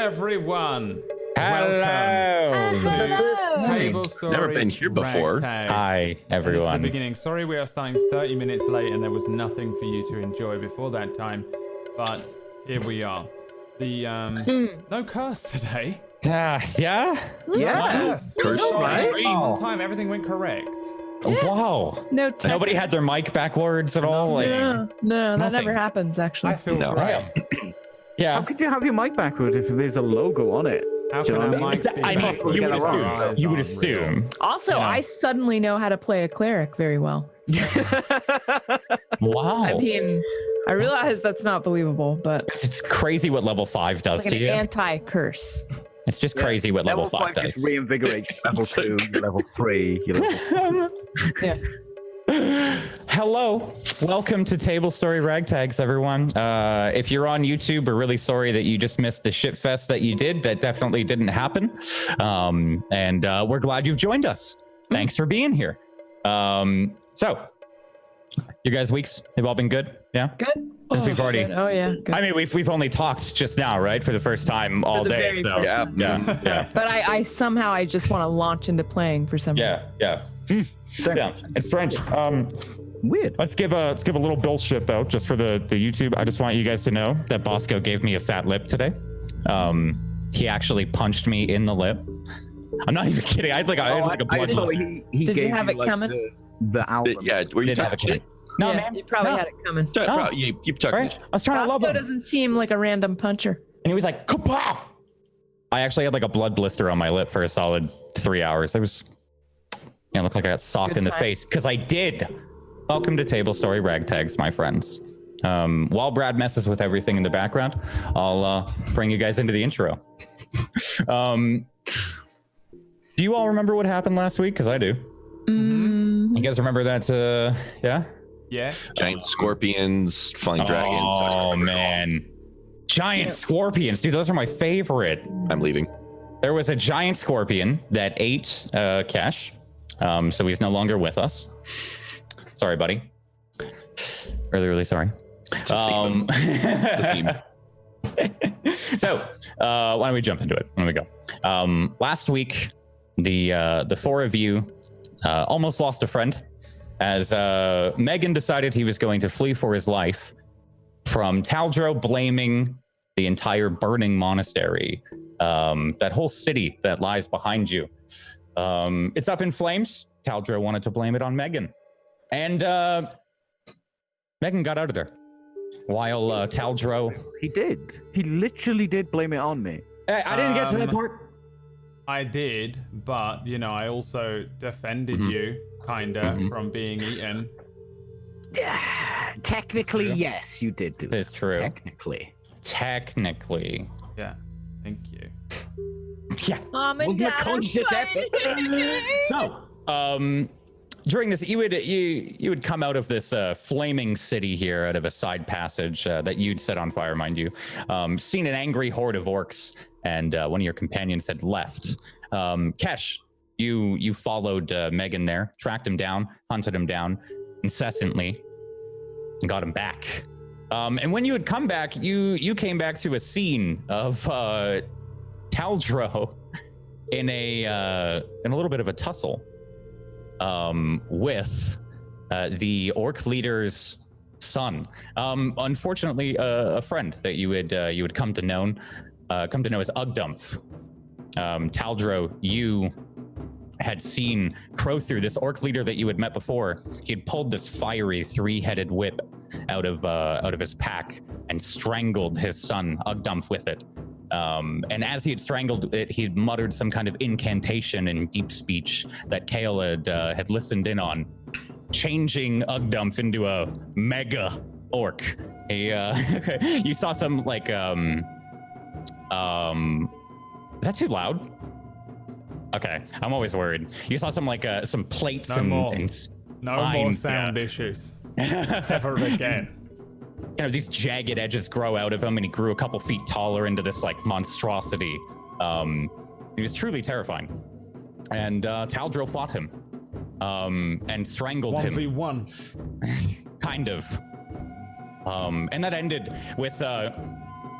everyone. Hello. Welcome to Tablestory. Never been here before. RagTags. Hi, everyone. It's the beginning. Sorry, we are starting 30 minutes late, and there was nothing for you to enjoy before that time. But here we are. The no curse today. Yeah. Curse. Curse, right? On time, everything went correct. Yeah. Wow. No, Nobody had their mic backwards at all. Like, No, that nothing. never happens. Actually, I feel No. great. How Yeah. could you have your mic backwards if there's a logo on it? How Do can you know our what I mean? mics be I mean, backwards? you would Get it assume. wrong. You would Eyes assume. unreal. also, Yeah. I suddenly know how to play a cleric very well. Wow. I mean, I realize that's not believable, but It's crazy what level 5 does it's like to an you. anti-curse. It's just crazy what level 5 just does. reinvigorates your level 2, your level 3, your level Hello, welcome to Tablestory RagTags, everyone. If you're on YouTube, we're really sorry that you just missed the shit fest that you did. That definitely didn't happen, and we're glad you've joined us. Thanks for being here. So, you guys' weeks have all been good, yeah? Good. Since we've already. Good. Oh yeah. Good. I mean, we've only talked just now, right, for the first time all the day. very So first yeah. But I somehow I just want to launch into playing for some reason. Yeah. It's strange. weird. Let's give a little bullshit though, just for the YouTube. I just want you guys to know that Bosco gave me a fat lip today. He actually punched me in the lip. I'm not even kidding. I had like a blood. thought he Did you gave have it like, coming? The album. Yeah, were you Did have a talking shit. No, Yeah, man. you probably no. had it coming. shit? No. Bro, you talking Right? shit. I was trying to love Bosco him. doesn't seem like a random puncher. And he was like, kapow! I actually had like a blood blister on my lip for a solid 3 hours. It was, it looked like I got socked Good in the time. face because I did. Welcome to Tablestory RagTags, my friends. While Brad messes with everything in the background, I'll bring you guys into the intro. Do you all remember what happened last week? Because I do. You guys remember that? Yeah. Yeah. Giant scorpions, flying dragons. I Oh remember it all. man, giant scorpions, dude. Those are my favorite. I'm leaving. There was a giant scorpion that ate Cash, so he's no longer with us. Sorry, buddy. Really sorry. It's a theme. It's a theme. So why don't we jump into it? Why don't we go? Last week, the four of you almost lost a friend as Megan decided he was going to flee for his life from Taldro blaming the entire burning monastery, that whole city that lies behind you. It's up in flames. Taldro wanted to blame it on Megan, and Megan got out of there while Taldro. He did. He literally did blame it on me. I didn't get to that part. I did, but I also defended you, kinda, from being eaten. Yeah, technically, yes, you did do It's that. true. Technically. Yeah. Thank you. Yeah. Mom and Wasn't a Dad are conscious effort. fighting. So, during this, you would come out of this flaming city here, out of a side passage that you'd set on fire, mind you. Seen an angry horde of orcs, and one of your companions had left. Kesh, you followed Megan there, tracked him down, hunted him down incessantly, and got him back. And when you had come back, you came back to a scene of Taldro in a little bit of a tussle with the orc leader's son. Unfortunately, a friend that you would come to know as Ugdumph. Taldro, you had seen crow through this orc leader that you had met before. He had pulled this fiery 3-headed whip out of his pack and strangled his son Ugdumph with it. And as he had strangled it, he had muttered some kind of incantation in deep speech that Kale had listened in on, changing Ugdumph into a mega orc. You saw some like is that too loud? Okay, I'm always worried. You saw some like some plates No and more. and No more Fine, sound issues. Ever again. kind of these jagged edges grow out of him, and he grew a couple feet taller into this like monstrosity. He was truly terrifying. And Taldro fought him and strangled him. 1v1. Kind of. And that ended with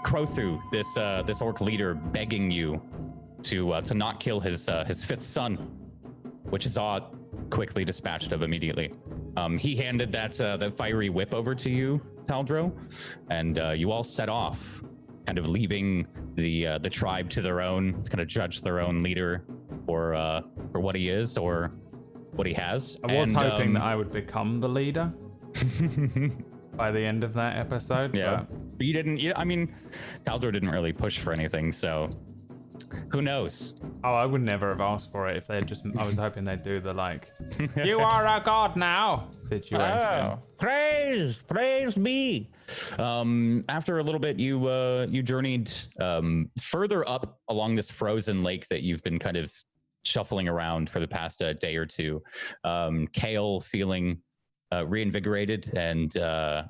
Crothu, this orc leader, begging you to not kill his fifth son, which is quickly dispatched of immediately. He handed that fiery whip over to you, Taldro, and you all set off, kind of leaving the tribe to their own, to kind of judge their own leader for what he is or what he has. I was hoping that I would become the leader by the end of that episode. Yeah, but you didn't. I mean, Taldor didn't really push for anything, so who knows? Oh, I would never have asked for it if they had just. I was hoping they'd do the like, "You are a god now" situation. Oh, praise me. After a little bit, you journeyed further up along this frozen lake that you've been kind of shuffling around for the past day or two. Kale feeling reinvigorated and a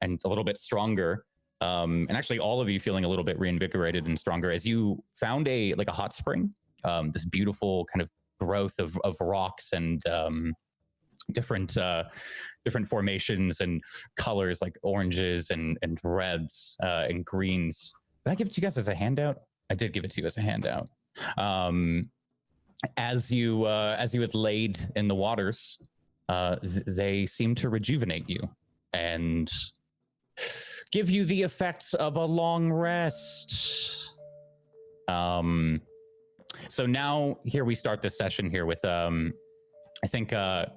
little bit stronger. And actually all of you feeling a little bit reinvigorated and stronger as you found a hot spring, this beautiful kind of growth of rocks and different formations and colors like oranges and reds and greens. Did I give it to you guys as a handout? I did give it to you as a handout. As you had laid in the waters, they seem to rejuvenate you and give you the effects of a long rest. So now here we start this session here with I think the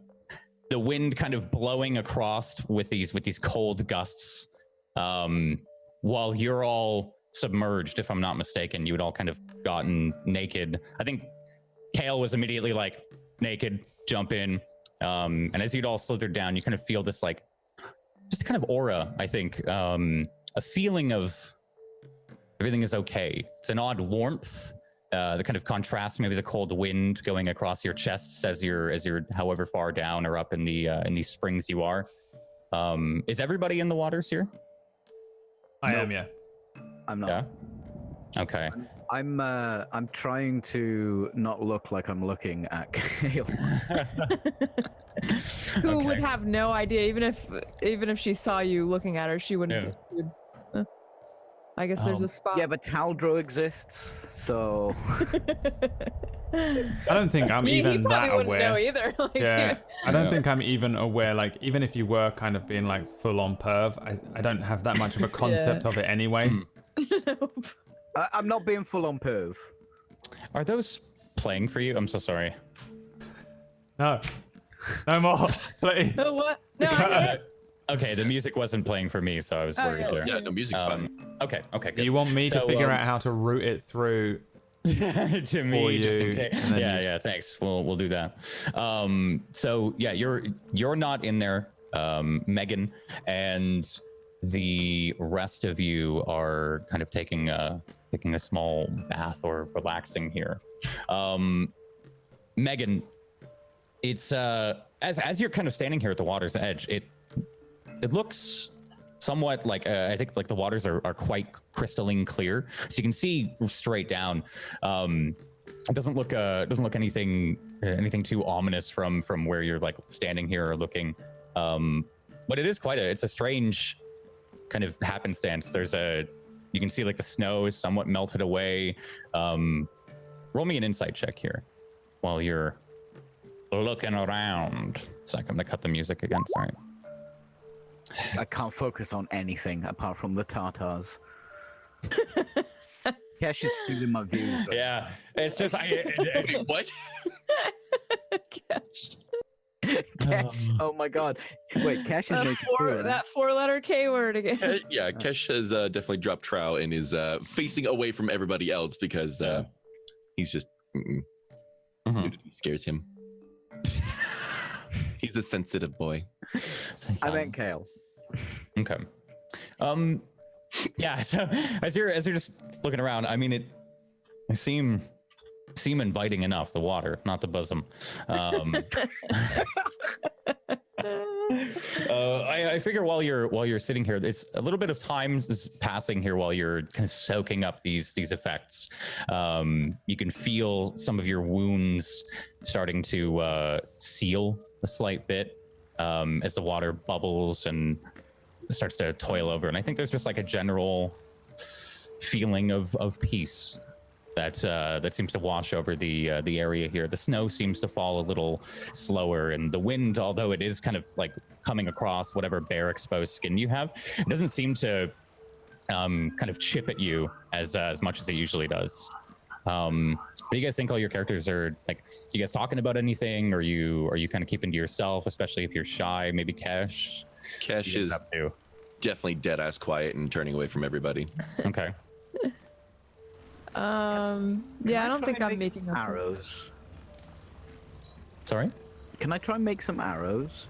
wind kind of blowing across with these cold gusts, while you're all submerged, if I'm not mistaken. You had all kind of gotten naked. I think Kale was immediately like naked, jump in. And as you'd all slithered down, you kind of feel this like just kind of aura, I think, a feeling of everything is okay. It's an odd warmth, the kind of contrast, maybe the cold wind going across your chests as you're however far down or up in these springs you are. Is everybody in the waters here? I am, yeah. I'm not. Yeah. Okay. I'm trying to not look like I'm looking at Kale. Who Okay. would have no idea, even if she saw you looking at her, she wouldn't. I guess there's a spot. Yeah, but Taldro exists, so I don't think I'm even that wouldn't aware. know either. Like, Yeah, I don't think I'm even aware. Like, even if you were kind of being like full on perv, I don't have that much of a concept of it anyway. I'm not being full on perv. Are those playing for you? I'm so sorry. No, no more, please. Oh, what? No, I Okay, the music wasn't playing for me, so I was worried there. Yeah, no, music's fine. Okay, good. You want me to So, figure out how to route it through? to me, for just in you, case. and then Yeah, thanks. We'll do that. So yeah, you're not in there, Megan, and the rest of you are kind of taking a small bath or relaxing here. Megan, it's as you're kind of standing here at the water's edge, it looks somewhat like I think like the waters are quite crystalline clear, so you can see straight down. It doesn't look anything too ominous from where you're like standing here or looking. But it is it's a strange kind of happenstance. You can see like the snow is somewhat melted away. Roll me an insight check here while you're looking around. It's like I'm gonna cut the music again. Sorry. I can't focus on anything apart from the Tartars. Cash is stealing my view. But... Yeah, it's just Wait, what? Cash. Cash. Oh my god. Wait, Cash is making sure. That four-letter K word again. Yeah, Kesh has definitely dropped trow and is facing away from everybody else because he's just nudity scares him. He's a sensitive boy. I meant Kale. Okay. Yeah. So as you're just looking around, I mean, it seem inviting enough. The water, not the bosom. I figure while you're sitting here, it's a little bit of time is passing here while you're kind of soaking up these effects. You can feel some of your wounds starting to seal a slight bit as the water bubbles and starts to toil over. And I think there's just like a general feeling of peace that seems to wash over the area here. The snow seems to fall a little slower, and the wind, although it is kind of like coming across whatever bare exposed skin you have, it doesn't seem to kind of chip at you as much as it usually does. What do you guys think all your characters are like? You guys talking about anything? Or are you kind of keeping to yourself, especially if you're shy? Maybe Kesh. Kesh is definitely dead ass quiet and turning away from everybody. Okay. Yeah, I don't think I'm making arrows. Sorry? Can I try and make some arrows?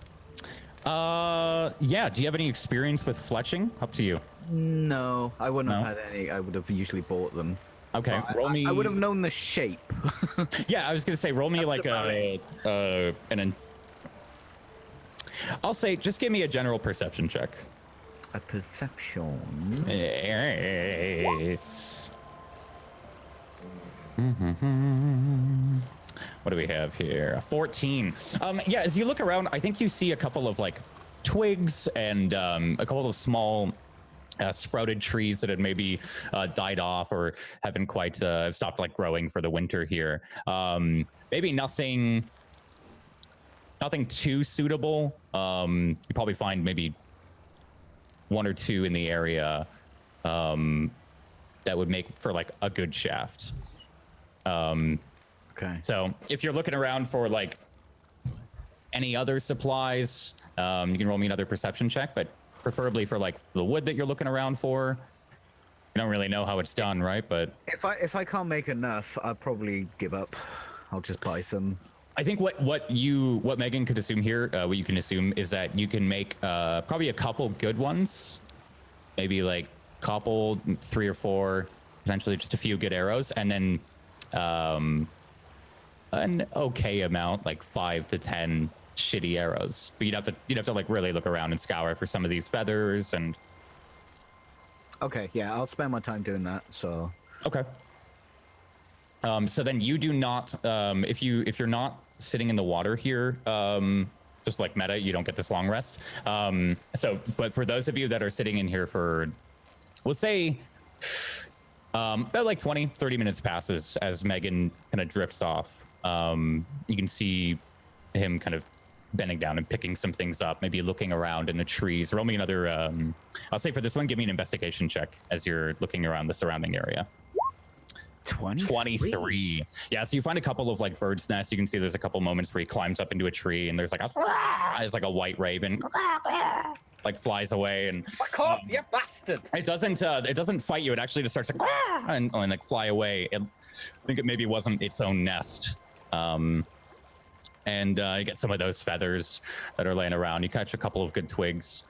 Yeah. Do you have any experience with fletching? Up to you. No, I wouldn't have had any. I would have usually bought them. Okay, roll me. I would have known the shape. Yeah, I was gonna say roll me like I'll say just give me a general perception check. A perception. Yes. What do we have here? 14. Yeah, as you look around, I think you see a couple of like twigs and a couple of small sprouted trees that had maybe died off or haven't quite stopped like growing for the winter here. Maybe nothing too suitable. You probably find maybe one or two in the area that would make for like a good shaft. Okay. So if you're looking around for like any other supplies, you can roll me another perception check, but preferably for like the wood that you're looking around for. You don't really know how it's done, right? But if I can't make enough, I'll probably give up. I'll just buy some. I think what Megan could assume here, what you can assume is that you can make probably a couple good ones, maybe like couple, 3 or 4, potentially just a few good arrows, and then an okay amount, like 5 to 10 shitty arrows. But you'd have to like really look around and scour for some of these feathers and. Okay, yeah, I'll spend my time doing that. So. Okay. So then you do not, if you're not sitting in the water here, just like meta, you don't get this long rest. But for those of you that are sitting in here for, we'll say, about like 20, 30 minutes passes as Megan kind of drifts off. You can see him kind of bending down and picking some things up, maybe looking around in the trees. Roll me another, I'll say for this one, give me an investigation check as you're looking around the surrounding area. 23. Yeah, so you find a couple of like bird's nests. You can see there's a couple moments where he climbs up into a tree and there's like a white raven like flies away and fuck off, you bastard. It doesn't fight you. It actually just starts to and like fly away. I think it maybe wasn't its own nest. And you get some of those feathers that are laying around. You catch a couple of good twigs.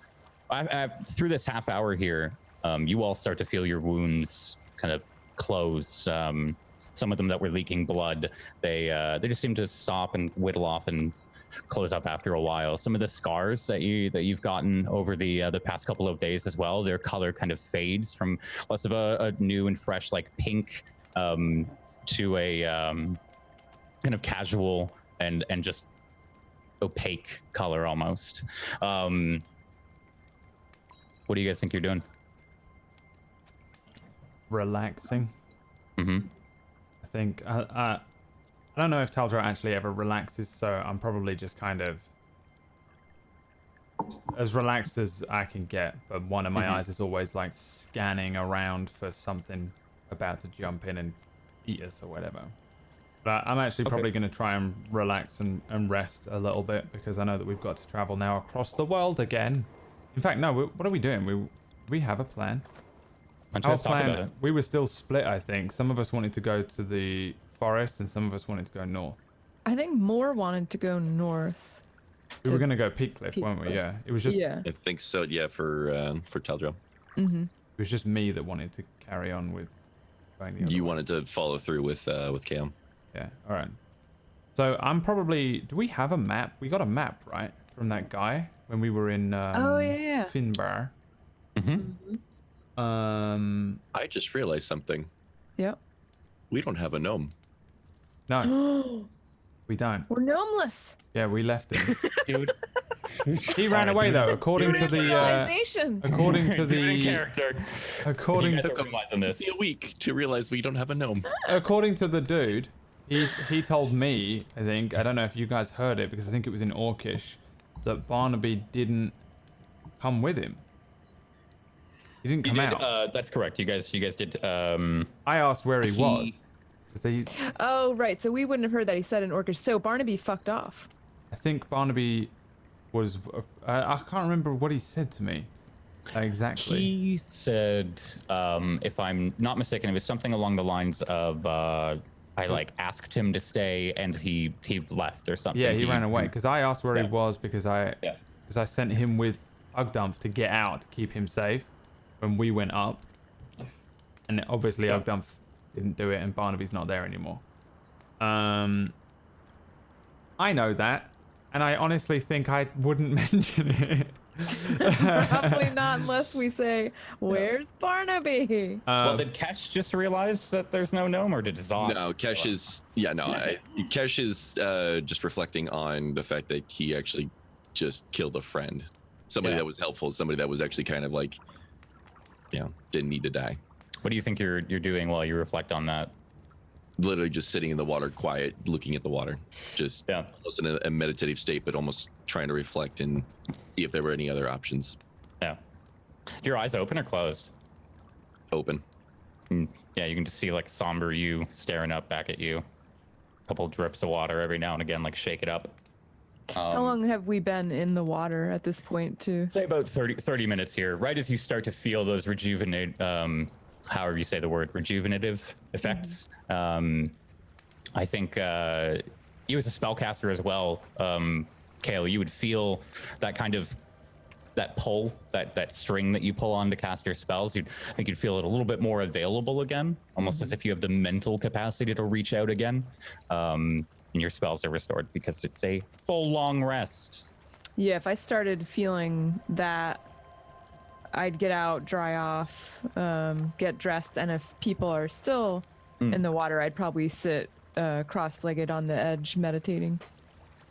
Through this half hour here, you all start to feel your wounds kind of close. Some of them that were leaking blood, they just seem to stop and whittle off and close up after a while. Some of the scars that you've gotten over the past couple of days as well, their color kind of fades from less of a new and fresh like pink to a kind of casual and just opaque color almost. What do you guys think you're doing? Relaxing. Mm-hmm. I think I don't know if Taldra actually ever relaxes, so I'm probably just kind of as relaxed as I can get, but one of my eyes is always like scanning around for something about to jump in and eat us or whatever. But I'm actually probably going to try and relax and rest a little bit, because I know that we've got to travel now across the world again. In fact, no, what are we doing? We have a plan. Our plan, we were still split, I think. Some of us wanted to go to the forest and some of us wanted to go north. I think more wanted to go north. We were going to go Peak Cliff, weren't we? Yeah. It was just. Yeah. I think so. Yeah, for Taldra. Mm-hmm. It was just me that wanted to carry on with going the other You way. wanted to follow through with Cam. Yeah. All right. So I'm probably. Do we have a map? We got a map, right, from that guy when we were in. Finbar. Mm-hmm. I just realized something. Yep. We don't have a gnome. No. We don't. We're gnomeless. Yeah, we left him. Dude. He ran away though, according to the Realization. according to Dude in the character. according You guys to are realizing this. Be a week to realize we don't have a gnome. according to the dude, he told me, I think, I don't know if you guys heard it because I think it was in Orcish, that Barnaby didn't come with him. He didn't You come did, out. that's correct. You guys did. I asked where he was. 'Cause Oh, right. So we wouldn't have heard that. He said in Orcish. So Barnaby fucked off. I think Barnaby was. I can't remember what he said to me exactly. He said, if I'm not mistaken, it was something along the lines of, I like asked him to stay and he left or something. Yeah, he ran away because I asked where he Yeah. was because I sent him with Ugdumph to get out to keep him safe when we went up, and obviously Ugdumph didn't do it and Barnaby's not there anymore. I know that, and I honestly think I wouldn't mention it. Probably not unless we say, "Where's Barnaby?" Well, did Kesh just realize that there's no gnome, or did Zod? No, Kesh is Kesh is just reflecting on the fact that he actually just killed a friend, somebody that was helpful, somebody that was actually kind of like, didn't need to die. What do you think you're doing while you reflect on that? Literally just sitting in the water, quiet, looking at the water, just almost in a meditative state, but almost trying to reflect and see if there were any other options. Yeah. Your eyes open or closed? Open. Yeah, you can just see like somber you staring up back at you. A couple drips of water every now and again, like shake it up. How long have we been in the water at this point? Say about 30 minutes here. Right as you start to feel those however you say the word, rejuvenative effects. I think you as a spellcaster as well, Kale, you would feel that kind of that pull, that string that you pull on to cast your spells. I think you'd feel it a little bit more available again, almost as if you have the mental capacity to reach out again. And your spells are restored because it's a full long rest. Yeah, if I started feeling that, I'd get out, dry off, get dressed, and if people are still in the water, I'd probably sit cross-legged on the edge, meditating.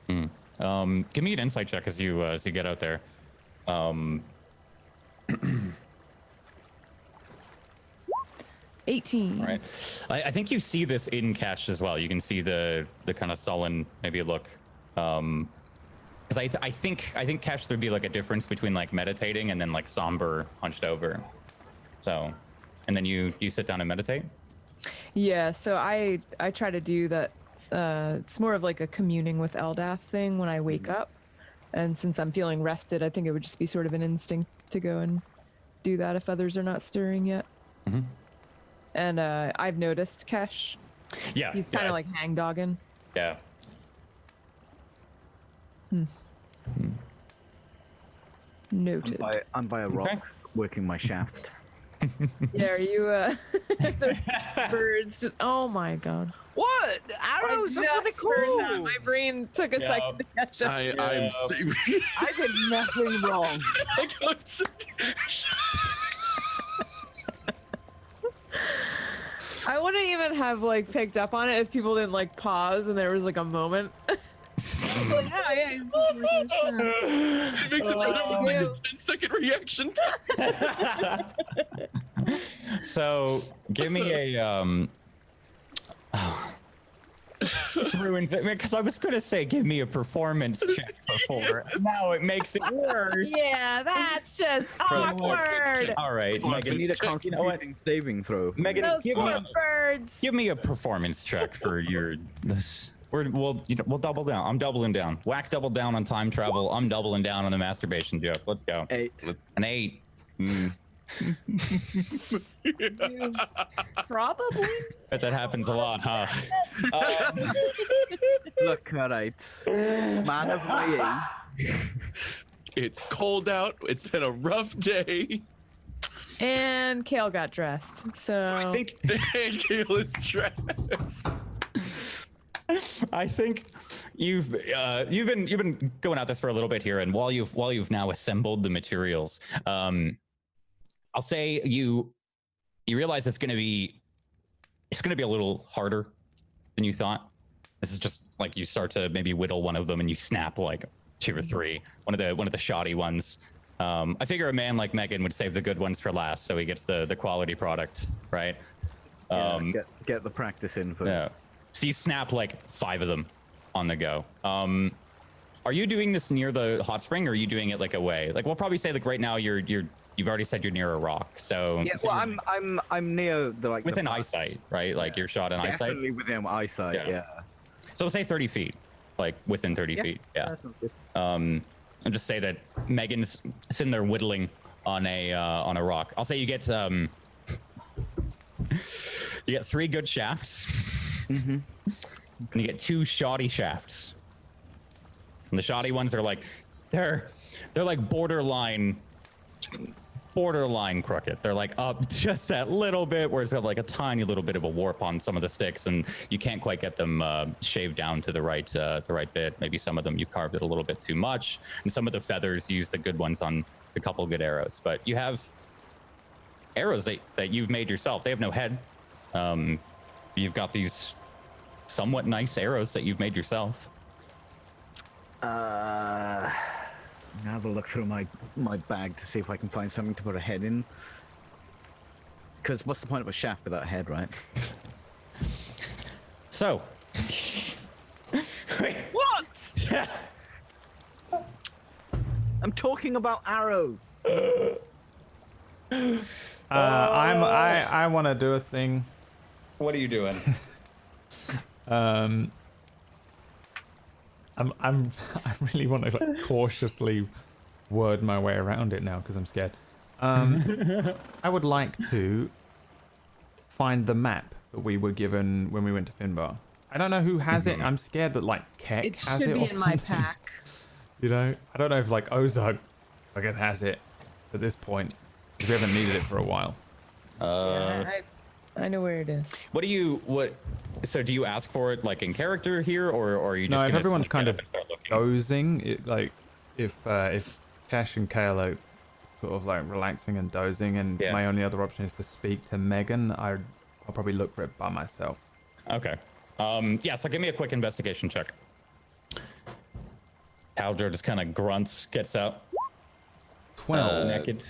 Give me an insight check as you get out there. 18. Right. I think you see this in Cash as well. You can see the kind of sullen maybe look. Because I think Cash, there'd be like a difference between like meditating and then like somber, hunched over. So, and then you sit down and meditate. Yeah, so I try to do that. It's more of like a communing with Eldath thing when I wake up. And since I'm feeling rested, I think it would just be sort of an instinct to go and do that if others are not stirring yet. Mm-hmm. And I've noticed Kesh. Yeah. He's kind of like hangdogging. Yeah. Noted. I'm by a rock, Okay. working my shaft. Yeah, are you the birds just my god. What? Arrows are really cool. My brain took a second to catch up. I'm I did nothing wrong. I wouldn't even have like picked up on it if people didn't like pause and there was like a moment. Like, it makes it better with like a 10-second reaction time. So give me a this ruins it because I was gonna say give me a performance check before. Now it makes it worse. yeah, that's just awkward. All right, I Megan, need a you know what? constitution saving throw. Megan, Those give poor birds. me a performance check for your this. We'll double down. I'm doubling down. Whack double down on time travel. I'm doubling down on the masturbation joke. Let's go. 8. An 8. Probably. Bet that happens a lot, huh? Look, alright. Man of my age. It's cold out. It's been a rough day. And Kale got dressed. So I think Kale is dressed. I think you've been going at this for a little bit here, and while you've now assembled the materials, I'll say you realize it's gonna be a little harder than you thought. This is just like you start to maybe whittle one of them and you snap like 2 or 3. One of the shoddy ones. I figure a man like Megan would save the good ones for last, so he gets the quality product, right? Get the practice in first. Yeah. So you snap like 5 of them on the go. Are you doing this near the hot spring, or are you doing it like away? Like we'll probably say like right now you've already said you're near a rock, so Yeah, well, I'm near the like within the eyesight, right? Like you're shot in eyesight. definitely within eyesight. Yeah. So we'll say 30 feet, like within 30 feet. Yeah. That sounds good. And just say that Megan's sitting there whittling on a rock. I'll say you get you get 3 good shafts, and you get 2 shoddy shafts. And the shoddy ones are like they're like borderline crooked. They're like up just that little bit where it's got like a tiny little bit of a warp on some of the sticks, and you can't quite get them shaved down to the right bit. Maybe some of them you carved it a little bit too much, and some of the feathers use the good ones on a couple good arrows. But you have arrows that you've made yourself. They have no head. You've got these somewhat nice arrows that you've made yourself. I'm gonna have a look through my bag to see if I can find something to put a head in. Because what's the point of a shaft without a head, right? So. Wait, what? I'm talking about arrows. I want to do a thing. What are you doing? I really want to like cautiously word my way around it now because I'm scared. I would like to find the map that we were given when we went to Finbar. I don't know who has it. I'm scared that like Keck It has should it be or in my something. pack. You know, I don't know if like Ozark fucking has it at this point. 'Cause we haven't needed it for a while. Yeah, I know where it is. So do you ask for it like in character here, or are you just No, if gonna everyone's get kind up of and start looking? dozing, like if Cash and Kale are sort of like relaxing and dozing, and Yeah. my only other option is to speak to Megan, I'll probably look for it by myself. Okay. Yeah, so give me a quick investigation check. Taldra just kind of grunts, gets out. 12. Naked.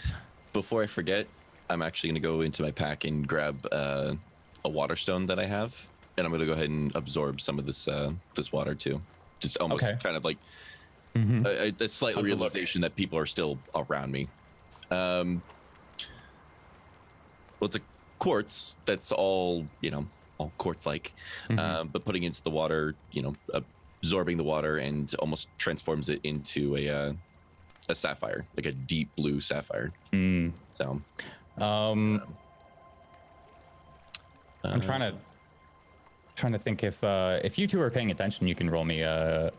Before I forget, I'm actually going to go into my pack and grab a water stone that I have, and I'm going to go ahead and absorb some of this this water too. Just almost Okay. kind of like a slight How's it look? realization that people are still around me. Well, it's a quartz that's all, all quartz-like, but putting into the water, absorbing the water and almost transforms it into a sapphire, like a deep blue sapphire. So, I'm trying to think if you two are paying attention, you can roll me I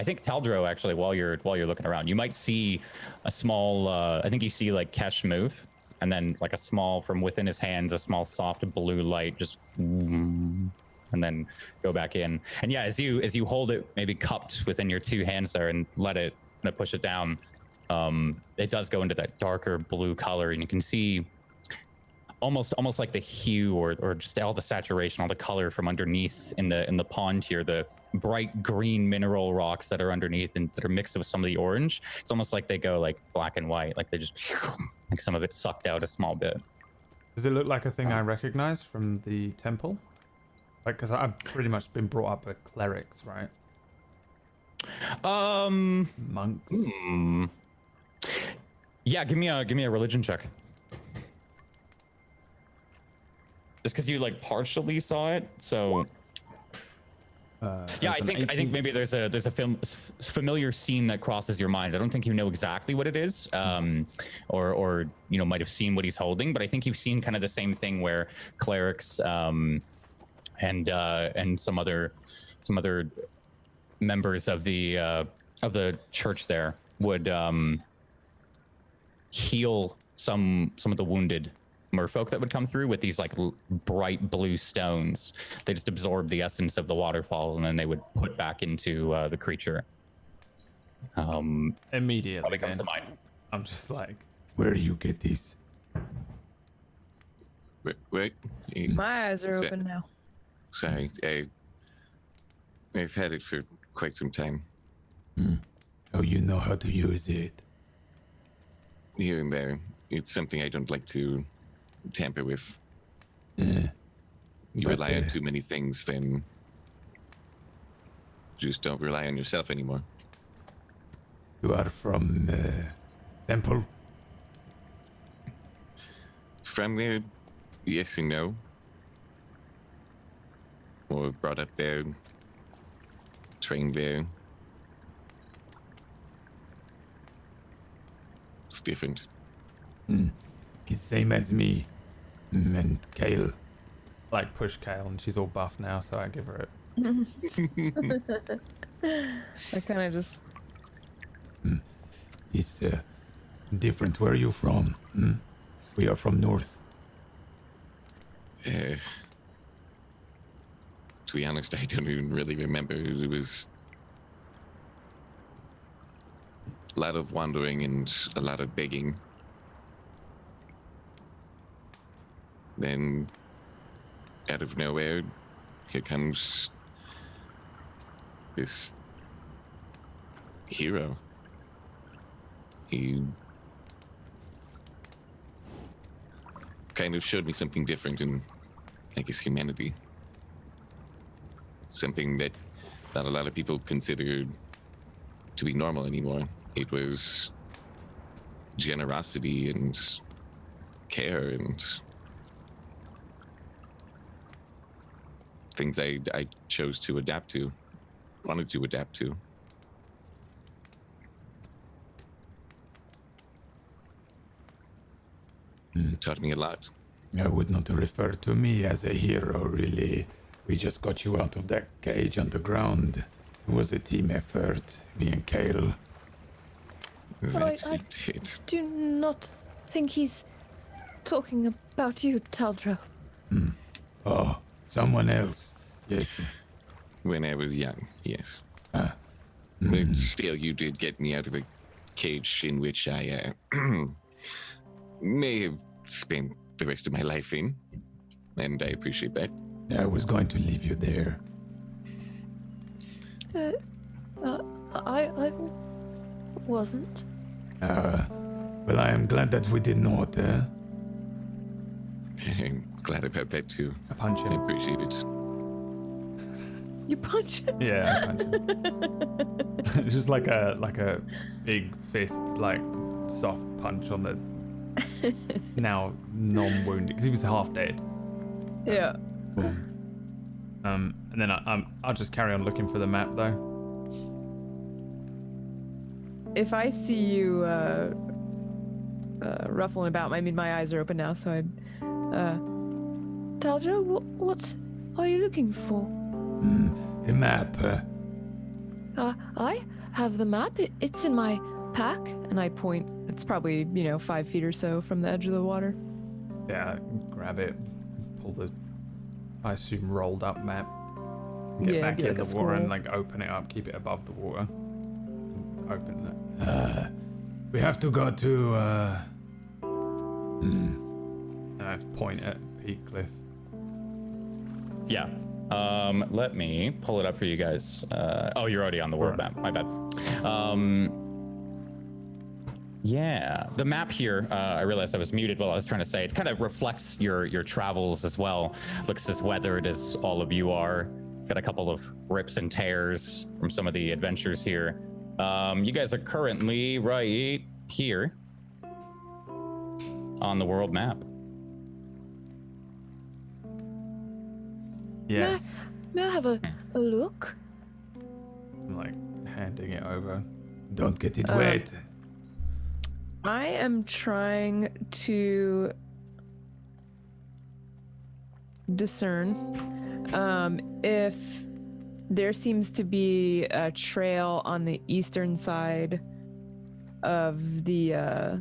think Taldro actually while you're looking around, you might see a small I think you see like Kesh move, and then like a small from within his hands, a small soft blue light just and then go back in. And yeah, as you hold it maybe cupped within your 2 hands there and let it push it down, it does go into that darker blue color, and you can see almost like the hue or just all the saturation, all the color from underneath in the pond here, the bright green mineral rocks that are underneath and that are mixed with some of the orange. It's almost like they go like black and white, like they just like some of it sucked out a small bit. Does it look like a thing I recognize from the temple? Like, because I've pretty much been brought up with clerics, right? Monks. Yeah, give me a religion check. Just because you like partially saw it, so yeah, I think maybe there's a familiar scene that crosses your mind. I don't think you know exactly what it is, or might have seen what he's holding, but I think you've seen kind of the same thing where clerics and some other members of the church there would heal some of the wounded merfolk that would come through with these like bright blue stones. They just absorb the essence of the waterfall, and then they would put back into the creature. Immediately, Probably comes then, to mind. I'm just like, where do you get these? wait. My eyes are open now. Sorry. I've had it for quite some time. Oh, you know how to use it. Here and there. It's something I don't like to tamper with. You rely on too many things, then just don't rely on yourself anymore. You are from Temple? From there, yes and no. Or brought up there, trained there. It's different. He's same as me. And Kale. Like push Kale, and she's all buff now, so I give her it. I kind of just. He's different. Where are you from? We are from North. To be honest, I don't even really remember. It was a lot of wandering and a lot of begging. Then, out of nowhere, here comes this hero. He kind of showed me something different in, I guess, humanity. Something that not a lot of people consider to be normal anymore. It was generosity and care and things I chose to adapt to, wanted to adapt to. It taught me a lot. I would not refer to me as a hero, really. We just got you out of that cage on the ground. It was a team effort, me and Kale. That I we did. do not think he's talking about you, Taldro. Oh, someone else. Yes. When I was young, yes. But still, you did get me out of a cage in which I may have spent the rest of my life in, and I appreciate that. I was going to leave you there. I wasn't. Well, I am glad that we did not, I'm glad about that too. I punch I him. appreciate it. You punch him. Yeah, I punch him. It's just like a big fist, like soft punch on the now non-wounded, because he was half dead. Yeah. Boom. And then I'll just carry on looking for the map though. If I see you ruffling about, I mean, my eyes are open now, so I'd. Taldro, what are you looking for? A map. I have the map. It's in my pack. And I point. It's probably 5 feet or so from the edge of the water. Yeah, grab it, pull the, I assume, rolled up map. Get Yeah, back be in like a the water and scroll. like open it up, keep it above the water. Open that. We have to go to. I point at Peak Cliff. Yeah. Let me pull it up for you guys. Oh, you're already on the world Right. map. My bad. Yeah, the map here, I realized I was muted while I was trying to say it, kind of reflects your travels as well. Looks as weathered as all of you are. Got a couple of rips and tears from some of the adventures here. You guys are currently right here on the world map. Yes. May I have a look? I'm like handing it over. Don't get it wet. I am trying to discern if there seems to be a trail on the eastern side of the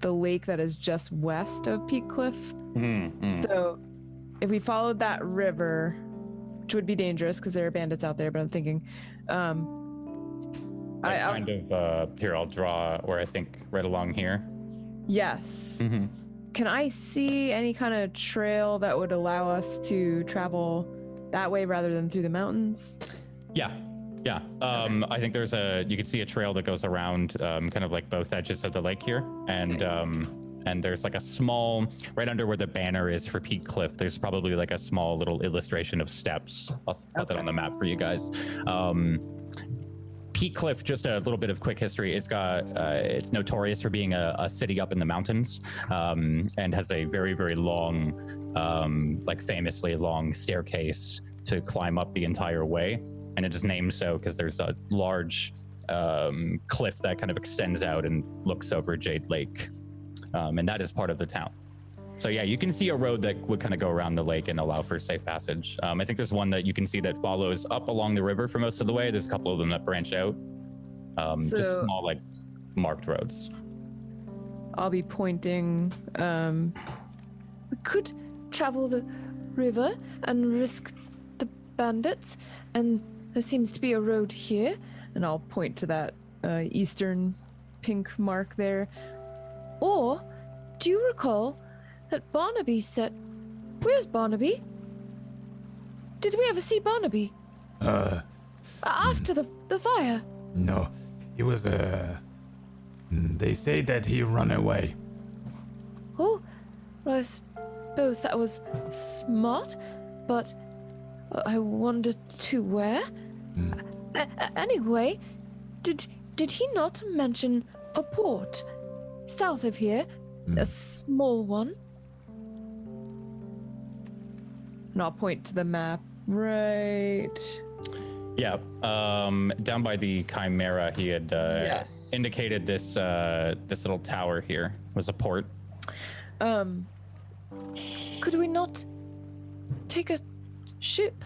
lake that is just west of Peak Cliff. So if we followed that river, which would be dangerous because there are bandits out there, but I'm thinking Here, I'll draw where I think right along here. yes. Mm-hmm. Can I see any kind of trail that would allow us to travel that way rather than through the mountains? Yeah. I think you can see a trail that goes around kind of like both edges of the lake here. And Nice. and there's like a small, right under where the banner is for Peak Cliff, there's probably like a small little illustration of steps. I'll put that on the map for you guys. Peak Cliff, just a little bit of quick history. It's notorious for being a city up in the mountains, and has a very, very long, like famously long staircase to climb up the entire way. And it is named so because there's a large cliff that kind of extends out and looks over Jade Lake. And that is part of the town. So yeah, you can see a road that would kind of go around the lake and allow for safe passage. I think there's one that you can see that follows up along the river for most of the way. There's a couple of them that branch out. Just small, like, marked roads. I'll be pointing. We could travel the river and risk the bandits, and there seems to be a road here. And I'll point to that eastern pink mark there. Or, do you recall that Barnaby said... Where's Barnaby? Did we ever see Barnaby? After the fire? No, he was they say that he ran away. Oh, well, I suppose that was smart, but I wonder to where? Anyway, did he not mention a port south of here? A small one? And I'll point to the map. Right. Yeah, down by the Chimera, he had Yes. indicated this little tower here was a port. Could we not take a ship?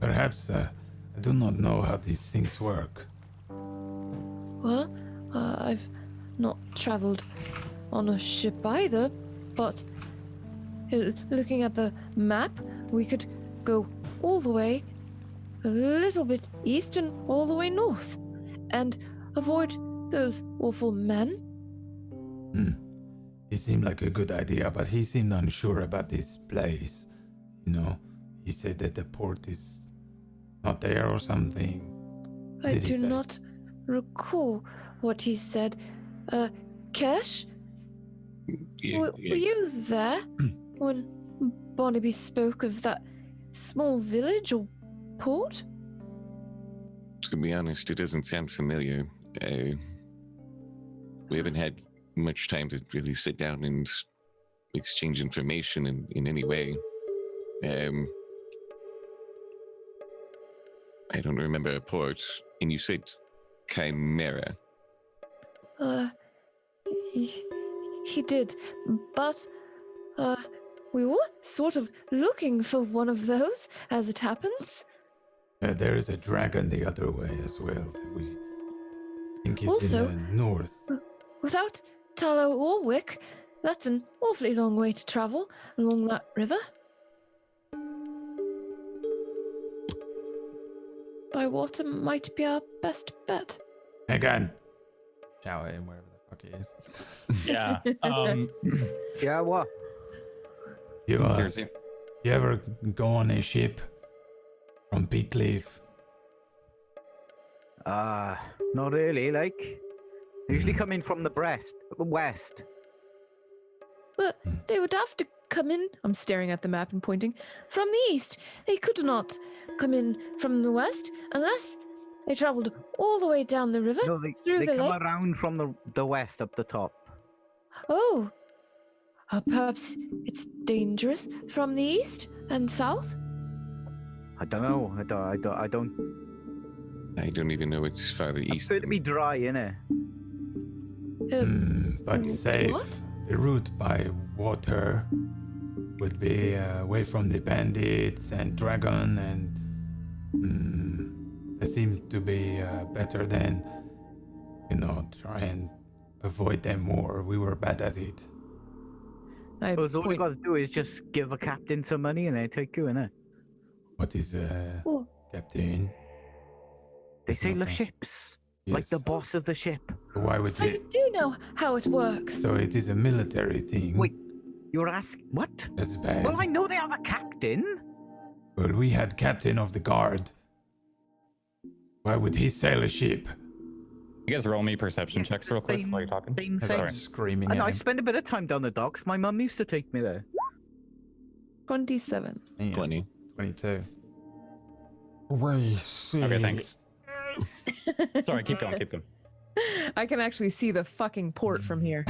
Perhaps I do not know how these things work. Well, I've not traveled on a ship either, but looking at the map, we could go all the way a little bit east and all the way north, and avoid those awful men. He seemed like a good idea, but he seemed unsure about this place. You know, he said that the port is not there or something. I Did he do say? not recall what he said. Kesh, were you there when Barnaby spoke of that small village or port? To be honest, it doesn't sound familiar. We haven't had much time to really sit down and exchange information in any way. I don't remember a port. And you said Chimera. He did, but we were sort of looking for one of those, as it happens. There is a dragon the other way as well. We think it's Also, in the north. Without tallow or wick, that's an awfully long way to travel along that river. By water might be our best bet. Again. Shout at him wherever the fuck he is. Yeah. Yeah, what? You Here's you. you ever go on a ship from Peak Cliff? Not really, like. Usually come in from the west. But they would have to come in, I'm staring at the map and pointing. from the east. They could not come in from the west unless they traveled all the way down the river No, through they the come lake. around from the west up the top. Oh, perhaps it's dangerous from the east and south? I don't know. I don't. I don't even know it's farther It's east. going to be dry, innit? But safe. What? The route by water would be away from the bandits and dragon, and they seem to be better than, try and avoid them more. We were bad at it. I So all we point, got to do is just give a captain some money and they take you, innit? What is Oh, Captain? They It's sail not the that. ships. Like Yes. the boss of the ship. Why would so you? you do know how it works. So it is a military thing. Wait, you're asking. What? That's bad. Well, I know they have a captain. Well, we had captain of the guard. Why would he sail a ship? You guys roll me perception Yeah, checks real quick same- while you're talking. same Because thing. I'm screaming And at I him. spend a bit of time down the docks. My mum used to take me there. 27. Yeah, 20. 22. We see. Okay, thanks. Sorry, keep going, keep going. I can actually see the fucking port from here.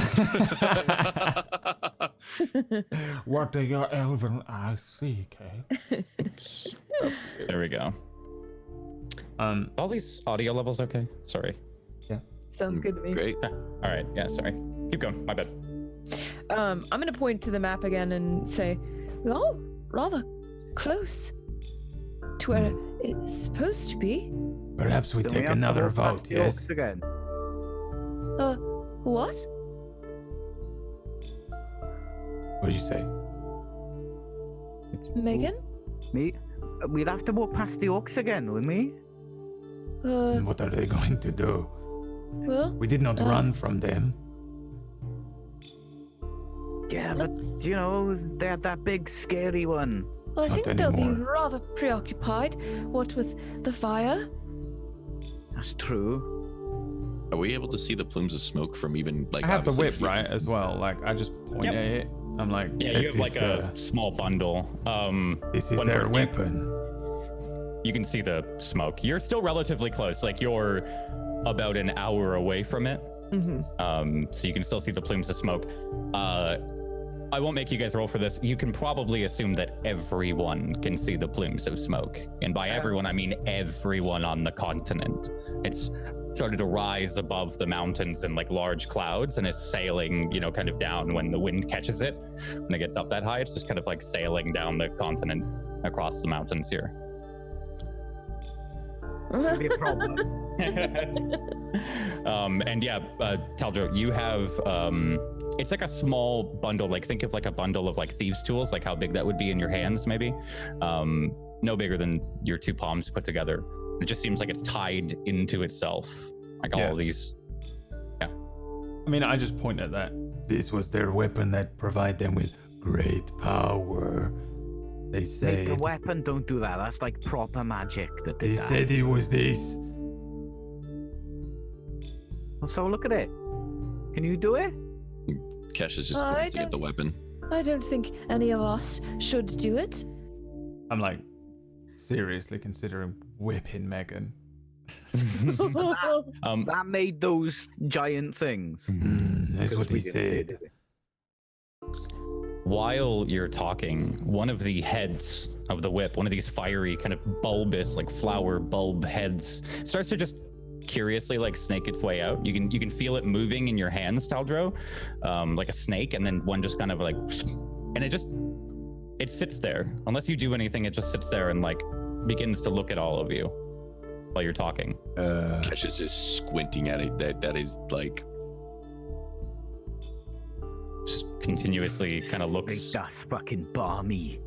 What do your elven eyes see, Kate? There we go. All these audio levels okay? Sorry. Sounds good to me. Great. All right, yeah, sorry. Keep going, my bad. I'm gonna point to the map again and say, "Oh, rather close to where it's supposed to be." Perhaps we Then take have to another walk past vote, the yes? orcs again. What? What do you say? Megan? We'd have to walk past the orcs again, wouldn't we? What are they going to do? Well, We did not run from them. Yeah, but you know, they had that big scary one. I Not think they'll be anymore. rather preoccupied. What with the fire? That's true. Are we able to see the plumes of smoke from even like? I have the obviously whip, right, as well. Like, I just point Yep. at it. I'm like, Yeah, "Let you have like this, a small bundle. This is when their we're- weapon. You can see the smoke. You're still relatively close, like you're about an hour away from it. So you can still see the plumes of smoke. I won't make you guys roll for this. You can probably assume that everyone can see the plumes of smoke. And by everyone, I mean everyone on the continent. It's started to rise above the mountains in like large clouds and is sailing, you know, kind of down when the wind catches it. When it gets up that high, it's just kind of like sailing down the continent across the mountains here. Could be a problem. And yeah, Taldro, you have it's like a small bundle, like think of like a bundle of like thieves' tools, like how big that would be in your hands, maybe. No bigger than your two palms put together. It just seems like it's tied into itself, like all of these. I mean, I just point at that. This was their weapon that provide them with great power. They Make said. the weapon, don't do that. That's like proper magic that They did that. said it was this. So look at it. Can you do it? Kesh is just I glancing at the don't- weapon. I don't think any of us should do it. I'm like, seriously considering whipping Megan. That made those giant things. That's Because what we he didn't do said. it. While you're talking, one of the heads of the whip, one of these fiery kind of bulbous, like flower bulb heads, starts to just curiously like snake its way out. You can feel it moving in your hands, Taldro, like a snake, and then one just kind of like, and it sits there. Unless you do anything, it just sits there and like begins to look at all of you while you're talking. Kesh is just squinting at it. That is like. Just continuously kind of Like, looks. that's fucking balmy.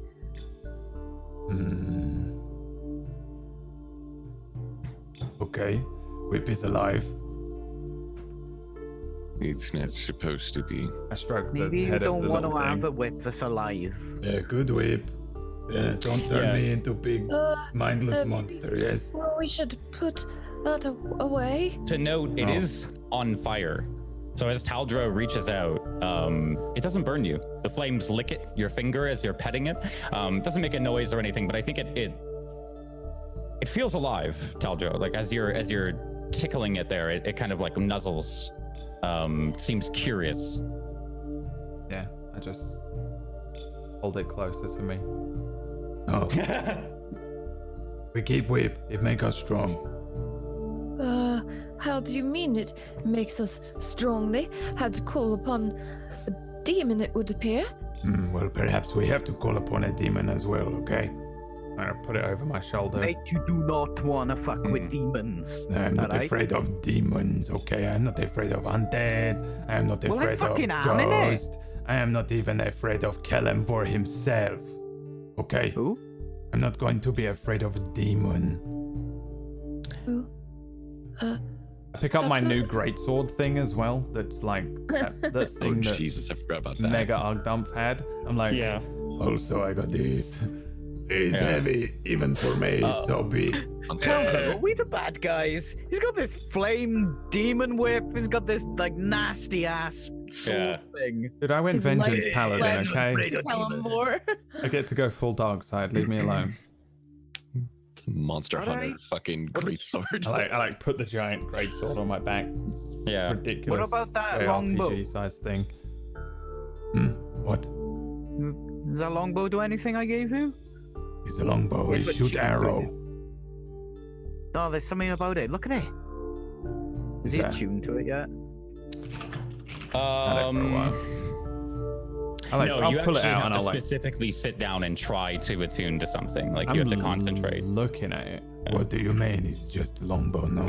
Okay, whip is alive. It's not supposed to be. I stroked the Maybe you head of don't the want to little have thing. a whip that's alive. Yeah, good whip. Yeah, don't turn Yeah. me into big mindless monster. Yes. Well, we should put that away. To note, it Oh. is on fire. So as Taldro reaches out, it doesn't burn you. The flames lick at your finger as you're petting it. It doesn't make a noise or anything, but I think it feels alive, Taldro. Like as you're tickling it there, it kind of like nuzzles. Seems curious. Yeah, I just hold it closer to me. Oh, we keep whip. It make us strong. How do you mean it makes us strong? They had to call upon a demon, it would appear. Well, perhaps we have to call upon a demon as well. Okay. I'm gonna put it over my shoulder. Mate, you do not want to fuck with demons. I'm not alright? afraid of demons, okay? I'm not afraid of undead. I am not Well, I afraid of fucking am, innit? ghost. I am not even afraid of Kellenvor himself. Okay? Who? I'm not going to be afraid of a demon. I pick up my new greatsword thing as well. That's like that Oh thing that Jesus, I forgot about that. Mega Ugdumph had. I'm like, Yeah. also I got this. He's heavy, even for me. He's so big. Tell me, are we the bad guys? He's got this flame demon whip. He's got this like nasty ass sword thing. Dude, I went He's Vengeance like- Paladin, okay? Tell him more. I get to go full dark side. Leave me alone. Monster Hunter Alright. fucking great sword. I like put the giant great sword on my back. Yeah. Ridiculous. What about that JRPG longbow? sized thing. What? Does that longbow do anything I gave you? It's a longbow. Yeah, He but shoot shoot arrow. Oh, there's something about it. Look at it. Is he Yeah. attuned to it yet? Had it for a while. No, I'll you pull it actually out have and to I'll like. specifically sit down and try to attune to something. Like you have to concentrate. Looking at it. What do you mean? It's just a longbow, no?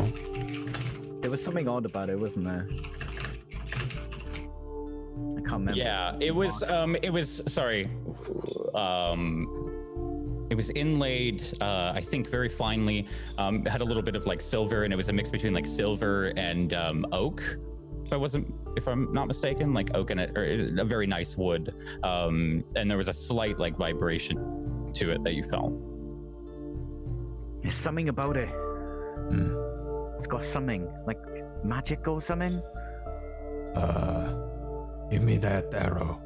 There was something odd about it, wasn't there? I can't remember. Yeah, it was. Sorry. It was inlaid. I think very finely. It had a little bit of like silver, and it was a mix between like silver and oak. If I'm not mistaken, like oak and a very nice wood. And there was a slight like vibration to it that you felt. There's something about it. It's got something like magic or something. Give me that arrow.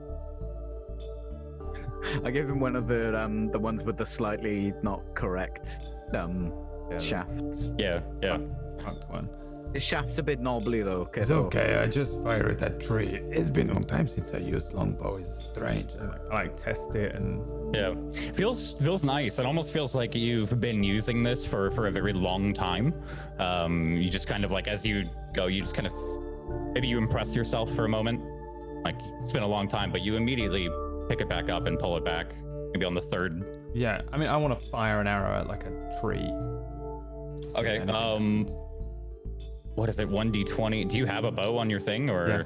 I gave him one of the ones with the slightly not correct shafts. Yeah. Fucked one. The shaft's a bit knobbly though. It's okay. I just fire at that tree. It's been a long time since I used longbow. It's strange. I like test it and. Yeah, feels nice. It almost feels like you've been using this for a very long time. You just kind of like as you go, you just kind of maybe you impress yourself for a moment. Like it's been a long time, but you immediately pick it back up and pull it back. Maybe on the third. Yeah, I mean, I want to fire an arrow at like a tree. Okay. What is it? 1d20. Do you have a bow on your thing or? Yeah.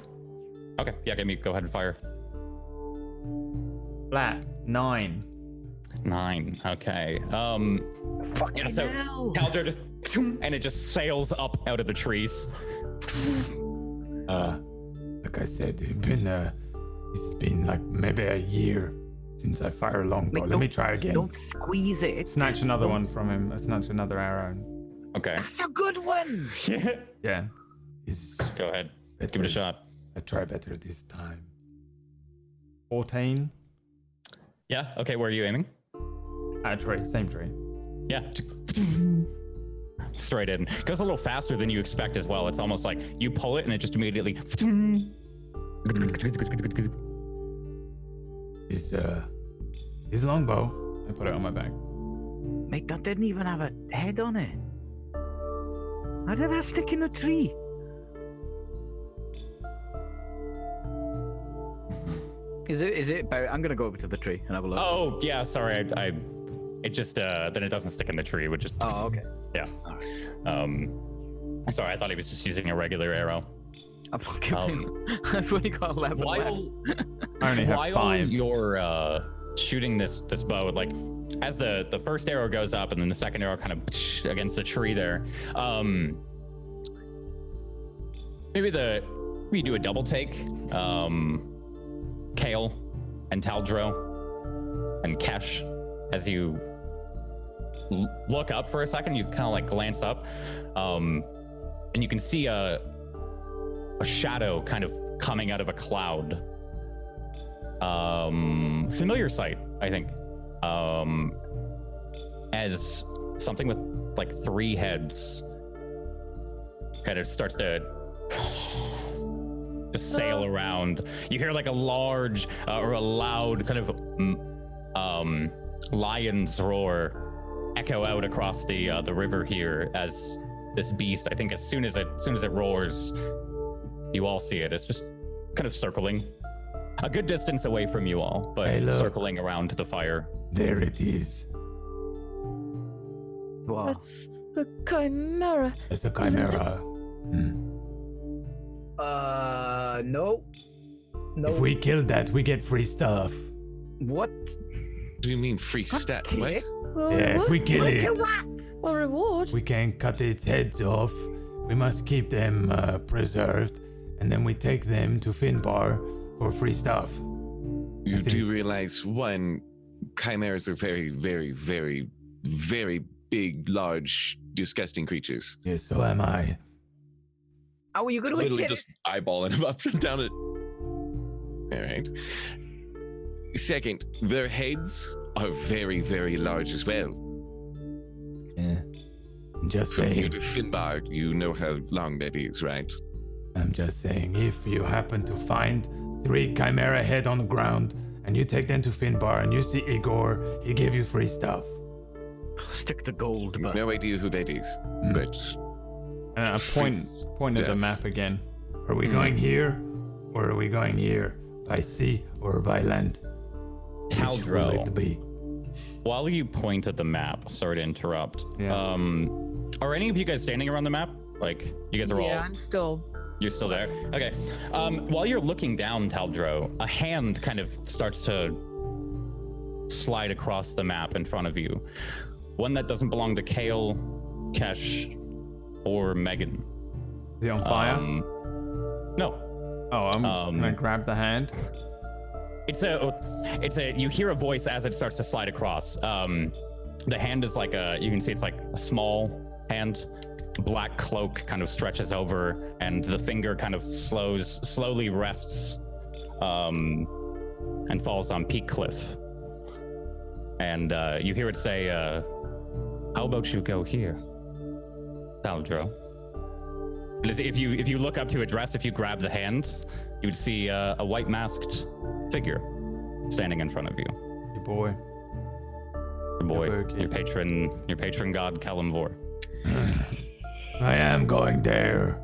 Okay. Yeah. Go ahead and fire. Flat 9. 9. Okay. Yeah, so hell. Caldor just and it just sails up out of the trees. Like I said, it's been like maybe a year since I fired a longbow. Wait, Let me try again. Don't squeeze it. Snatch another one from him. I snatch another arrow. Okay. That's a good one. Yeah. It's Go ahead. better. Give it a shot. I try better this time. 14. Yeah. Okay. Where are you aiming? At a tree. Same tree. Yeah. Straight in. Goes a little faster than you expect as well. It's almost like you pull it and it just immediately. His longbow. I put it on my back. Mate, that didn't even have a head on it. How did that stick in a tree? Is it? I'm gonna go over to the tree and have a look. Oh yeah. Sorry. It just then it doesn't stick in the tree. It would just. Oh, okay. Yeah. Sorry. I thought he was just using a regular arrow. I'm not giving. I've only got 11 While I only have 5. you're shooting this bow, like as the first arrow goes up and then the second arrow kind of against the tree there, maybe you do a double take. Kale and Taldro and Kesh, as you look up for a second, you kind of like glance up, and you can see a shadow kind of coming out of a cloud. Familiar sight, I think. As something with like 3 heads kind of starts to sail around. You hear like a large or a loud kind of lion's roar echo out across the river here as this beast, I think as soon as it roars, you all see it. It's just kind of circling a good distance away from you all, but Hey, look. circling around the fire. There it is. Wow. That's a chimera. It's a Isn't it? chimera. No. No. If we kill that, we get free stuff. What? What do you mean free stat? kill What? it? Well, Yeah, if we kill Kill it, what? a reward. we can cut its heads off. We must keep them preserved, and then we take them to Finbar for free stuff. You I think- do realize one, chimeras are very, very, very, very big, large, disgusting creatures. Yes, so am I. How are you going to Literally get just eyeballing him up and down it. All right. Second, their heads are very, very large as well. Yeah. I'm just From here saying. to Finbar, you know how long that is, right? I'm just saying, if you happen to find 3 chimera head on the ground and you take them to Finbar and you see Igor, he give you free stuff. Stick to gold, but No idea who that is, but And I point at the Death. map again. Are we going here or are we going here? By sea or by land? Which will Taldro, it be? while you point at the map, sorry to interrupt. Yeah. Are any of you guys standing around the map? Like, you guys are Yeah, all... I'm still. You're still there? Okay. While you're looking down, Taldro, a hand kind of starts to slide across the map in front of you. One that doesn't belong to Kale, Kesh, or Megan. Is he on fire? No. Oh, I'm gonna grab the hand. It's a, you hear a voice as it starts to slide across. The hand is like you can see it's like a small hand. Black cloak kind of stretches over, and the finger kind of slowly rests, and falls on Peak Cliff. And you hear it say, "How about you go here, Taldro?" If you look up to address, if you grab the hand, you would see a white masked figure standing in front of you. Your boy. Your boy, Your your patron god, Kalimvor. I am going there.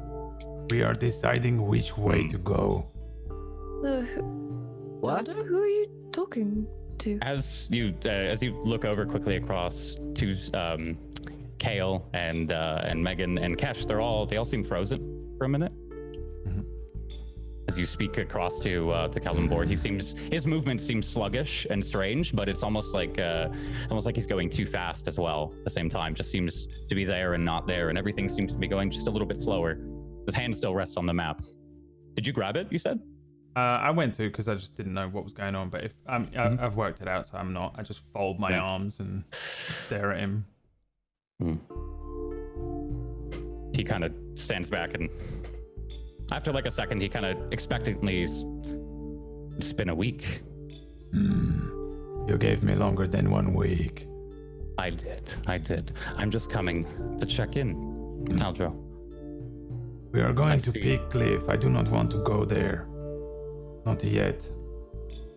We are deciding which way to go. What? Dada, who are you talking to? As you look over quickly across to Kale and Megan and Kesh, they all seem frozen for a minute. As you speak across to Kalimvor, his movement seems sluggish and strange, but it's almost like he's going too fast as well. At the same time, just seems to be there and not there, and everything seems to be going just a little bit slower. His hand still rests on the map. Did you grab it? You said? I went to because I just didn't know what was going on. But if I've worked it out, so I'm not. I just fold my arms and stare at him. He kind of stands back, and after like a second, he kind of expectantly, it's been a week. You gave me longer than 1 week. I did. I'm just coming to check in, Taldro. We are going to see. Peak Cliff. I do not want to go there. Not yet.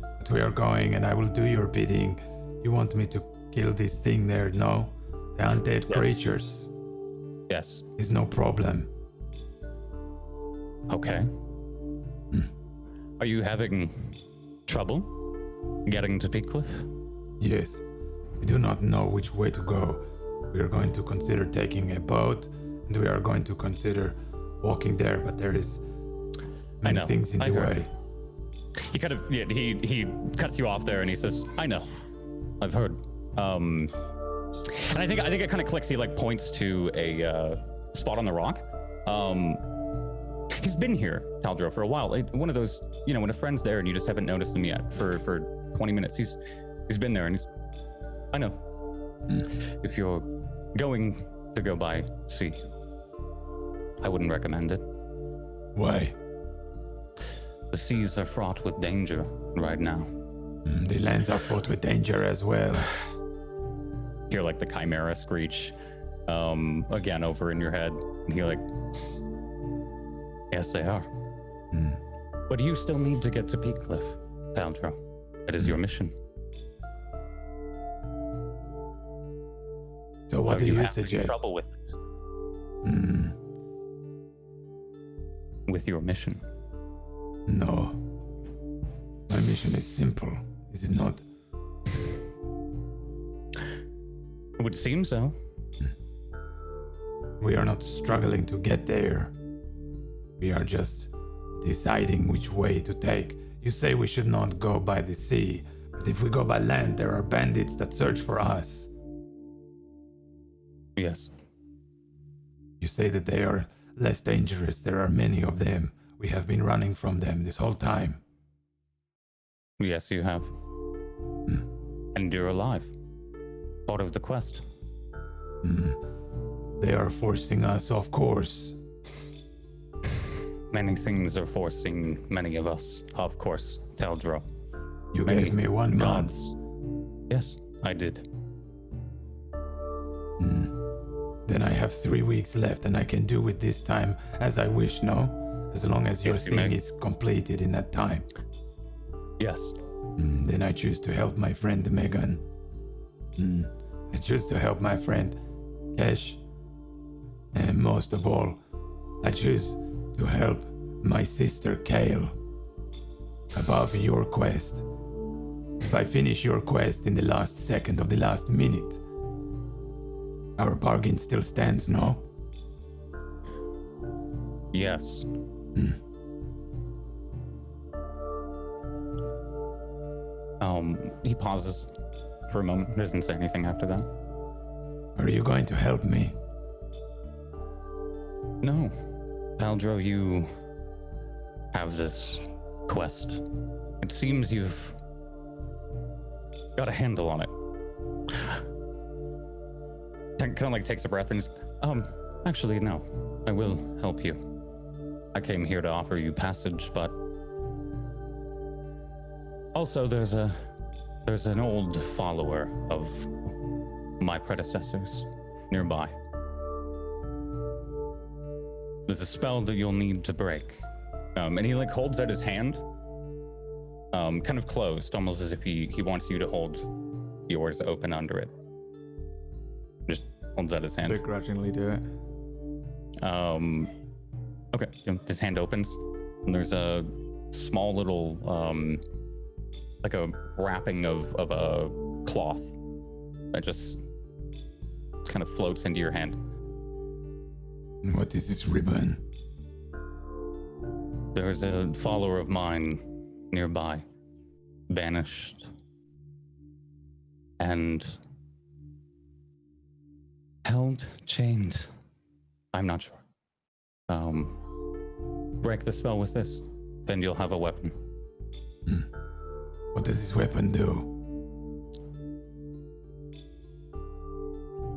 But we are going and I will do your bidding. You want me to kill this thing there, no? The undead creatures. Yes. Is no problem. Okay. Are you having trouble getting to Peak Cliff? Yes. We do not know which way to go. We are going to consider taking a boat and we are going to consider walking there, but there is many things in the way. He kind of he cuts you off there and he says, "I know, I've heard." And I think it kind of clicks. He like points to a spot on the rock. He's been here, Taldro, for a while. One of those, when a friend's there and you just haven't noticed him yet for 20 minutes. He's been there and I know. If you're going to go by sea, I wouldn't recommend it. Why? The seas are fraught with danger right now. The lands are fraught with danger as well. Hear like the chimera screech again over in your head, and he like, yes, they are. But you still need to get to Peak Cliff, Taldro. That is your mission. So what do you have suggest? any trouble with it? With your mission? No. My mission is simple, is it not? It would seem so. We are not struggling to get there. We are just deciding which way to take. You say we should not go by the sea, but if we go by land, there are bandits that search for us. Yes. You say that they are less dangerous. There are many of them. We have been running from them this whole time. Yes, you have. And you're alive. Part of the quest. They are forcing us off course. Many things are forcing many of us off course, Taldro. You Many gave me 1 month. gods. Yes, I did. Then I have 3 weeks left and I can do with this time as I wish, no? As long as your Yes, you thing may. is completed in that time. Yes. Then I choose to help my friend Megan. I choose to help my friend Kesh. And most of all, I choose to help my sister Kale. Above your quest. If I finish your quest in the last second of the last minute, our bargain still stands, no? Yes. He pauses for a moment, doesn't say anything after that. Are you going to help me? No. Taldro, you have this quest. It seems you've got a handle on it. Kind of like takes a breath and actually no, I will help you. I came here to offer you passage, but also there's an old follower of my predecessors nearby. There's a spell that you'll need to break. And he like holds out his hand, kind of closed, almost as if he wants you to hold yours open under it. Just holds out his hand. Begrudgingly do it. Okay, his hand opens, and there's a small little, like a wrapping of a cloth that just kind of floats into your hand. What is this ribbon? There's a follower of mine nearby, vanished, and held, chained. I'm not sure. Break the spell with this, then you'll have a weapon. What does this weapon do?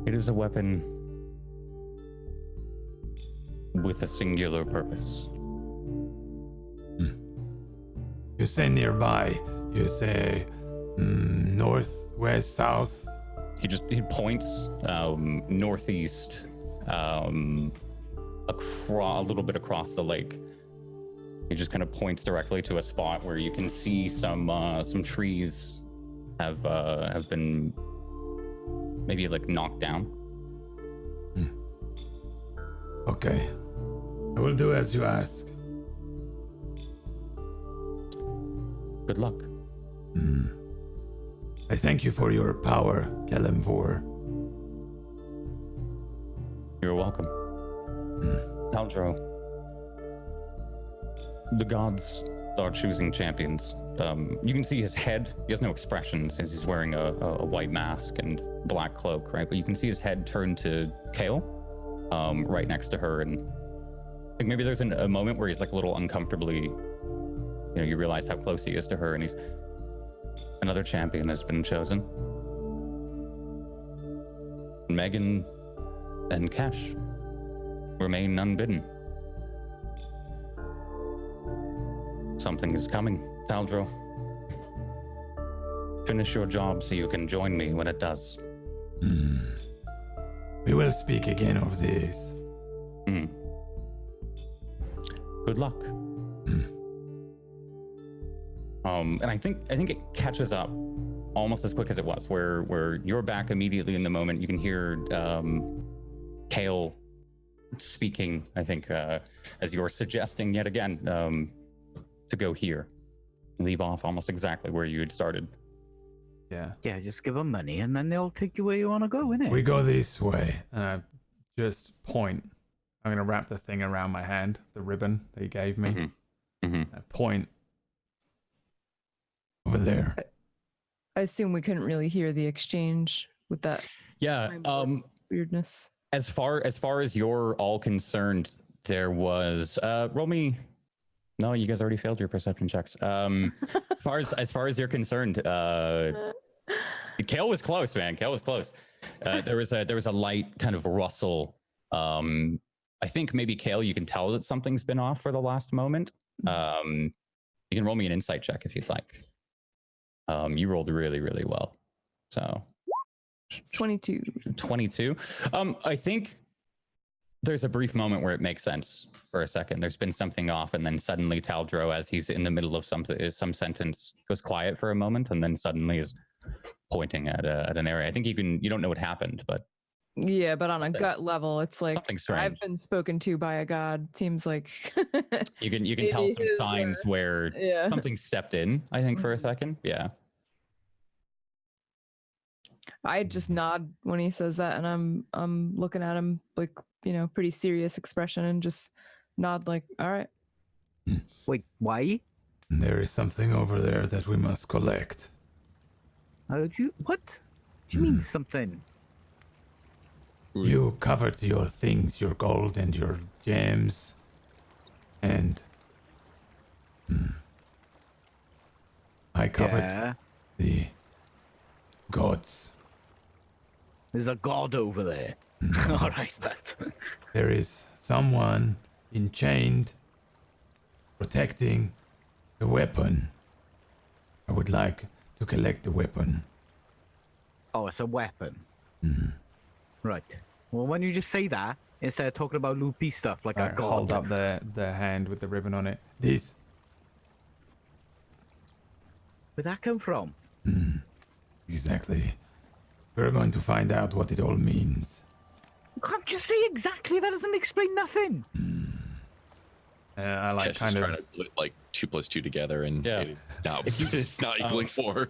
It is a weapon with a singular purpose. You say nearby. You say north, west, south. He points northeast, a little bit across the lake. He just kind of points directly to a spot where you can see some trees have been maybe like knocked down. Okay. I will do as you ask. Good luck. I thank you for your power, Kelemvor. You're welcome. Taldro, the gods are choosing champions. You can see his head. He has no expression since he's wearing a white mask and black cloak, right? But you can see his head turn to Kale, right next to her. And I think maybe there's a moment where he's like a little uncomfortably, you realize how close he is to her, and another champion has been chosen. Megan and Cash remain unbidden. Something is coming, Taldro. Finish your job so you can join me when it does. We will speak again of this. Good luck. And I think it catches up almost as quick as it was, where you're back immediately in the moment. You can hear Kale speaking, I think, as you're suggesting yet again to go here. Leave off almost exactly where you had started. Yeah. Yeah, just give them money and then they'll take you where you want to go, innit? We go this way. And I just point. I'm going to wrap the thing around my hand, the ribbon that he gave me. I point over there. I assume we couldn't really hear the exchange with that Yeah. weirdness. As far as you're all concerned, there was roll me. No, you guys already failed your perception checks. As far as you're concerned, Kale was close, man. Kale was close. There was a light kind of rustle. I think maybe Kale, you can tell that something's been off for the last moment. You can roll me an insight check if you'd like. You rolled really, really well. So 22. 22. I think there's a brief moment where it makes sense for a second. There's been something off, and then suddenly Taldro, as he's in the middle of some sentence, goes quiet for a moment, and then suddenly is pointing at an area. I think you don't know what happened, but Yeah, but on a gut level, it's like something strange. I've been spoken to by a god. Seems like you can maybe tell some his, signs where something stepped in, I think, for a second. Yeah. I just nod when he says that, and I'm looking at him like, pretty serious expression, and just nod like, all right. Wait, why? There is something over there that we must collect. What? Do you mean something? You covered your things, your gold and your gems, and I covered the gods. There's a god over there. All right, but There is someone enchained, protecting the weapon. I would like to collect the weapon. oh, it's a weapon. Right. Well, when you just say that instead of talking about loopy stuff like I a god, hold up the hand with the ribbon on it. This. where'd that come from? Exactly. We're going to find out what it all means. You can't just say exactly. That doesn't explain nothing. I like Kesh kind is of trying to put like 2 + 2 together, and Yeah. it's not equaling 4.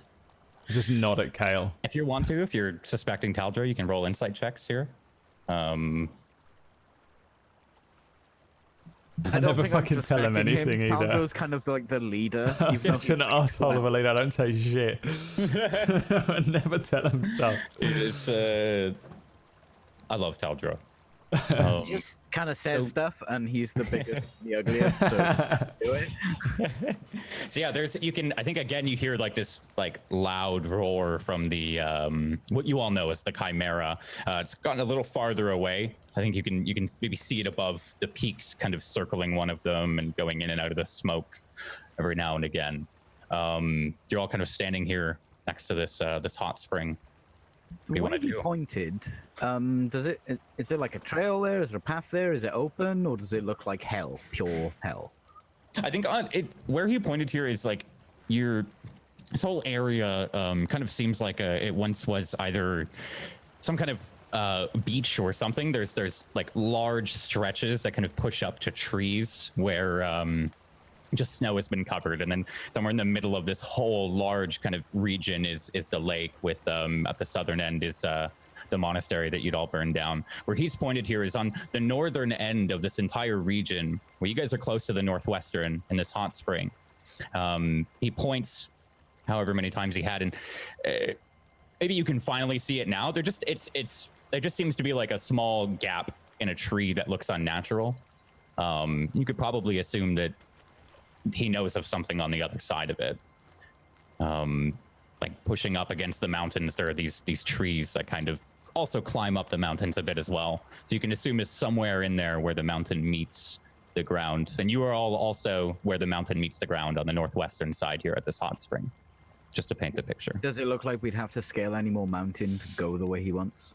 just nod at Kale. If you want to, if you're suspecting Taldro, you can roll insight checks here. I never fucking tell him anything either. Taldro's kind of like the leader. I'm such an asshole of a leader. I don't say shit. I never tell him stuff. It's I love Taldro. He just kind of says stuff, and he's the biggest, the ugliest. So do it. So yeah, I think again you hear like this like loud roar from the what you all know as the Chimera. It's gotten a little farther away. I think you can maybe see it above the peaks, kind of circling one of them and going in and out of the smoke every now and again. You're all kind of standing here next to this hot spring. What do you want to do? Pointed. Is it like a trail there? Is there a path there? Is it open, or does it look like hell, pure hell? I think where he pointed here is like this whole area kind of seems like it once was either some kind of beach or something. There's like large stretches that kind of push up to trees where just snow has been covered, and then somewhere in the middle of this whole large kind of region is the lake, with at the southern end is the monastery that you'd all burned down. Where he's pointed here is on the northern end of this entire region, where you guys are close to the northwestern in this hot spring. He points however many times he had, and maybe you can finally see it now. There just seems to be like a small gap in a tree that looks unnatural. You could probably assume that he knows of something on the other side of it. Like pushing up against the mountains, there are these trees that kind of also climb up the mountains a bit as well. So you can assume it's somewhere in there where the mountain meets the ground. And you are all also where the mountain meets the ground on the northwestern side here at this hot spring, just to paint the picture. Does it look like we'd have to scale any more mountain to go the way he wants?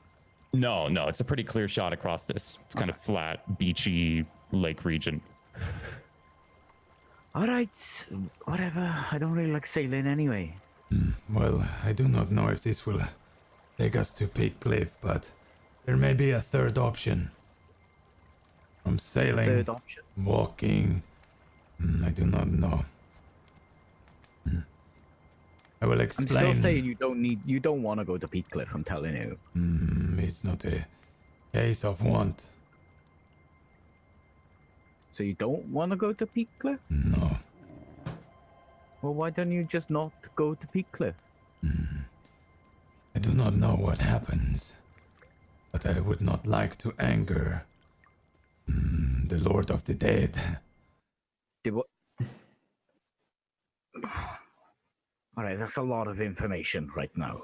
No, it's a pretty clear shot across this kind of flat, beachy lake region. All right, whatever. I don't really like sailing anyway. Well, I do not know if this will take us to Peak Cliff, but there may be a third option. From sailing, Third option. walking, I do not know. I will I'm explain. still saying you don't want to go to Peak Cliff, I'm telling you. It's not a case of want. So you don't want to go to Peak Cliff? No. Well, why don't you just not go to Peak Cliff? I do not know what happens, but I would not like to anger the Lord of the Dead. What? All right, that's a lot of information right now.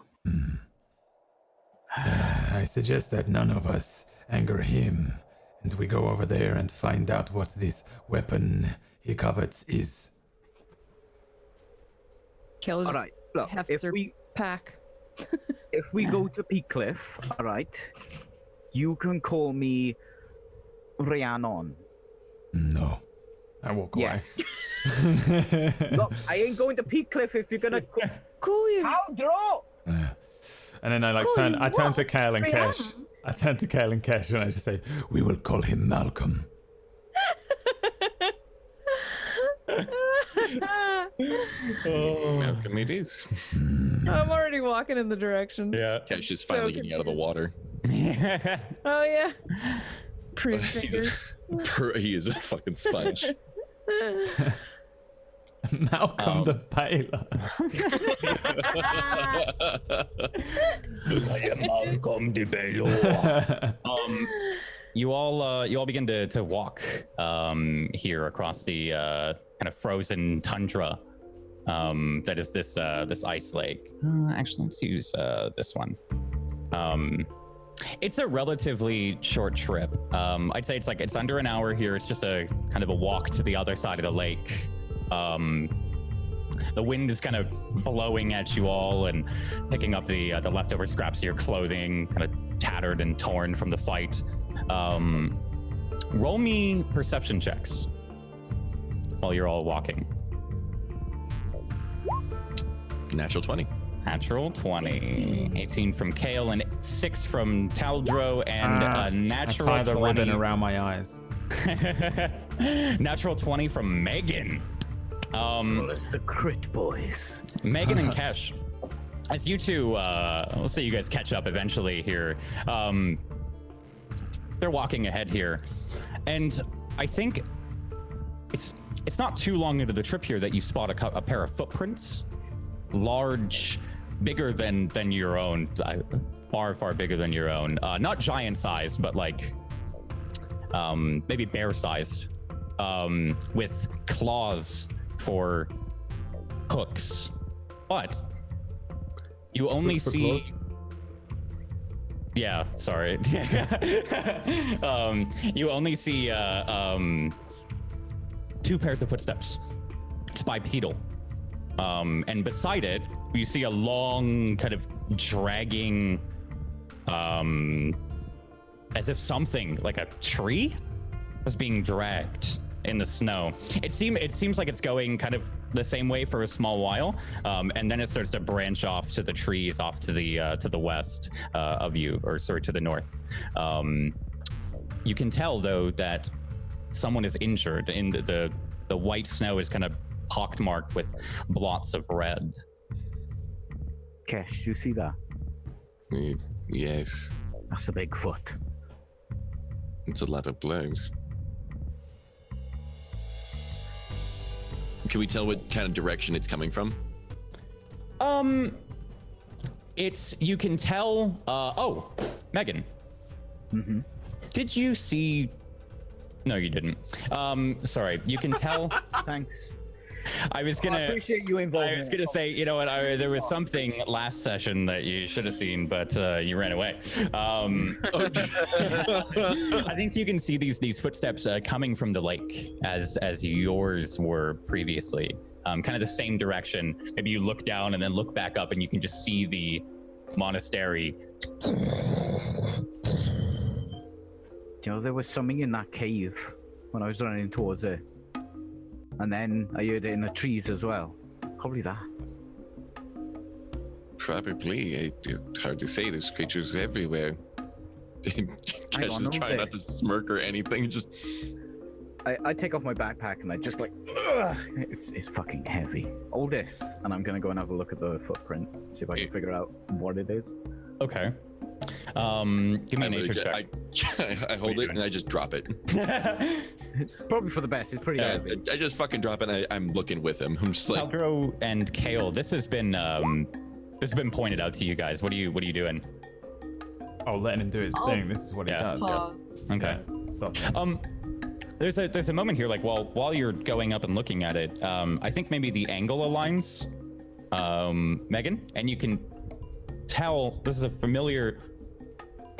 I suggest that none of us anger him, and we go over there and find out what this weapon he covets is. Kill All right, look, hefts her pack. if we go to Peak Cliff, all right, you can call me Rhiannon. No. I walk away. Yes. Look, I ain't going to Peak Cliff if you're gonna. Call you. How draw? And then I Call turn. you I turn to what? Kale and Kesh. Rhiannon? I turn to Kale and Kesh, and I just say, "We will call him Malcolm." Malcolm it is. I'm already walking in the direction. Yeah. Kesh is finally getting out of the water. Oh yeah. Prune fingers. He is a fucking sponge. Malcolm the Paler. I am Malcolm de Baylor. You all begin to walk here across the kind of frozen tundra that is this ice lake. Actually, let's use this one. It's a relatively short trip. I'd say it's under an hour here. It's just a kind of a walk to the other side of the lake. The wind is kind of blowing at you all and picking up the leftover scraps of your clothing, kind of tattered and torn from the fight. Roll me perception checks while you're all walking. Natural 20. Natural 20. 18 from Kale and 6 from Taldro and a natural I tie the 20. ribbon around my eyes. Natural 20 from Megan. Well, it's the crit boys. Megan and Kesh, as you two, we'll say you guys catch up eventually here. They're walking ahead here, and I think it's not too long into the trip here that you spot a pair of footprints, large, bigger than your own, far bigger than your own. Not giant sized, but like maybe bear sized, with claws for hooks, but you only Hooks for see. claws? Yeah, sorry. You only see 2 pairs of footsteps. It's bipedal. And beside it, you see a long kind of dragging, as if something like a tree was being dragged in the snow. It seems like it's going kind of the same way for a small while, and then it starts to branch off to the trees off to the west of you, or sorry, to the north. You can tell though that someone is injured, and the white snow is kind of pockmarked with blots of red. Kesh, you see that? Yes. That's a big foot. It's a lot of blood. Can we tell what kind of direction it's coming from? You can tell. Oh, Megan. Mm-hmm. Did you see? No, you didn't. Sorry. You can tell. Thanks. I was I gonna. appreciate you involving. I was gonna say, you know what? There was something last session that you should have seen, but you ran away. I think you can see these footsteps coming from the lake as yours were previously. Kind of the same direction. Maybe you look down and then look back up, and you can just see the monastery. You know, there was something in that cave when I was running towards it. And then I heard it in the trees as well. Probably that. Probably. Hard to say. There's creatures everywhere. Kesh is trying not to smirk or anything. Just. I take off my backpack and I just like, ugh, it's fucking heavy. All this, and I'm gonna go and have a look at the footprint, see if I can figure out what it is. Okay. Give me a nature check. I hold it and I just drop it. Probably for the best. It's pretty heavy. I just fucking drop it and I'm looking with him. I'm just like. Taldro and Kale, this has been pointed out to you guys. What are you doing? Oh, letting him do his thing. This is what he does. Pause. Okay. Stop. There's a moment here, like while you're going up and looking at it, I think maybe the angle aligns, Megan, and you can tell this is a familiar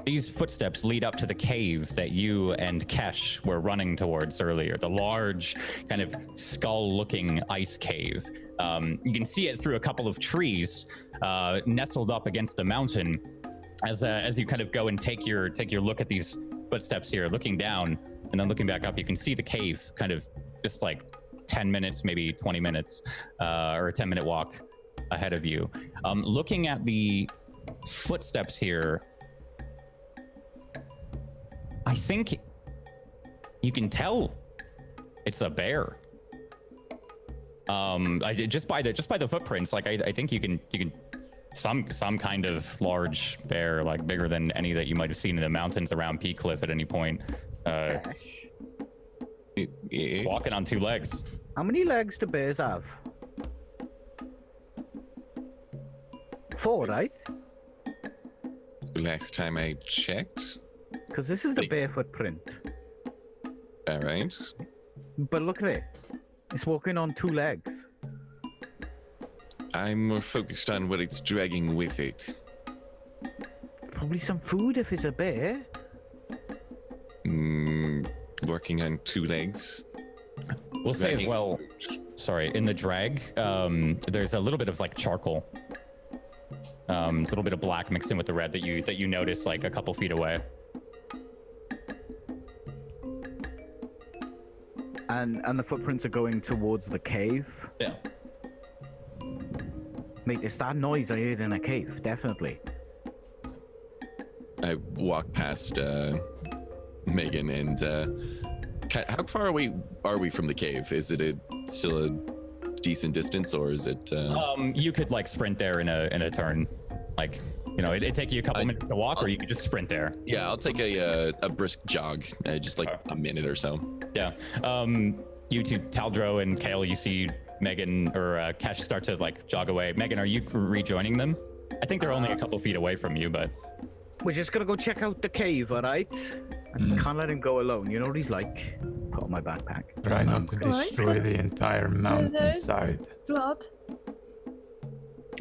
these footsteps lead up to the cave that you and Kesh were running towards earlier, the large kind of skull-looking ice cave. You can see it through a couple of trees nestled up against the mountain. As you kind of go and take your look at these footsteps here, looking down and then looking back up, you can see the cave kind of just like 10 minutes, maybe 20 minutes, or a 10-minute walk ahead of you. Looking at the footsteps here, I think you can tell it's a bear. Just by the footprints, like I think you can some kind of large bear, like bigger than any that you might have seen in the mountains around Peak Cliff at any point. Walking on 2 legs. How many legs do bears have? 4, right? Last time I checked. Because this is the bear footprint. All right. But look at it. It's walking on 2 legs. I'm more focused on what it's dragging with it. Probably some food if it's a bear. Working on 2 legs. We'll say as well, sorry, in the drag, there's a little bit of like charcoal. A little bit of black mixed in with the red that you notice like a couple feet away. And the footprints are going towards the cave. Yeah. Mate, it's that noise I heard in a cave, definitely. I walk past Megan and how far away are we from the cave? Is it still a decent distance, or is it? You could like sprint there in a turn, like it'd take you a couple minutes to walk, or you could just sprint there. Yeah, I'll take a brisk jog, just like a minute or so. Yeah. You two, Taldro and Kale, you see Megan or Kesh start to like jog away. Megan, are you rejoining them? I think they're only a couple feet away from you, but we're just gonna go check out the cave, all right? And can't let him go alone. You know what he's like. Put on my backpack. Try not to destroy the entire mountainside. Blood.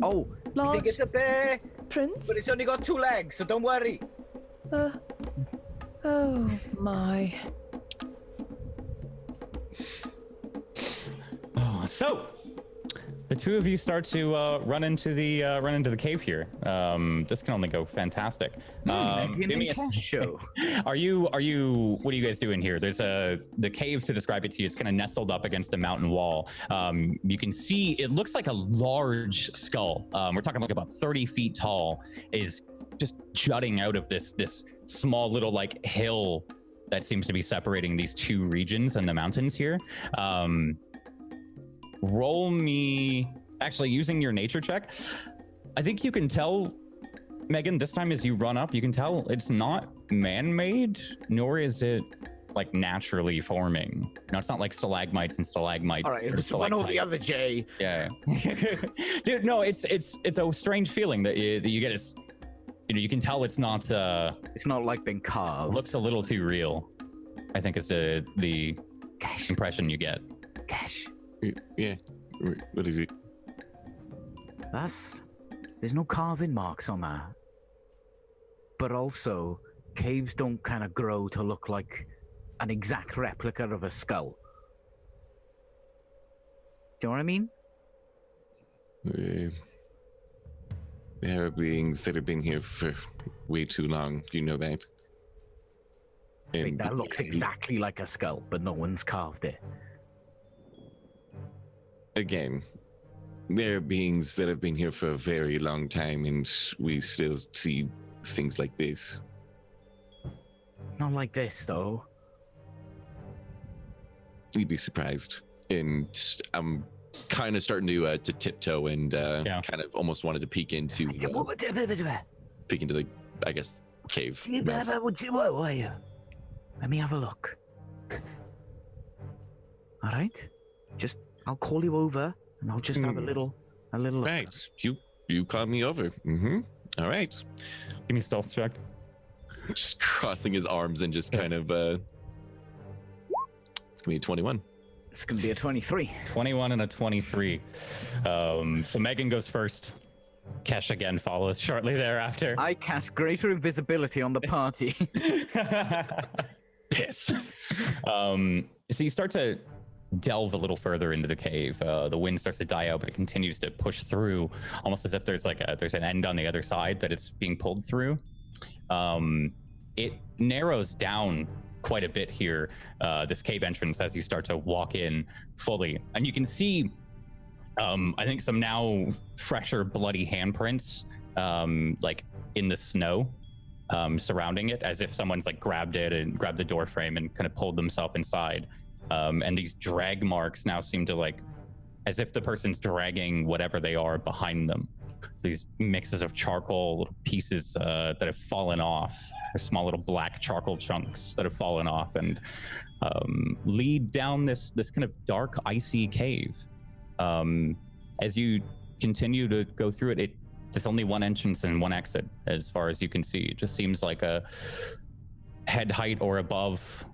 Oh, you think it's a bear? Prince? But it's only got 2 legs, so don't worry. Oh my. So the 2 of you start to run into the cave here. This can only go fantastic. Do me a show. Are you? What are you guys doing here? There's the cave, to describe it to you. It's kind of nestled up against a mountain wall. You can see it looks like a large skull. We're talking like about 30 feet tall. Is just jutting out of this small little like hill that seems to be separating these 2 regions in the mountains here. Roll me, actually using your nature check. I think you can tell, Megan, this time as you run up, you can tell it's not man-made, nor is it like naturally forming. No, it's not like stalagmites and stalagmites. All right, it's one or the other, Jay. Yeah. Dude, no, it's a strange feeling that you get. It's, you can tell it's not like being carved. Looks a little too real, I think is the impression you get. Gosh. Yeah. What is it? There's no carving marks on that. But also, caves don't kind of grow to look like an exact replica of a skull. Do you know what I mean? There are beings that have been here for way too long. You know that? And that looks exactly like a skull, but no one's carved it. Again, there are beings that have been here for a very long time, and we still see things like this. Not like this, though. You'd be surprised. And I'm kind of starting to tiptoe and kind of almost wanted to peek into the, I guess, cave. Let me have a look. All right, I'll call you over, and I'll just have a little look. Right, you call me over. Mm-hmm. All right. Give me stealth check. Just crossing his arms and just kind of. It's gonna be a 21. It's gonna be a 23. 21 and a 23. So Megan goes first. Kesh again follows shortly thereafter. I cast greater invisibility on the party. Piss. So you start to delve a little further into the cave. The wind starts to die out, but it continues to push through, almost as if there's there's an end on the other side that it's being pulled through. It narrows down quite a bit here, this cave entrance, as you start to walk in fully, and you can see I think some now fresher bloody handprints like in the snow surrounding it, as if someone's like grabbed it and grabbed the door frame and kind of pulled themselves inside. And these drag marks now seem to like, as if the person's dragging whatever they are behind them. These mixes of charcoal little pieces that have fallen off, or small little black charcoal chunks that have fallen off, and lead down this kind of dark, icy cave. As you continue to go through it, there's only one entrance and one exit as far as you can see. It just seems like a head height or above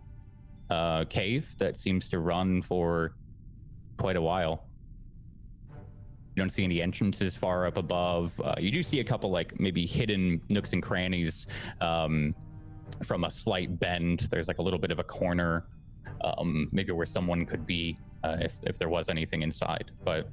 cave that seems to run for quite a while. You don't see any entrances far up above. You do see a couple like maybe hidden nooks and crannies from a slight bend. There's like a little bit of a corner, maybe where someone could be if there was anything inside. But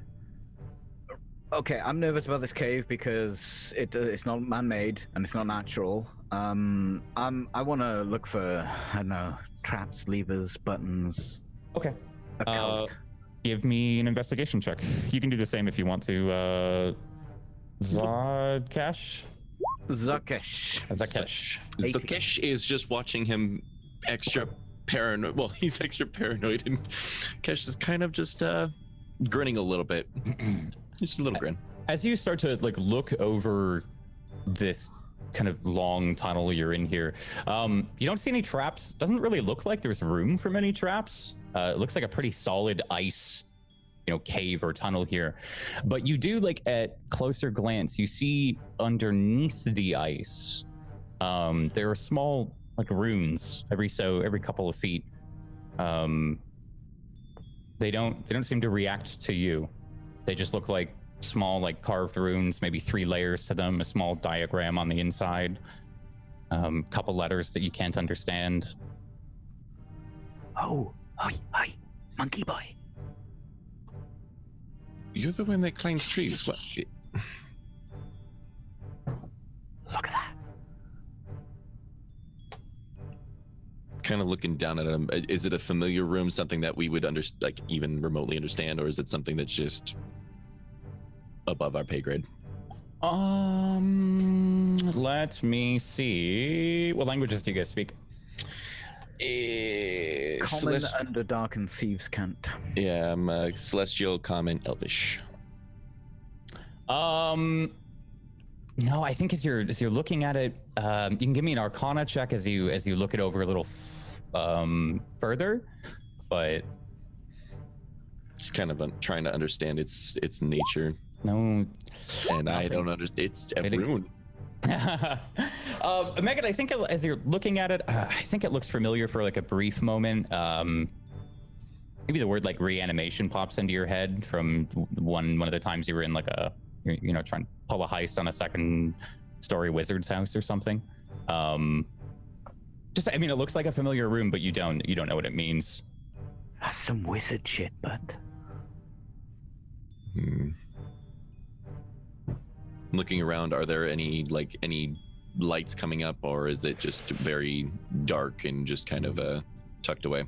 Okay, I'm nervous about this cave because it's not man-made and it's not natural. I want to look for, I don't know, traps, levers, buttons. okay. A cult. Give me an investigation check. You can do the same if you want to. Zodkesh? Zakesh. Zakesh. Zakesh is just watching him extra paranoid. Well, he's extra paranoid, and Kesh is kind of just grinning a little bit. Just a little grin. As you start to like look over this kind of long tunnel you're in here, you don't see any traps. Doesn't really look like there's room for many traps. It looks like a pretty solid ice, cave or tunnel here. But you do, like, at closer glance, you see underneath the ice, there are small, like, runes every couple of feet. They don't seem to react to you. They just look like small, like, carved runes, maybe 3 layers to them, a small diagram on the inside, couple letters that you can't understand. Oh, hi, monkey boy. You're the one that climbs trees. What? Look at that. Kind of looking down at him. Is it a familiar room, something that we would even remotely understand, or is it something that's just above our pay grade? Let me see. What languages do you guys speak? Common, Underdark, and Thieves' Cant. Yeah, I'm Celestial, Common, Elvish. No, I think as you're looking at it, you can give me an Arcana check as you look it over a little further, but Just kind of trying to understand its nature, no. and I don't understand. It's a rune. Megan, I think as you're looking at it, I think it looks familiar for like a brief moment. Maybe the word like reanimation pops into your head from one of the times you were in like trying to pull a heist on a second-story wizard's house or something. It looks like a familiar room, but you don't know what it means. That's some wizard shit, bud. Looking around, are there any lights coming up, or is it just very dark and just kind of tucked away?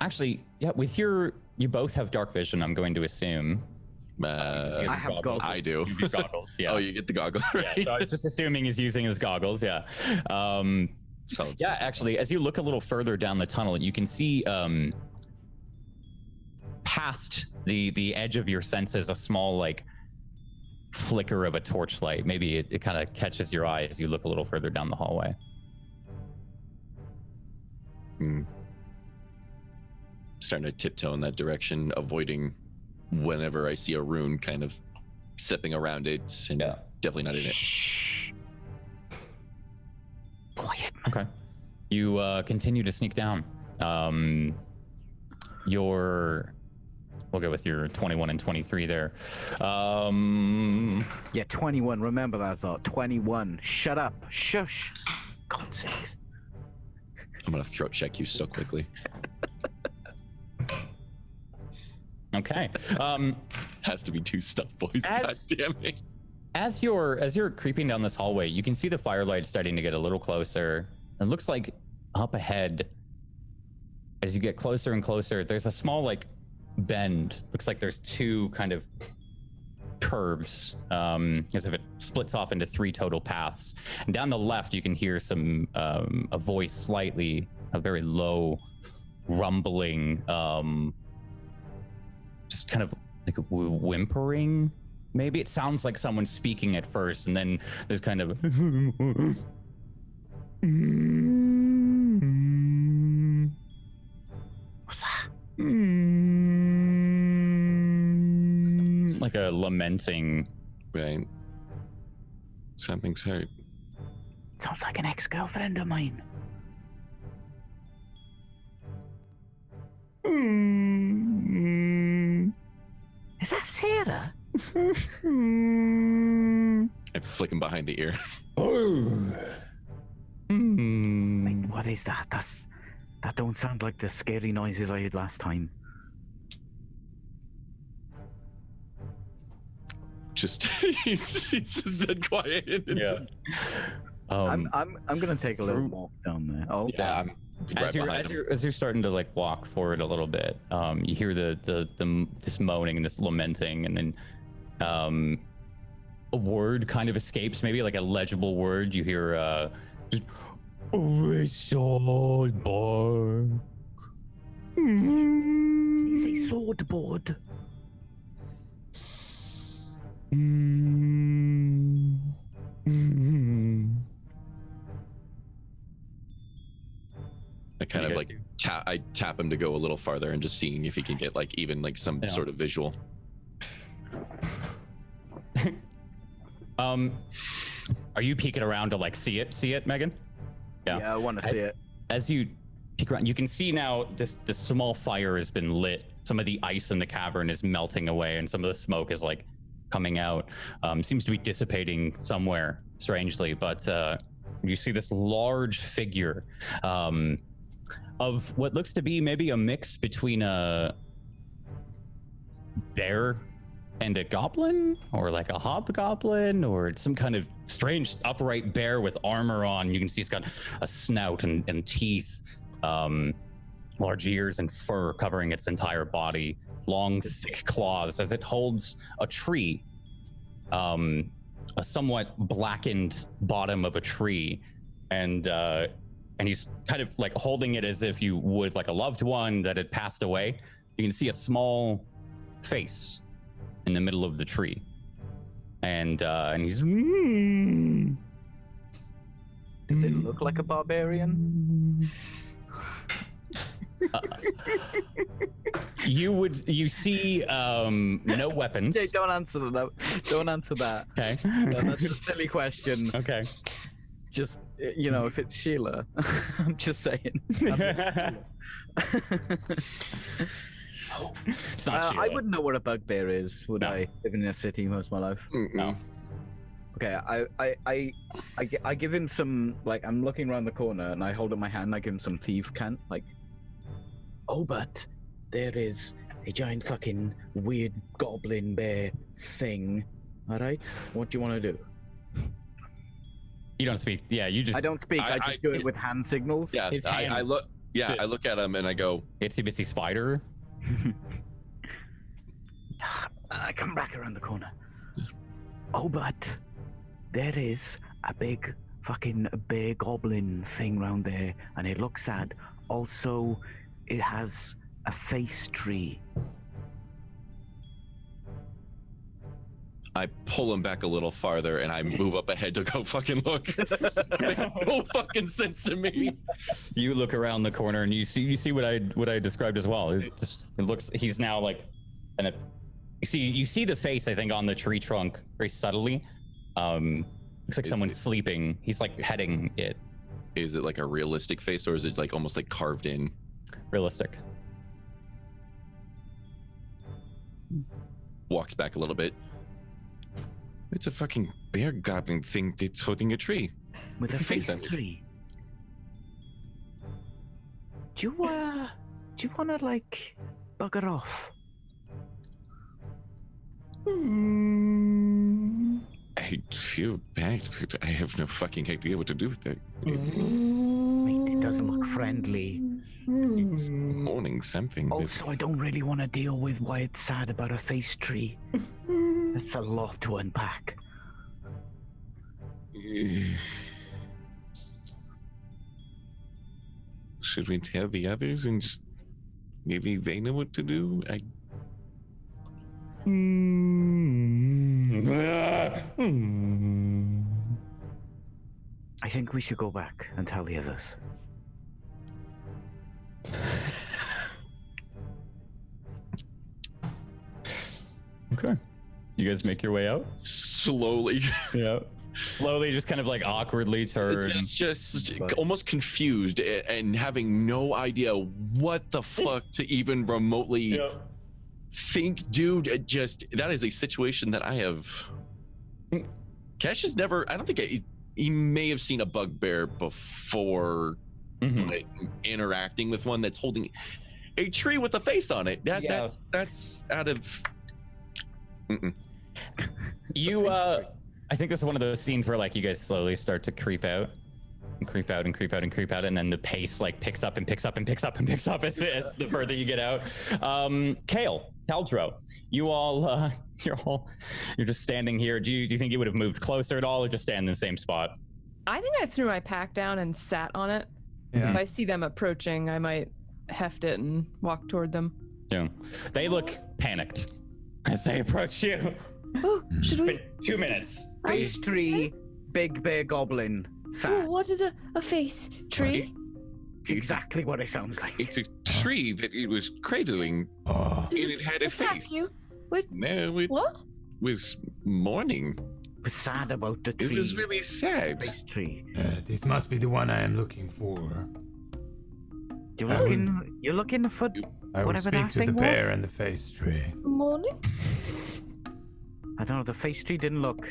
Actually, yeah, you both have dark vision, I'm going to assume. I have goggles. I do. You get goggles, yeah. Oh, you get the goggles, right? Yeah, so I was just assuming he's using his goggles, yeah. Yeah, actually, as you look a little further down the tunnel, you can see past the edge of your senses a small like flicker of a torchlight. Maybe it kind of catches your eye as you look a little further down the hallway. Starting to tiptoe in that direction, avoiding whenever I see a rune, kind of stepping around it, and definitely not in it. Quiet. Okay. You continue to sneak down. Your we'll go with your 21 and 23 there. Yeah, 21. Remember that, Zot. 21. Shut up. Shush. God's sakes. I'm gonna throat check you so quickly. Okay. Has to be 2 stuff, boys. God damn it. As you're creeping down this hallway, you can see the firelight starting to get a little closer. It looks like up ahead, as you get closer and closer, there's a small like bend. Looks like there's 2 kind of curves, as if it splits off into 3 total paths. And down the left, you can hear some a voice, slightly a very low, rumbling, just kind of like whimpering. Maybe it sounds like someone speaking at first, and then there's kind of What's that? like a lamenting. Right. Something's hurt. Sounds like an ex-girlfriend of mine. Is that Sarah? I flick him behind the ear. Wait, what is that? That don't sound like the scary noises I heard last time. Just he's just dead quiet. And just, I'm gonna take a little walk down there. Oh yeah, I'm right behind him. As you're starting to like walk forward a little bit, you hear this moaning and this lamenting, and then a word kind of escapes, maybe like a legible word. You hear just sword board. He's a sword board. I kind of like tap him to go a little farther and just seeing if he can get like even like some sort of visual. Are you peeking around to like see it, Megan? Yeah, I want to see it. As you peek around, you can see now this small fire has been lit. Some of the ice in the cavern is melting away, and some of the smoke is like coming out. Seems to be dissipating somewhere, strangely. But you see this large figure of what looks to be maybe a mix between a bear and a goblin, or like a hobgoblin, or some kind of strange upright bear with armor on. You can see he's got a snout and teeth, large ears and fur covering its entire body, long thick claws as it holds a tree, a somewhat blackened bottom of a tree, and he's kind of like holding it as if you would like a loved one that had passed away. You can see a small face in the middle of the tree, and he's. Does it look like a barbarian? You see no weapons. Hey, don't answer that. Don't answer that. Okay. That's a silly question. Okay. Just, you know, if it's Sheila. I'm just saying. It's not Sheila. I wouldn't know what a bugbear is, would I? Living in a city most of my life. No. Okay, I give him some, like, I'm looking around the corner and I hold up my hand, I give him some thief cant, like, oh, but there is a giant fucking weird goblin bear thing. All right, what do you want to do? You don't speak. Yeah, you just. I don't speak. I just do it with hand signals. Yeah, I look. Yeah, I look at him and I go, "Itsy bitsy spider." I come back around the corner. Oh, but there is a big fucking bear goblin thing round there, and it looks sad. Also, it has a face tree. I pull him back a little farther and I move up ahead to go fucking look. Makes no fucking sense to me. You look around the corner and you see what I described as well. It looks, he's now like, and you see the face, I think, on the tree trunk very subtly. Looks like someone's sleeping. He's like heading it. Is it like a realistic face, or is it like almost like carved in? Realistic. walks back a little bit. It's a fucking bear goblin thing that's holding a tree. With a face on it. tree. Do you wanna like bugger off? I feel bad, but I have no fucking idea what to do with that. It doesn't look friendly. It's mourning something. Also, I don't really want to deal with why it's sad about a face tree. That's a lot to unpack. Should we tell the others and just maybe they know what to do? I think we should go back and tell the others. Okay. You guys make your way out? Slowly. Yeah. Slowly, just kind of like awkwardly turn. Just almost confused and having no idea what the fuck to even remotely think, dude. That is a situation that I have. Kesh has never. I don't think he may have seen a bugbear before, like, interacting with one that's holding a tree with a face on it. That's out of. You I think this is one of those scenes where like you guys slowly start to creep out and creep out and creep out and creep out, and then the pace like picks up and picks up and picks up and picks up as the further you get out. Kale, Taldro, you're just standing here. Do you think you would have moved closer at all, or just stand in the same spot? I think I threw my pack down and sat on it. Yeah. If I see them approaching, I might heft it and walk toward them. Yeah. They look panicked as they approach you. Oh, should we? Been 2 minutes. Face tree, big bear goblin, sad. Oh, what is a face tree? It's exactly what it sounds like. It's a tree that it was cradling, and it had a attack face. you? Wait, No, it what? was mourning. Was sad about the tree. It was really sad. Face tree. This must be the one I am looking for. You're looking for I will whatever speak that to the thing bear was? and the face tree. Morning? I don't know. The face tree didn't look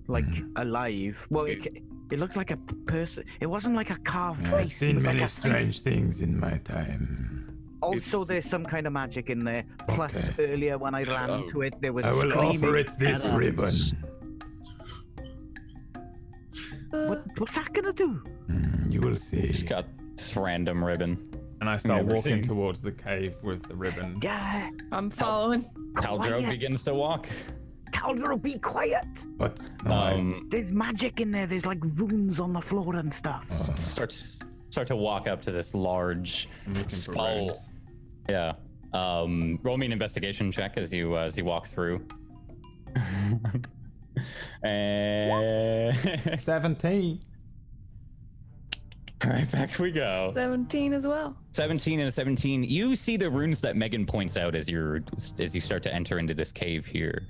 like alive. Well, it looked like a person. It wasn't like a carved I've face. It seen was like many a face. strange things in my time. Also, there's some kind of magic in there. Plus, earlier when I ran to it, there was I will screaming. offer it this ribbon. What's that gonna do? You will see. Just got this random ribbon. And I start Never walking seen. towards the cave with the ribbon. Yeah. I'm following. Taldro Quiet. begins to walk. Taldro, be quiet. What? No, There's magic in there. There's like runes on the floor and stuff. Start to walk up to this large I'm looking for skull. runes. Yeah. Roll me an investigation check as you walk through. And 17. all right, back we go. 17 as well. 17 and a 17. You see the runes that Megan points out as you start to enter into this cave here.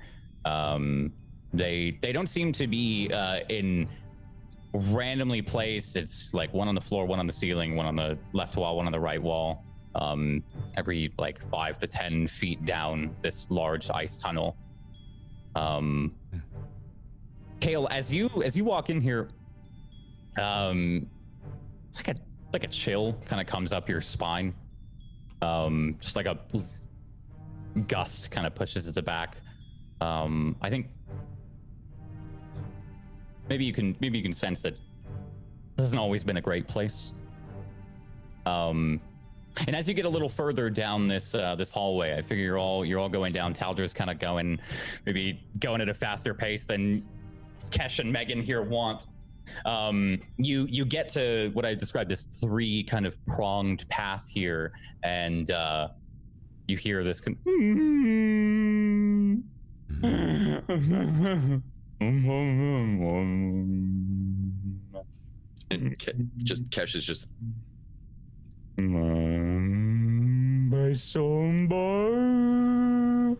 They don't seem to be in randomly placed. It's like one on the floor, one on the ceiling, one on the left wall, one on the right wall. Every like 5 to 10 feet down this large ice tunnel. Kale, as you walk in here, it's like a chill kind of comes up your spine. Just like a gust kind of pushes at the back. I think maybe you can sense that this hasn't always been a great place. And as you get a little further down this hallway, I figure you're all going down. Taldro's kind of going at a faster pace than Kesh and Megan here want. You get to what I described as 3 kind of pronged path here, and you hear this. And Kesh is just. By somebody.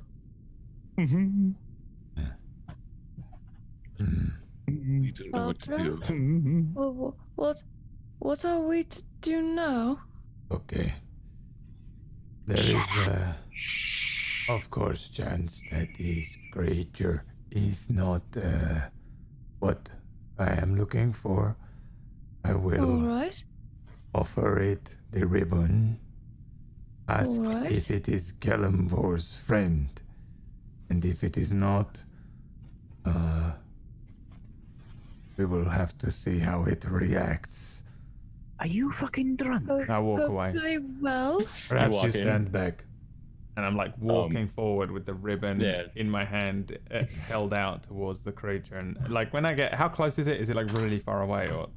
We don't know what to do. Well, what are we to do now? Okay. There is Of course, chance that this creature is not what I am looking for. I will All right. offer it the ribbon. Ask Alright. if it is Kellamvor's friend. And if it is not, we will have to see how it reacts. Are you fucking drunk? I walk away. Very well. Perhaps walk you in. stand back. And I'm like walking forward with the ribbon Yeah. in my hand, held out towards the creature. And like when I get, how close is it? Is it like really far away or?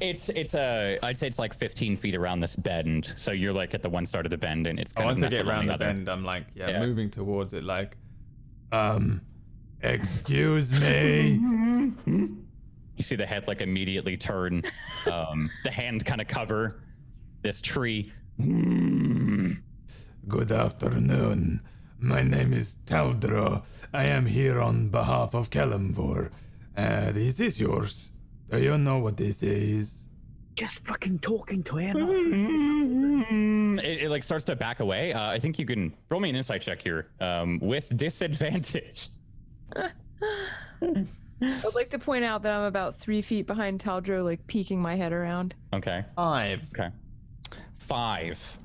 I'd say it's like 15 feet around this bend. So you're like at the one start of the bend, and it's kind Once of I get nestled on around the other. bend, I'm like, Yeah. moving towards it. Like, Excuse me. You see the head like immediately turn, the hand kind of cover this tree. Good afternoon. My name is Taldro. I am here on behalf of Kellamvor. Is this yours? Do you know what this is? Just fucking talking to him. It like starts to back away. I think you can roll me an insight check here with disadvantage. I'd like to point out that I'm about 3 feet behind Taldro, like peeking my head around. Okay. 5. Okay. 5.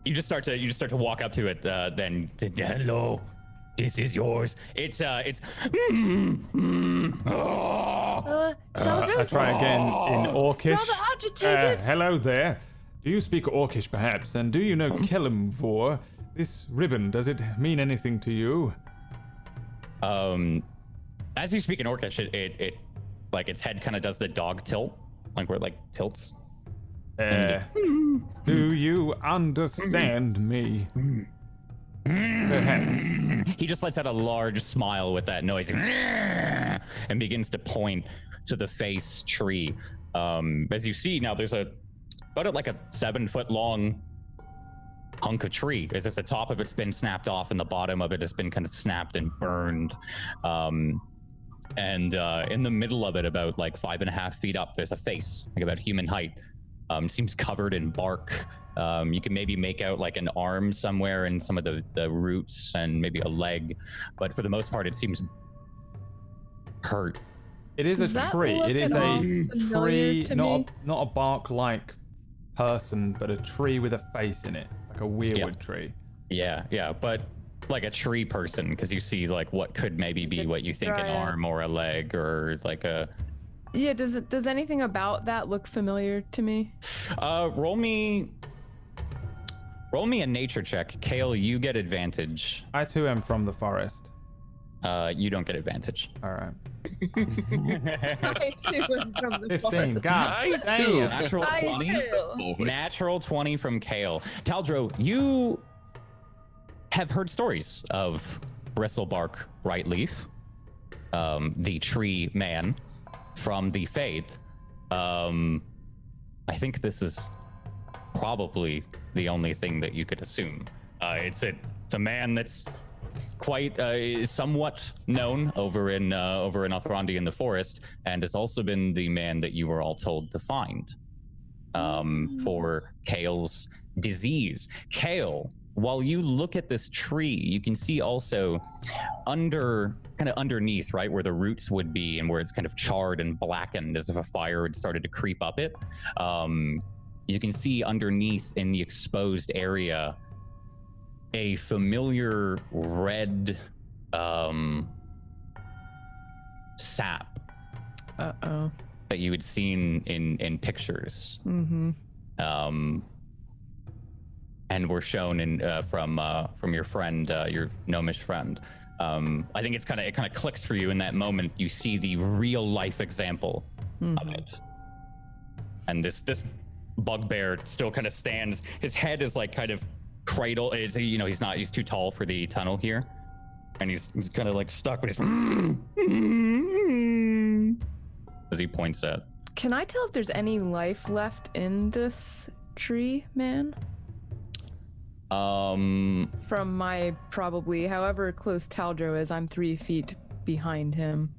You just start to walk up to it. Then hello, this is yours. It's I Taldros, try again in Orcish. rather agitated. Hello there. Do you speak Orcish perhaps? And do you know Kellamvor? This ribbon, does it mean anything to you? as you speak in Orcish, it like its head kind of does the dog tilt, like where it like tilts. Do you understand me? Perhaps. He just lets out a large smile with that noise and begins to point to the face tree. As you see now, there's about like a 7-foot long hunk of tree, as if the top of it's been snapped off and the bottom of it has been kind of snapped and burned. And in the middle of it, about like 5.5 feet up, there's a face, like about human height. Seems covered in bark. You can maybe make out like an arm somewhere in some of the roots and maybe a leg, but for the most part, it seems hurt. It is Does a that tree. look It is at a all familiar tree, to not me? a bark-like person, but a tree with a face in it, like a weirwood tree. Yeah, but like a tree person, because you see like what could maybe be what you think an Dryad. arm or a leg or like a. Yeah, does anything about that look familiar to me? Roll me a nature check. Kale, you get advantage. I too am from the forest. You don't get advantage. All right. I too am from the 15. forest. God damn. Natural I 20. do. Natural 20 from Kale. Taldro, you have heard stories of Bristlebark Brightleaf, the tree man from the Fade. I think this is probably the only thing that you could assume. It's a man that's quite somewhat known over in Othrondi in the forest, and has also been the man that you were all told to find for Kale's disease. Kale, while you look at this tree, you can see also underneath, right, where the roots would be and where it's kind of charred and blackened as if a fire had started to creep up it. You can see underneath in the exposed area a familiar red sap Uh-oh. that you had seen in pictures. Mm-hmm. And were shown in from your friend, your gnomish friend. I think it kind of clicks for you in that moment. You see the real life example of it, and this bugbear still kind of stands. His head is like kind of cradle. It's, he's too tall for the tunnel here, and he's kind of like stuck. But he's as he points at. Can I tell if there's any life left in this tree, man? From my probably, however close Taldro is, I'm 3 feet behind him.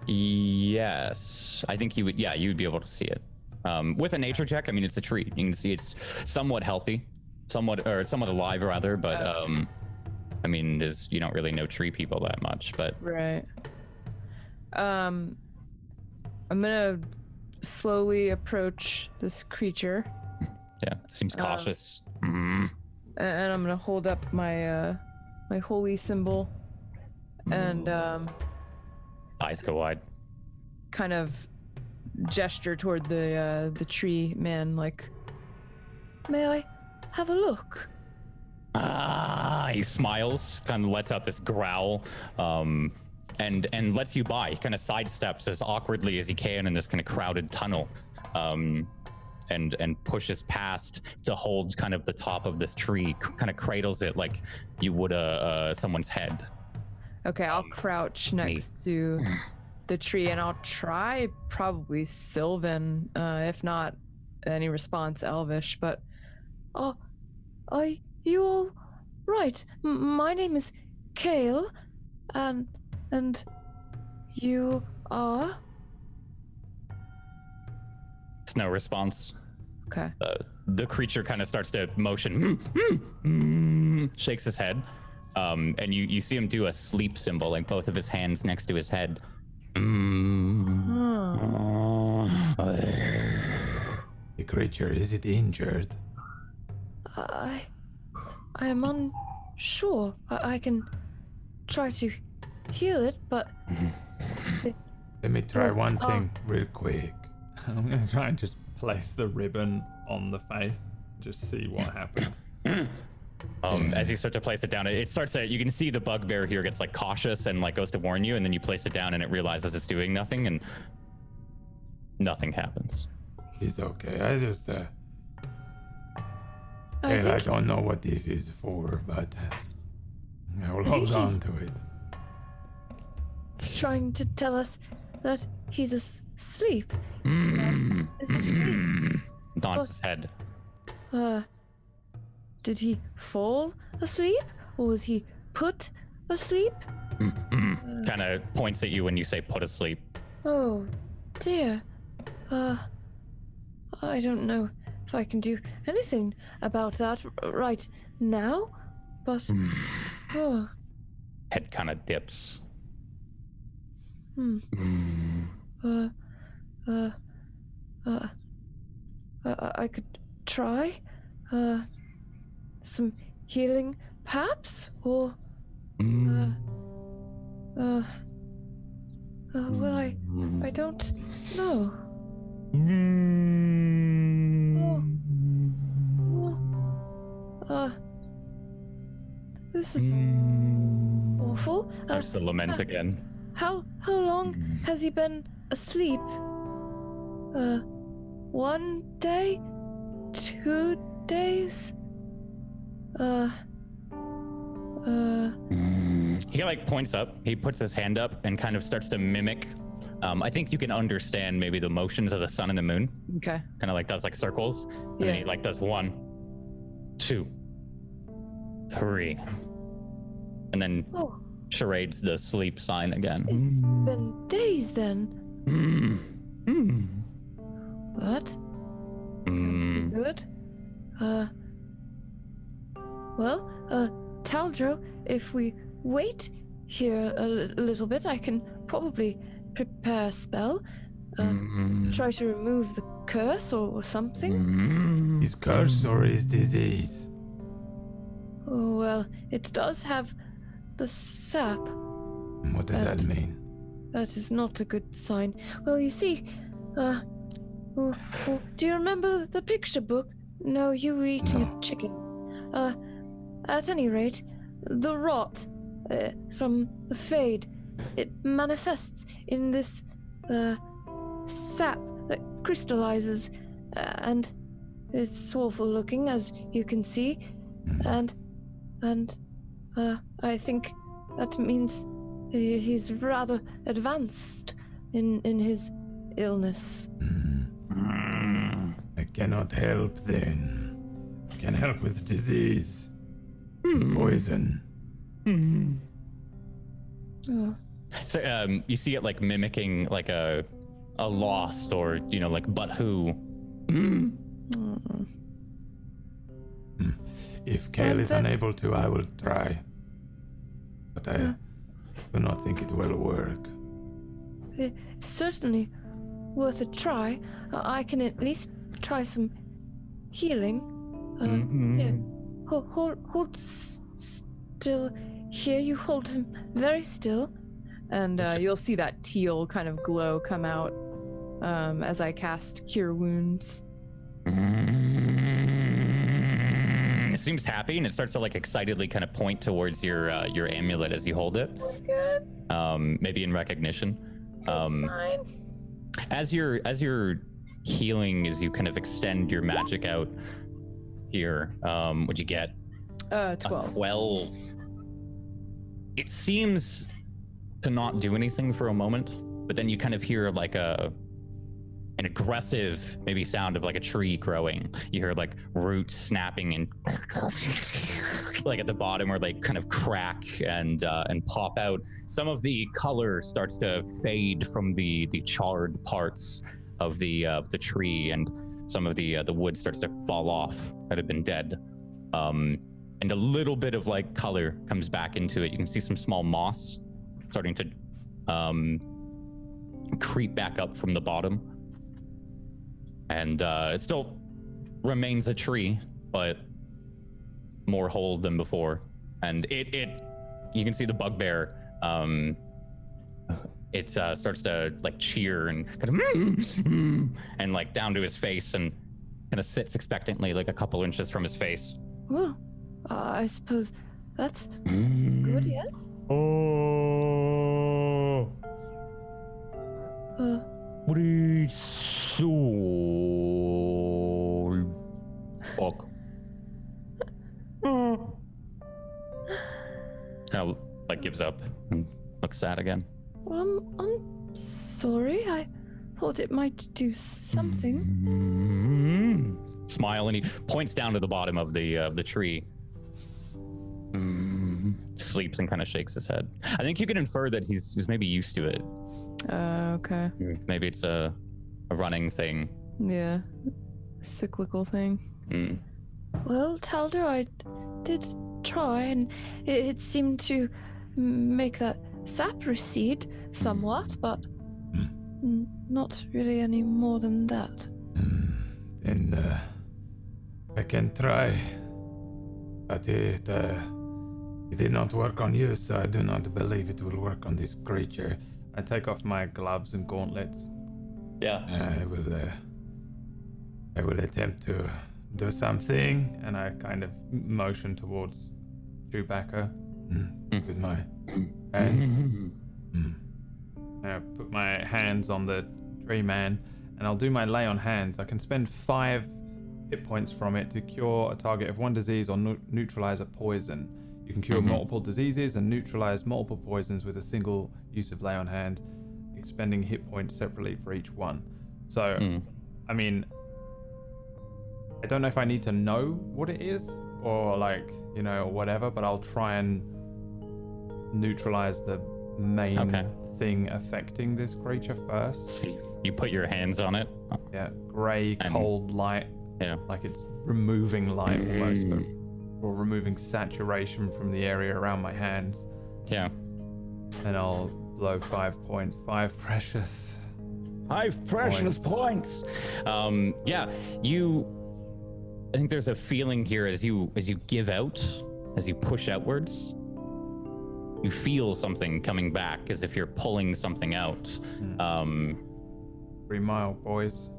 Yes, I think you would. Yeah, you would be able to see it with a nature check. I mean, it's a tree. You can see it's somewhat healthy. somewhat alive rather, but I mean, you don't really know tree people that much, but Right. I'm gonna slowly approach this creature. yeah, seems cautious. And I'm gonna hold up my my holy symbol and Eyes go wide. kind of gesture toward the tree man, like, May I have a look? He smiles, kind of lets out this growl, and lets you by. He kind of sidesteps as awkwardly as he can in this kind of crowded tunnel, and pushes past to hold kind of the top of this tree, kind of cradles it like you would someone's head. okay, I'll crouch next to the tree and I'll try probably Sylvan, if not any response Elvish, but Are you all right? My name is Kale, and you are? It's no response. okay. The creature kind of starts to motion, shakes his head, and you see him do a sleep symbol, like both of his hands next to his head. The creature, is it injured? I am unsure. I can try to heal it, but Let me try one thing real quick. I'm gonna try and just place the ribbon on the face, just see what happens. As you start to place it down, it starts to, you can see the bugbear here gets like cautious and like goes to warn you, and then you place it down and it realizes it's doing nothing, and nothing happens. He's okay. I just, I I think don't know what this is for, but I will hold on to it. he's trying to tell us that he's asleep. Is he asleep? Nods his head. Did he fall asleep, or was he put asleep? Kind of points at you when you say put asleep. Oh, dear. I don't know if I can do anything about that right now, but Head kind of dips. I could try some healing, perhaps, or well, I don't know. This is awful. Starts to lament again. How long has he been asleep? 1 day? 2 days? He like points up, he puts his hand up and kind of starts to mimic. I think you can understand maybe the motions of the sun and the moon. Okay. Kind of like does like circles. And then he like does 1, 2, 3. And then charades the sleep sign again. It's been days then. That can't be good. Well, Taldro, if we wait here a little bit, I can probably prepare a spell. Try to remove the curse or something. Is curse or is disease? Oh, well, it does have the sap. What does that mean? That is not a good sign. Well, you see, do you remember the picture book? No, you were eating a chicken. At any rate, the rot from the fade, it manifests in this sap that crystallizes and is awful looking, as you can see, and I think that means he's rather advanced in his illness. I cannot help then. Can help with disease. Poison. So you see it like mimicking like a lost or like but who. If Kale is unable to, I will try. But I do not think it will work. It's certainly worth a try. I can at least try some healing. Hold still here. You hold him very still. And you'll see that teal kind of glow come out as I cast Cure Wounds. It seems happy, and it starts to like excitedly kind of point towards your amulet as you hold it. Good. Maybe in recognition. Sign. As you're healing, as you kind of extend your magic out here, what'd you get? 12. 12. It seems to not do anything for a moment, but then you kind of hear like an aggressive maybe sound of like a tree growing. You hear like roots snapping and like at the bottom where they kind of crack and pop out. Some of the color starts to fade from the charred parts of the tree, and some of the wood starts to fall off that had been dead. And a little bit of like color comes back into it. You can see some small moss starting to creep back up from the bottom. And it still remains a tree, but more whole than before. And you can see the bugbear. It starts to like cheer and kind of and like down to his face and kind of sits expectantly like a couple inches from his face. Well, I suppose that's good, yes? Oh. Breathe soul. Fuck. Kind of like gives up and looks sad again. Well, I'm sorry. I thought it might do something. Smile, and he points down to the bottom of the tree. Sleeps and kind of shakes his head. I think you can infer that he's maybe used to it. Okay. Maybe it's a running thing. Yeah. Cyclical thing. Well, Talder, I did try, and it seemed to make that sap recede somewhat, but not really any more than that. Then I can try, but it did not work on you, so I do not believe it will work on this creature. I take off my gloves and gauntlets. Yeah. I will attempt to do something, And I kind of motion towards Chewbacca. with my hands. I put my hands on the tree man, and I'll do my lay on hands. I can spend 5 hit points from it to cure a target of 1 disease or neutralize a poison. You can cure multiple diseases and neutralize multiple poisons with a single use of lay on hand, expending hit points separately for each one. So, I mean, I don't know if I need to know what it is or like, you know, or whatever, but I'll try and neutralize the main thing affecting this creature first. See, you put your hands on it. Yeah, grey, cold light. Yeah. Like it's removing light almost, but or removing saturation from the area around my hands. Yeah. And I'll blow 5 points. 5 precious. 5 precious points. Yeah, I think there's a feeling here as you give out, as you push outwards, you feel something coming back as if you're pulling something out. 3 mile, boys.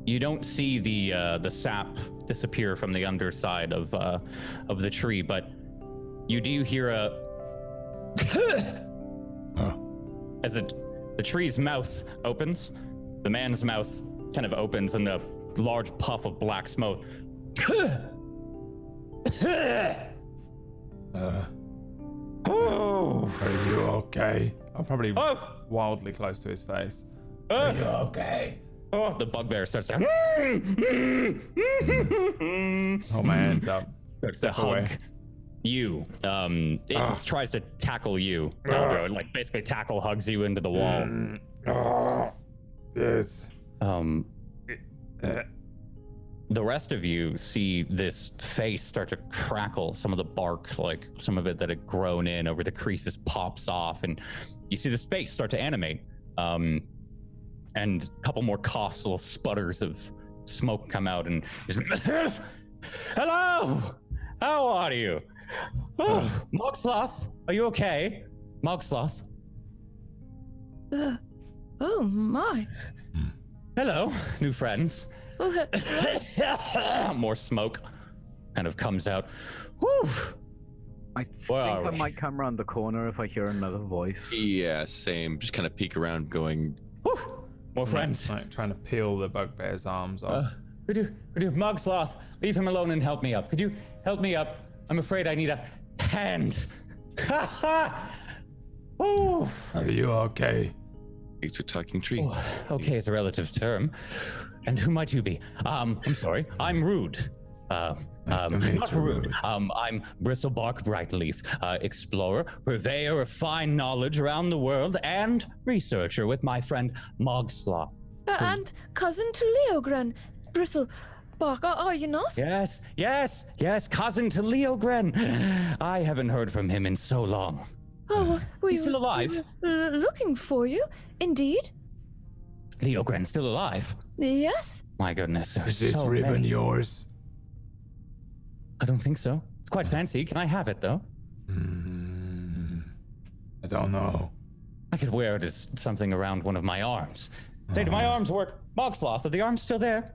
You don't see the sap disappear from the underside of the tree, but you do hear a as the tree's mouth opens, the man's mouth kind of opens, and the large puff of black smoke. Are you okay? I'm probably wildly close to his face. Are you okay? Oh, the bugbear starts to Hold my hands up. starts to hug you. It tries to tackle you. It, like basically hugs you into the wall. Yes. the rest of you see this face start to crackle. Some of the bark, like some of it that had grown in over the creases, pops off, and you see this face start to animate. And a couple more coughs, little sputters of smoke come out, and hello, how are you? Oh, Mogsloth, are you okay? Mogsloth. Oh my. Hello, new friends. Oh, More smoke kind of comes out. Whew. I think Where are I we? might come around the corner if I hear another voice. Yeah, same. Just kind of peek around, going. Whew. More friends. Like trying to peel the bugbear's arms off. Could you, Mogsloth, leave him alone and help me up. Could you help me up? I'm afraid I need a hand. Ha ha! Ooh. Are you okay? It's a talking tree. Oh, okay is a relative term. And who might you be? I'm sorry. I'm Rude. Nice to meet not you, Rude. Rude. I'm Bristlebark Brightleaf, explorer, purveyor of fine knowledge around the world, and researcher with my friend Mogsloth. and cousin to Leogren, Bristlebark, are you not? Yes, cousin to Leogren. I haven't heard from him in so long. Oh, Is he still alive? we were looking for you, indeed. Leogren still alive? Yes. My goodness, there's Is this so ribbon many. yours? I don't think so. It's quite fancy. Can I have it, though? I don't know. I could wear it as something around one of my arms. Say, do my arms work? Mogsloth, are the arms still there?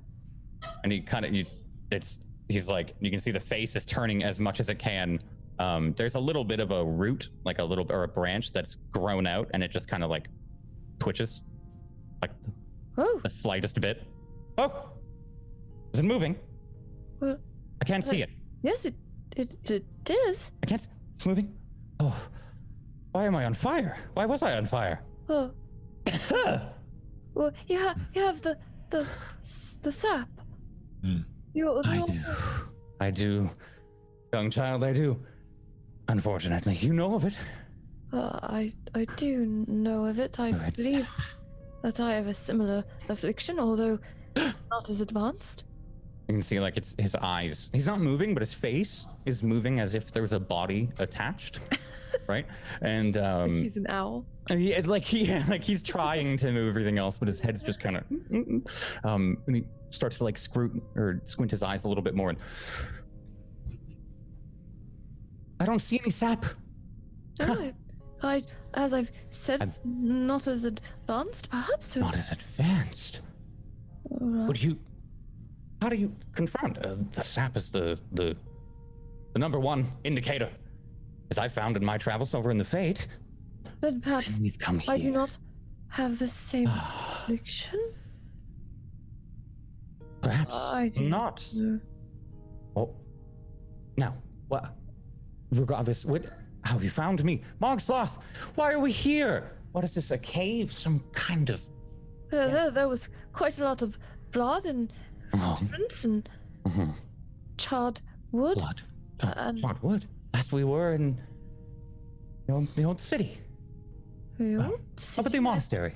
And he kind of, he's like, you can see the face is turning as much as it can. There's a little bit of a root, like or a branch that's grown out, and it just kind of like twitches, like Oh, the slightest bit. Oh, is it moving? well, I can't see it. yes, it is. I can't. It's moving. Oh, why am I on fire? Why was I on fire? Oh, well, you have the sap. I do. Young child, I do. Unfortunately, you know of it. I do know of it. I Oh, it's- believe that I have a similar affliction, although not as advanced. You can see like it's his eyes. He's not moving, but his face is moving as if there's a body attached, right? And He's an owl. like he's trying to move everything else, but his head's just kind of. And he starts to like squint his eyes a little bit more, and I don't see any sap. No, as I've said, not as advanced, perhaps. So, Not as advanced. right. How do you confirm the sap is the number one indicator, as I found in my travels over in the Fate? Then perhaps We've come here. I do not have the same affliction. Perhaps I do not. know. Oh, now what? Regardless, how have you found me, Mogsloth? Why are we here? What is this? A cave? Some kind of? There was quite a lot of blood and prints and charred wood. Blood. And- Charred wood. Last we were in the old city. Oh, Up at the monastery.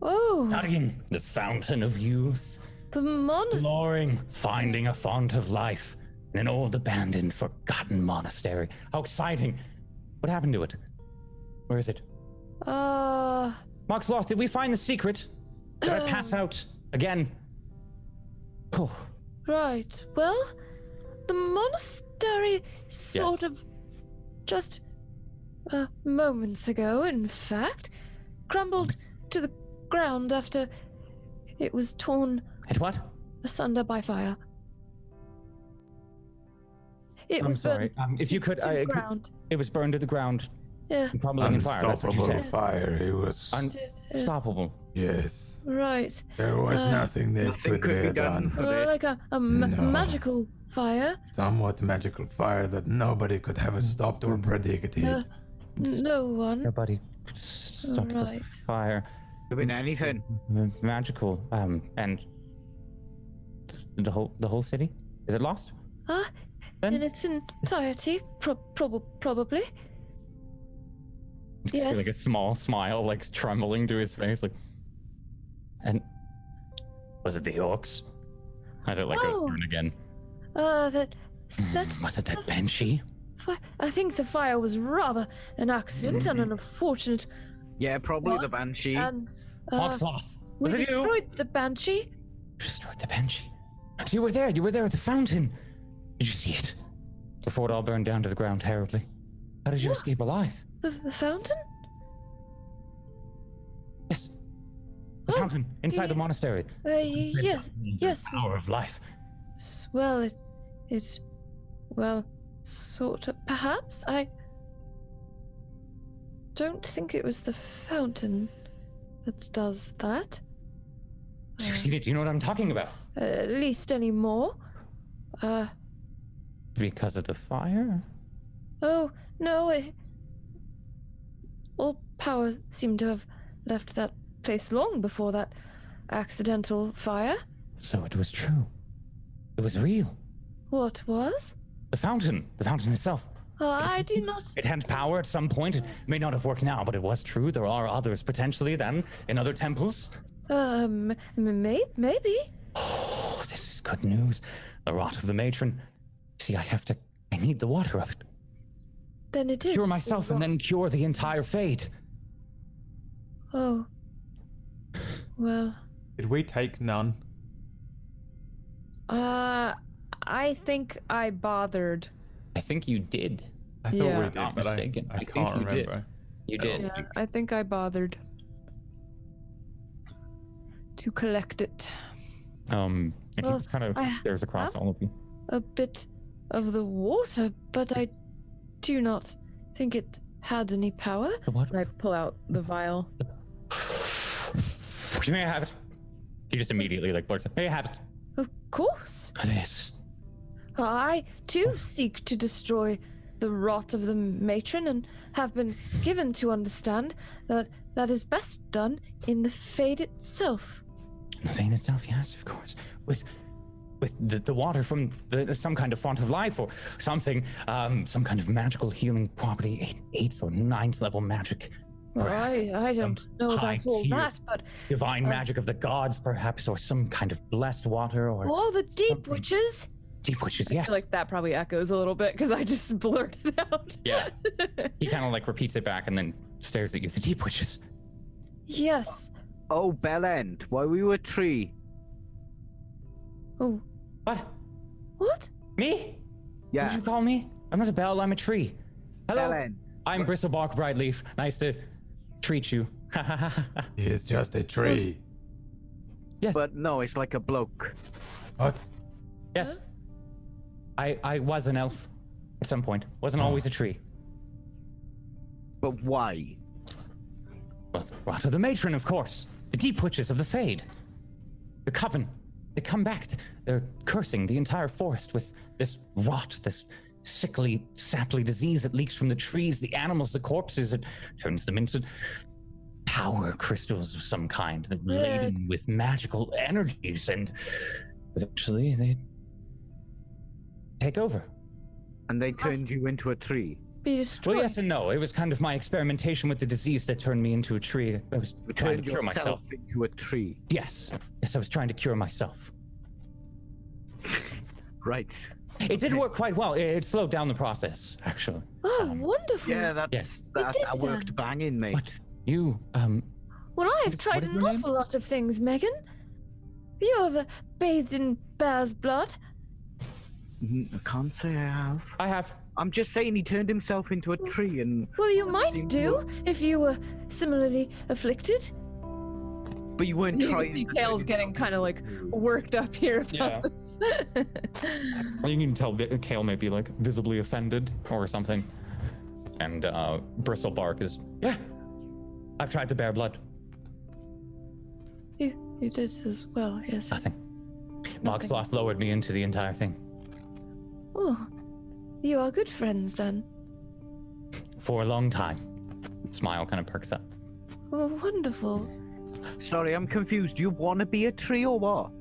oh, Studying the fountain of youth. the monastery. Exploring, finding a font of life in an old, abandoned, forgotten monastery. How exciting. What happened to it? Where is it? Mogsloth, did we find the secret? Did I pass out again? Oh, Right. Well, the monastery sort of just moments ago, in fact, crumbled to the ground after it was torn and what? asunder by fire. It I'm was sorry. burned If you could, to the ground. it was burned to the ground. Yeah. And crumbling in fire. That's what you Unstoppable said. fire. He was. Unstoppable. Yes. Right. There was nothing that Nothing could be done. for this. Like a No. magical fire. Somewhat magical fire that nobody could have stopped or predicted. No one. Nobody could stop the Right. fire. Could be anything. Magical. And the whole city? Is it lost? Then? In its entirety, probably. You see, Yes. like a small smile, like trembling to his face, like. And was it the orcs? As it like goes turn again. That Was it that banshee? I think the fire was rather an accident and an unfortunate. Yeah, probably the banshee. And Mogsloth. we Was it you? destroyed the banshee. Destroyed the banshee. So you were there. You were there at the fountain. Did you see it? Before it all burned down to the ground terribly. How did you escape alive? The fountain? Yes. The fountain inside the monastery. Yes. The power of life. Well, well, sort of. Perhaps I don't think it was the fountain that does that. So you've seen it. You know what I'm talking about. At least anymore. Because of the fire? Oh no! All power seemed to have left that place long before that accidental fire. So it was true. It was real. What was? The fountain itself. I do not. It had power at some point. It may not have worked now, but it was true. There are others potentially then in other temples. Maybe. Oh, this is good news. The rot of the matron. See, I need the water of it. Then it is. Cure myself and then cure the entire fate. Oh. Well. Did we take none? I think I bothered. I think you did. I thought Yeah. we did, Not but mistaken. I I think can't you did. remember. You did. Yeah, I think I bothered to collect it. And Well, he just kind of I stares across have- all of you. A bit of the water, but I do not think it had any power. The what? I pull out the vial. May I have it? He just immediately blurts out, may I have it? Of course. This. I, too, seek to destroy the rot of the matron and have been given to understand that that is best done in the Fade itself. The vein itself, yes, of course. With the water from some kind of font of life or something, some kind of magical healing property, 8th or 9th level magic. Well, I don't know high about all tier that, but divine magic of the gods, perhaps, or some kind of blessed water, or all the deep something. witches. Deep witches, I yes. feel like that probably echoes a little bit because I just blurted out. Yeah. He kind of repeats it back and then stares at you. The deep witches. Yes. Oh, Bellend, why were you a tree? Oh, What? what? Me? Yeah, What'd you call me? I'm not a bell, I'm a tree. Hello. Bellend. I'm Bristlebark Brightleaf. Nice to treat you. He is just a tree. Yes. But no, it's like a bloke. What? Yes. I was an elf at some point. Wasn't always a tree. But why? Well, the rot of the matron, of course. The deep witches of the Fade. The coven. They come back. They're cursing the entire forest with this rot, this sickly, saply disease that leaks from the trees, the animals, the corpses. It turns them into power crystals of some kind, that laden with magical energies, and eventually they take over. And they turned you into a tree. Be destroyed. Well, yes and no. It was kind of my experimentation with the disease that turned me into a tree. I was You trying to turned cure myself. yourself into a tree. Yes. Yes, I was trying to cure myself. Right. It did work quite well. It slowed down the process, actually. Oh, wonderful. Yeah, that Yes. that, did that worked that. banging, mate. But you, Well, I have What tried is an your name? awful lot of things, Megan. You ever bathed in bear's blood? I can't say I have. I have. I'm just saying he turned himself into a tree and... Well, you might do if you were similarly afflicted. But you weren't You can trying see to Kale's turn getting yourself kind of into- worked up here about Yeah. this. You can tell Kale may be visibly offended or something. And Bristlebark is, yeah, I've tried the bear blood. You did as well, yes. Nothing. Mogsloth lowered me into the entire thing. Oh, you are good friends then. For a long time. Smile kind of perks up. Oh, wonderful. Sorry, I'm confused. Do you want to be a tree or what?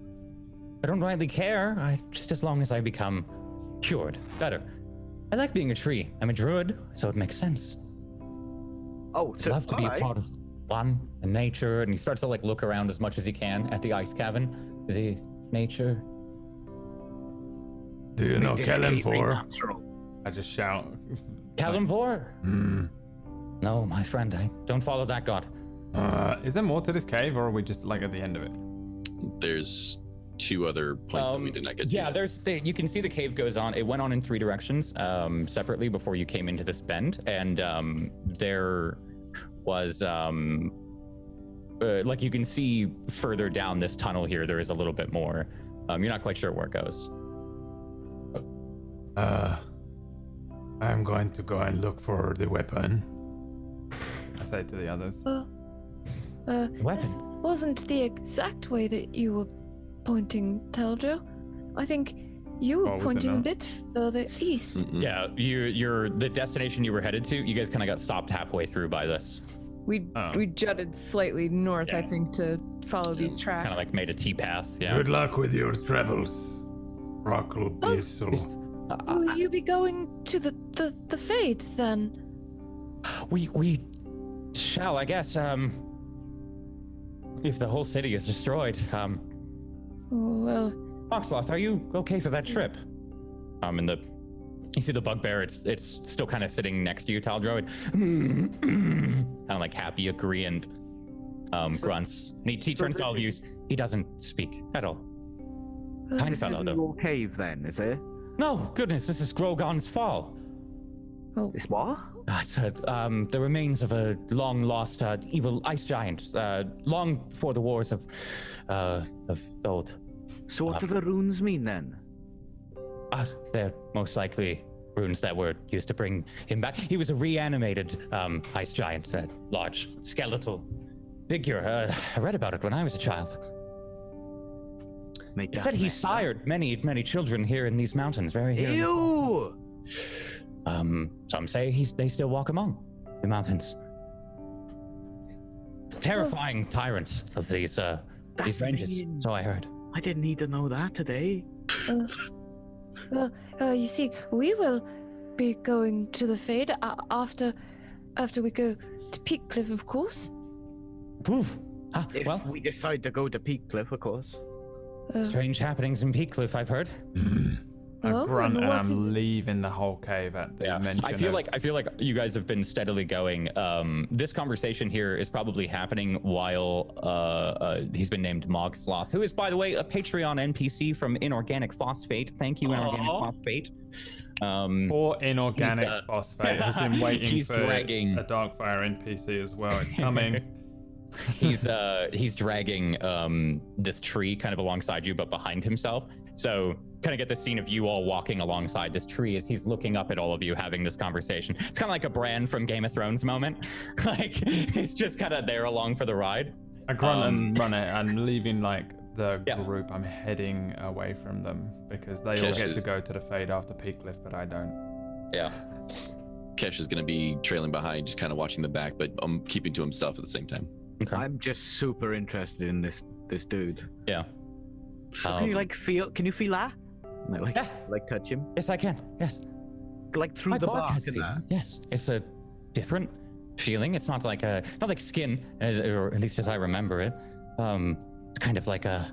I don't rightly care. Just as long as I become cured. Better. I like being a tree. I'm a druid, so it makes sense. Oh, I'd so, love to be a alright. part of one, the nature, and he starts to look around as much as he can at the ice cavern. The nature. Do you know Make escaping Kalimfor? natural. I just shout. Kalimvor? Hmm. No, my friend, I don't follow that god. Is there more to this cave, or are we just like at the end of it? There's 2 other points that we did not get to. Yeah, you can see the cave goes on. It went on in 3 directions separately before you came into this bend, and there was like you can see further down this tunnel here. There is a little bit more. You're not quite sure where it goes. I'm going to go and look for the weapon. I say to the others. Weapon? This wasn't the exact way that you were pointing, Taldro. I think you were Oh, was it pointing a not? bit further east. Mm-mm. Yeah, you're the destination you were headed to. You guys kind of got stopped halfway through by this. We jutted slightly north, I think, to follow these tracks. Kind of like made a T path. Yeah. Good luck with your travels, Rockle Bissell. Will you be going to the Fade then? We shall, I guess. If the whole city is destroyed. Well, Foxloth, are you okay for that trip? You see the bugbear, it's still kind of sitting next to you, Taldro. Kind of like happy, agreeant grunts. And he turns to all of you. He doesn't speak at all. Tiny This fellow, isn't though. your cave then, is it? No, goodness, this is Grogon's Fall. It's what? It's the remains of a long-lost evil ice giant, long before the wars of old. So what do the runes mean then? They're most likely runes that were used to bring him back. He was a reanimated ice giant, a large skeletal figure. I read about it when I was a child. It said he sired many, many children here in these mountains, very here. Ew! Some say they still walk among the mountains. Terrifying tyrants of these ranges, so I heard. I didn't need to know that today. you see, we will be going to the Fade after we go to Peak Cliff, of course. Poof. If we decide to go to Peak Cliff, of course. Strange happenings in Peak Cliff, I've heard. I grunt and what I'm is- leaving the whole cave at the mention. I feel like you guys have been steadily going. This conversation here is probably happening while he's been named Mogsloth, who is, by the way, a Patreon NPC from Inorganic Phosphate. Thank you, Inorganic Phosphate. Poor inorganic phosphate has been waiting He's for dragging- a Darkfire NPC as well. It's coming. He's dragging this tree kind of alongside you, but behind himself. So kind of get the scene of you all walking alongside this tree as he's looking up at all of you having this conversation. It's kind of like a Bran from Game of Thrones moment. Like he's just kind of there along for the ride. I grunt and run it. I'm leaving like the group. I'm heading away from them because they all get to go to the Fade after Peak Cliff, but I don't. Yeah. Kesh is going to be trailing behind, just kind of watching the back, but keeping to himself at the same time. Okay. I'm just super interested in this dude. Yeah. So can you can you feel that? Like touch him? Yes, I can. Yes. Like through the bark and that? Yes. It's a different feeling. It's not like skin, or at least as I remember it. It's kind of like a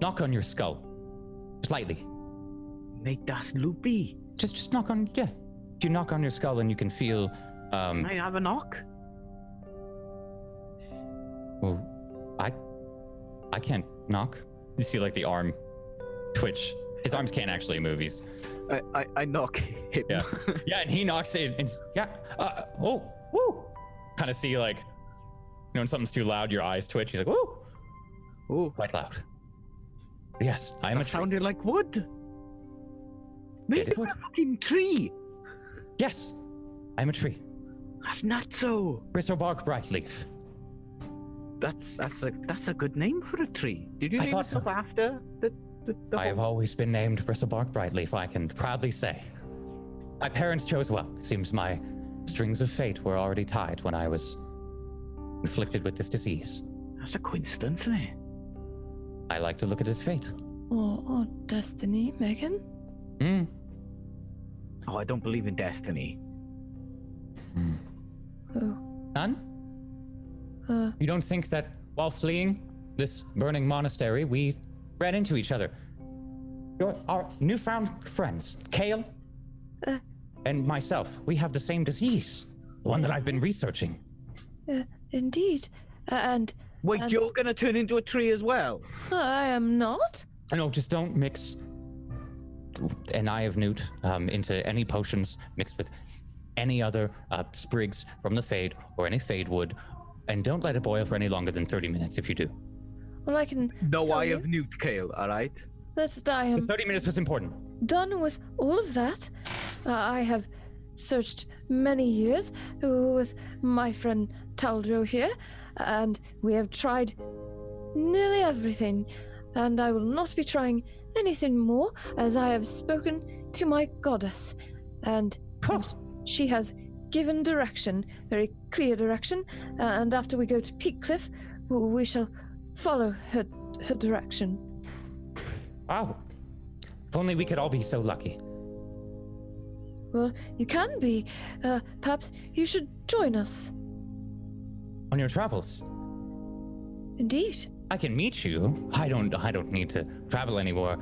knock on your skull, slightly. Make that loopy. Just knock on. Yeah. If you knock on your skull, and you can feel. Can I have a knock? Well, I can't knock. You see, like the arm twitch. His arms can't actually move. I knock him. Yeah. Yeah, and he knocks it. And yeah. Woo. Kind of see like, when something's too loud, your eyes twitch. He's like, woo. Ooh. Quite loud. Yes, I am a That sounded like wood. Maybe it a would. fucking tree. Yes, I am a tree. That's not so. Bristlebark Brightleaf. That's a good name for a tree. Did you I name thought yourself so. after the I have always been named Bristlebark Brightleaf, I can proudly say. My parents chose well. Seems my strings of fate were already tied when I was inflicted with this disease. That's a coincidence, isn't it? I like to look at his fate. Or destiny, Megan? Oh, I don't believe in destiny. Oh. None? You don't think that while fleeing this burning monastery, we ran into each other? Our newfound friends, Kale and myself, we have the same disease, the one that I've been researching. Indeed. And Wait, you're gonna turn into a tree as well? I am not. No, just don't mix an eye of newt into any potions mixed with any other sprigs from the fade or any fade wood, and don't let it boil for any longer than 30 minutes if you do. Well, I can No tell eye you of newt, Kale, alright? that I The am 30 minutes was important. done with all of that. I have searched many years with my friend Taldro here, and we have tried nearly everything, and I will not be trying anything more, as I have spoken to my goddess, and she has given direction, very clear direction, and after we go to Peak Cliff, we shall follow her direction. Wow. If only we could all be so lucky. Well, you can be. Perhaps you should join us. On your travels, Indeed. I can meet you. I don't need to travel anymore,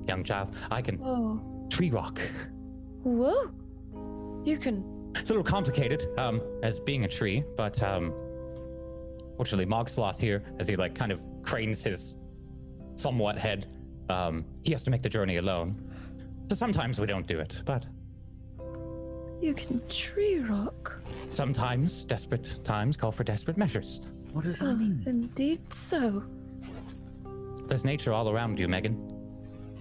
young child. I can Oh. tree rock. Whoa. You can. It's a little complicated, as being a tree, but fortunately, Mogsloth here, as he like kind of cranes his somewhat head, he has to make the journey alone. So sometimes we don't do it, but You can tree rock. sometimes desperate times call for desperate measures. What does that Oh, mean? indeed so. There's nature all around you, Megan.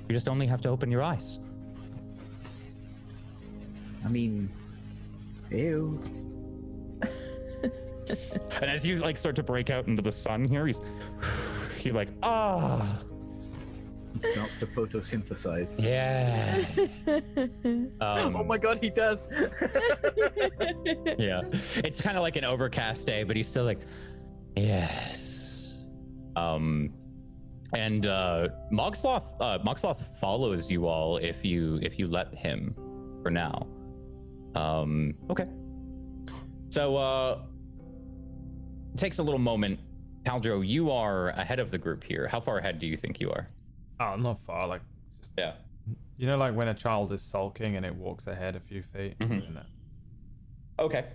You just only have to open your eyes. I mean, ew. And as you like start to break out into the sun here, he's like, ah. He starts to photosynthesize. Yeah. Oh my god, he does. Yeah. It's kind of like an overcast day, but he's still like, yes. And Mogsloth follows you all if you let him for now. Okay. So it takes a little moment. Taldro, you are ahead of the group here. How far ahead do you think you are? Oh, not far. Like, just, Yeah. you know, like when a child is sulking and it walks ahead a few feet. Mhm. Isn't it? Okay.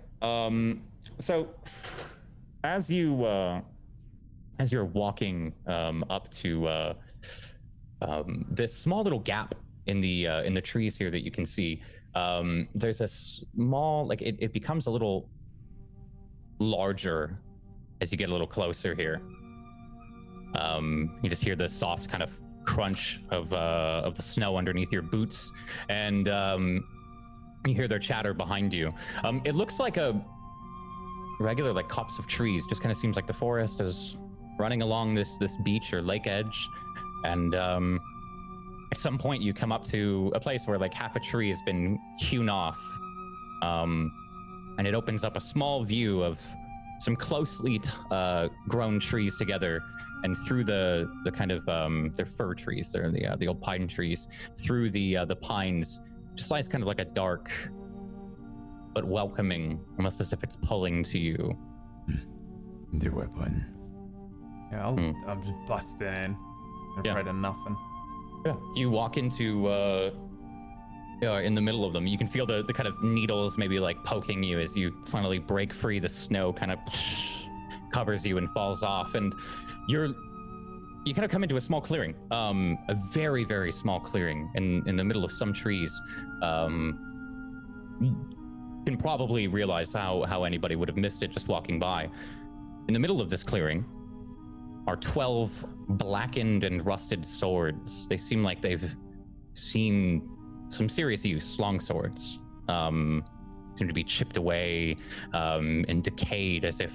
So as you're walking up to this small little gap in the trees here that you can see, there's a small, like it becomes a little larger as you get a little closer here. You just hear the soft kind of crunch of the snow underneath your boots, and you hear their chatter behind you. It looks like a regular like copse of trees. Just kind of seems like the forest is running along this beach or lake edge, and at some point you come up to a place where like half a tree has been hewn off, and it opens up a small view of some closely grown trees together, and through the kind of they're fir trees, they're the old pine trees. Through the pines just lies kind of like a dark but welcoming, almost as if it's pulling to you. The weapon. Yeah, I'm just busting in. I'm Yeah. afraid of nothing. Yeah, you walk into in the middle of them. You can feel the kind of needles maybe like poking you as you finally break free. The snow kind of covers you and falls off, and you kind of come into a small clearing, a very, very small clearing in the middle of some trees. You can probably realize how anybody would have missed it just walking by. In the middle of this clearing are 12 blackened and rusted swords. They seem like they've seen some serious use, long swords. Seem to be chipped away and decayed as if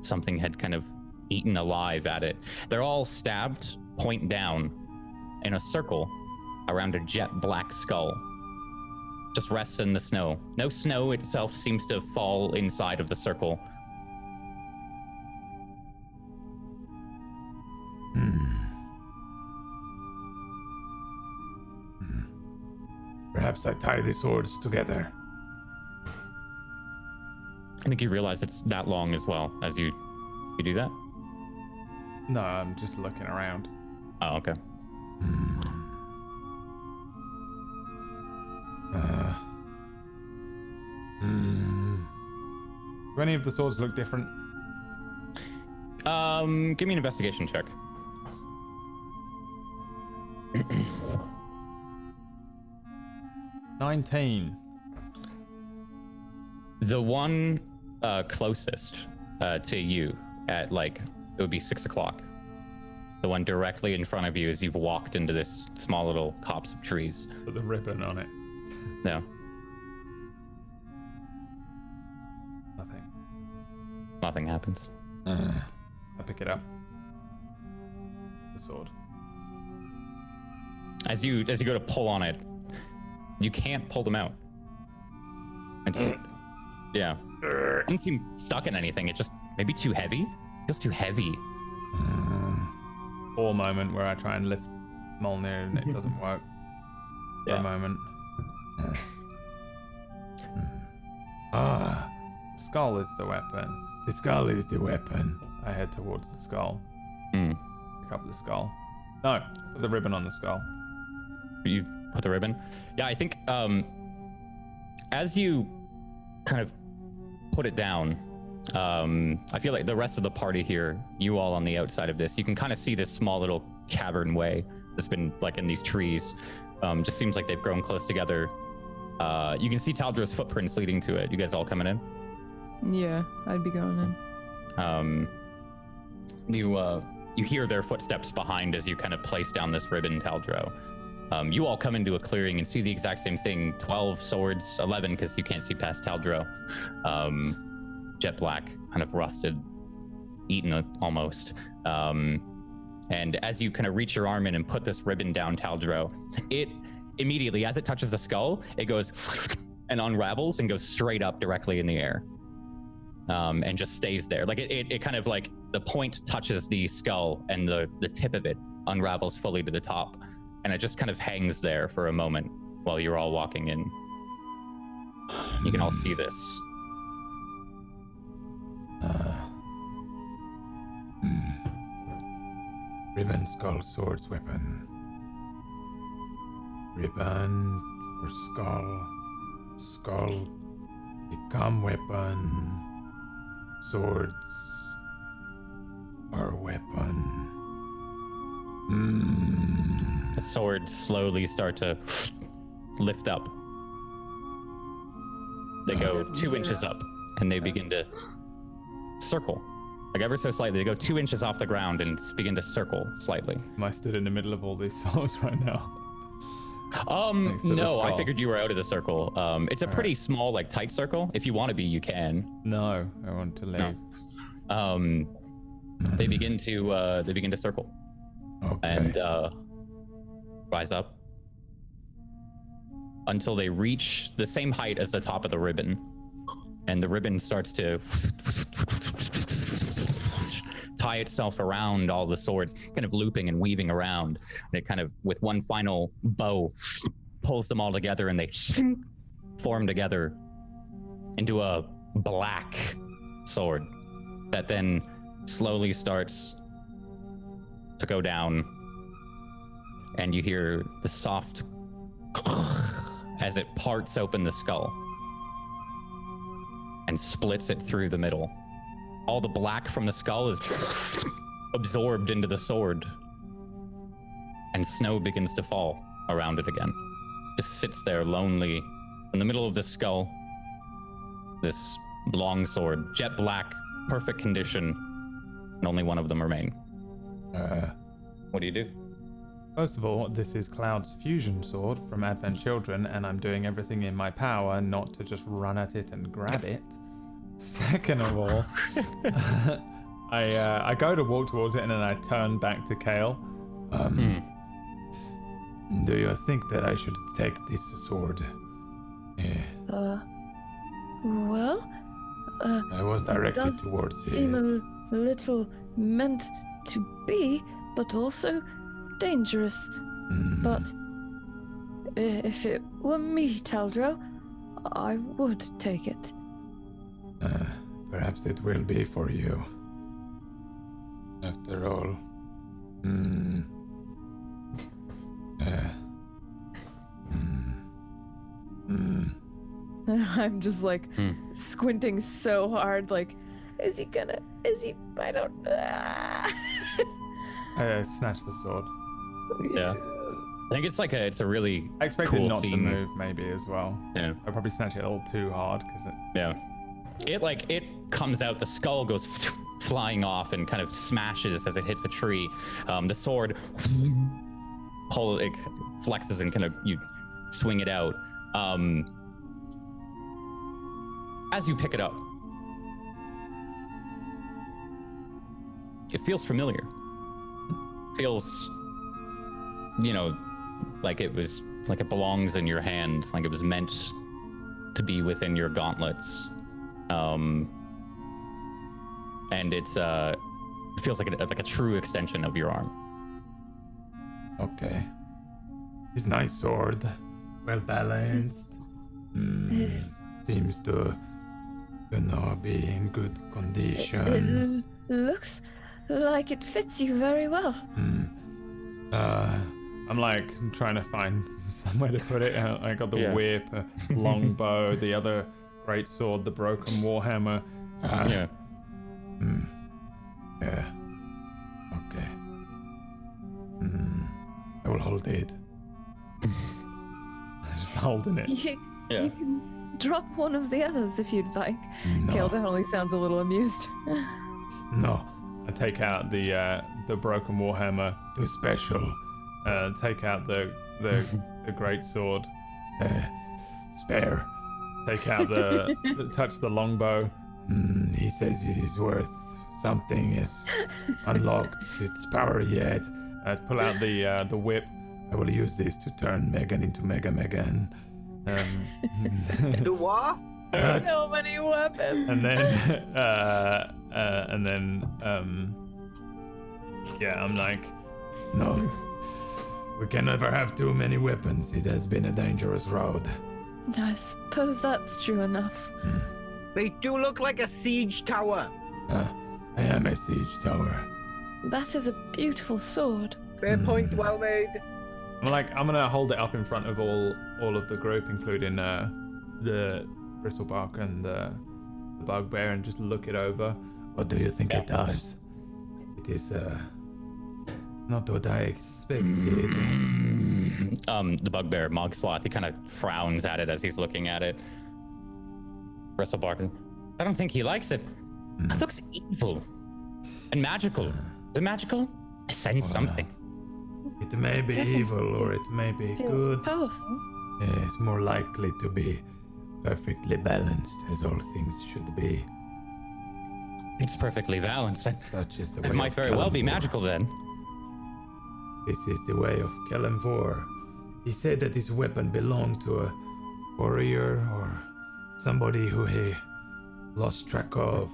something had kind of eaten alive at it. They're all stabbed point down in a circle around a jet black skull. Just rests in the snow. No snow itself seems to fall inside of the circle. Perhaps I tie the swords together. I think you realize it's that long as well as you do that. No, I'm just looking around. Oh, okay. Do any of the swords look different? Give me an investigation check. 19. The one closest to you at like, it would be 6 o'clock. The one directly in front of you as you've walked into this small little copse of trees. Put the ribbon on it. No. Nothing. Nothing happens. I pick it up. The sword. As you go to pull on it, you can't pull them out. It's yeah. It doesn't seem stuck in anything. It just maybe too heavy. It feels too heavy. Or a moment where I try and lift Mjolnir and it doesn't work. For a moment. Skull is the weapon. The skull is the weapon. I head towards the skull. Mm. Pick up the skull. No, put the ribbon on the skull. You put the ribbon? Yeah, I think as you kind of put it down, I feel like the rest of the party here, you all on the outside of this, you can kind of see this small little cavern way that's been like in these trees. Just seems like they've grown close together. You can see Taldro's footprints leading to it. You guys all coming in? Yeah, I'd be going in. You hear their footsteps behind as you kind of place down this ribbon, Taldro. You all come into a clearing and see the exact same thing. 12 swords, 11 because you can't see past Taldro. Jet black, kind of rusted, eaten almost. And as you kind of reach your arm in and put this ribbon down, Taldro, it immediately, as it touches the skull, it goes and unravels and goes straight up directly in the air. And just stays there. Like it kind of like the point touches the skull and the tip of it unravels fully to the top. And it just kind of hangs there for a moment while you're all walking in. You can all see this. Ribbon, skull, swords, weapon. Ribbon for skull. Skull become weapon. Swords are weapon. The swords slowly start to lift up. They go 2 inches up and they begin to circle. Like ever so slightly. They go 2 inches off the ground and begin to circle slightly. Am I stood in the middle of all these swords right now? No, I figured you were out of the circle. It's a pretty small, like tight circle. If you want to be, you can. No, I want to leave. No. They begin to circle. Okay. And rise up until they reach the same height as the top of the ribbon, and the ribbon starts to tie itself around all the swords, kind of looping and weaving around, and it kind of, with one final bow, pulls them all together, and they form together into a black sword that then slowly starts to go down, and you hear the soft as it parts open the skull and splits it through the middle. All the black from the skull is absorbed into the sword, and snow begins to fall around it again. Just sits there lonely in the middle of the skull. This long sword, jet black, perfect condition, and only one of them remain. What do you do? First of all, this is Cloud's fusion sword from Advent Children, and I'm doing everything in my power not to just run at it and grab it. Second of all, I go to walk towards it and then I turn back to Kale. Do you think that I should take this sword? Well, I was directed does towards seem it. a little meant to be, but also dangerous. But if it were me, Taldro, I would take it. Perhaps it will be for you. After all. I'm just like squinting so hard, like, is he? I don't. I snatch the sword. Yeah. I think it's a really I expected cool not to scene. move maybe as well. Yeah. I probably snatched it a little too hard because it. Yeah. It comes out, the skull goes flying off and kind of smashes as it hits a tree. The sword it flexes and kind of you swing it out. As you pick it up, it feels familiar. Feels, like it belongs in your hand, like it was meant to be within your gauntlets. And it feels like a true extension of your arm. Okay. It's nice sword. Well balanced. Seems to, be in good condition. It looks like it fits you very well. I'm like trying to find somewhere to put it. I got the whip, a longbow, the other great sword, the broken warhammer. Yeah. Yeah. Okay. I will hold it. Just holding it. You can drop one of the others if you'd like. Kale definitely sounds a little amused. No. I take out the broken warhammer. Too special. Take out the great sword. Spare. Take out touch the longbow. He says it is worth something. Is unlocked its power yet. Pull out the whip. I will use this to turn Megan into Mega Megan. Do what? So many weapons. And then I'm like, No. We can never have too many weapons. It has been a dangerous road. I suppose that's true enough. They do look like a siege tower. I am a siege tower. That is a beautiful sword. Fair point, well made. I'm gonna hold it up in front of all of the group, including the bristlebark and the bugbear, and just look it over. What do you think it does? It is not what I expected. The bugbear, Mogsloth, he kind of frowns at it as he's looking at it. Bristlebark, I don't think he likes it. It looks evil and magical. Is it magical? I sense something. It may be Definitely evil or it may be Feels good. powerful. It's more likely to be perfectly balanced, as all things should be. It's perfectly balanced. Such is the way It might of very well be Kalimvor. magical then. This is the way of Kalimvor. He said that this weapon belonged to a warrior or somebody who he lost track of.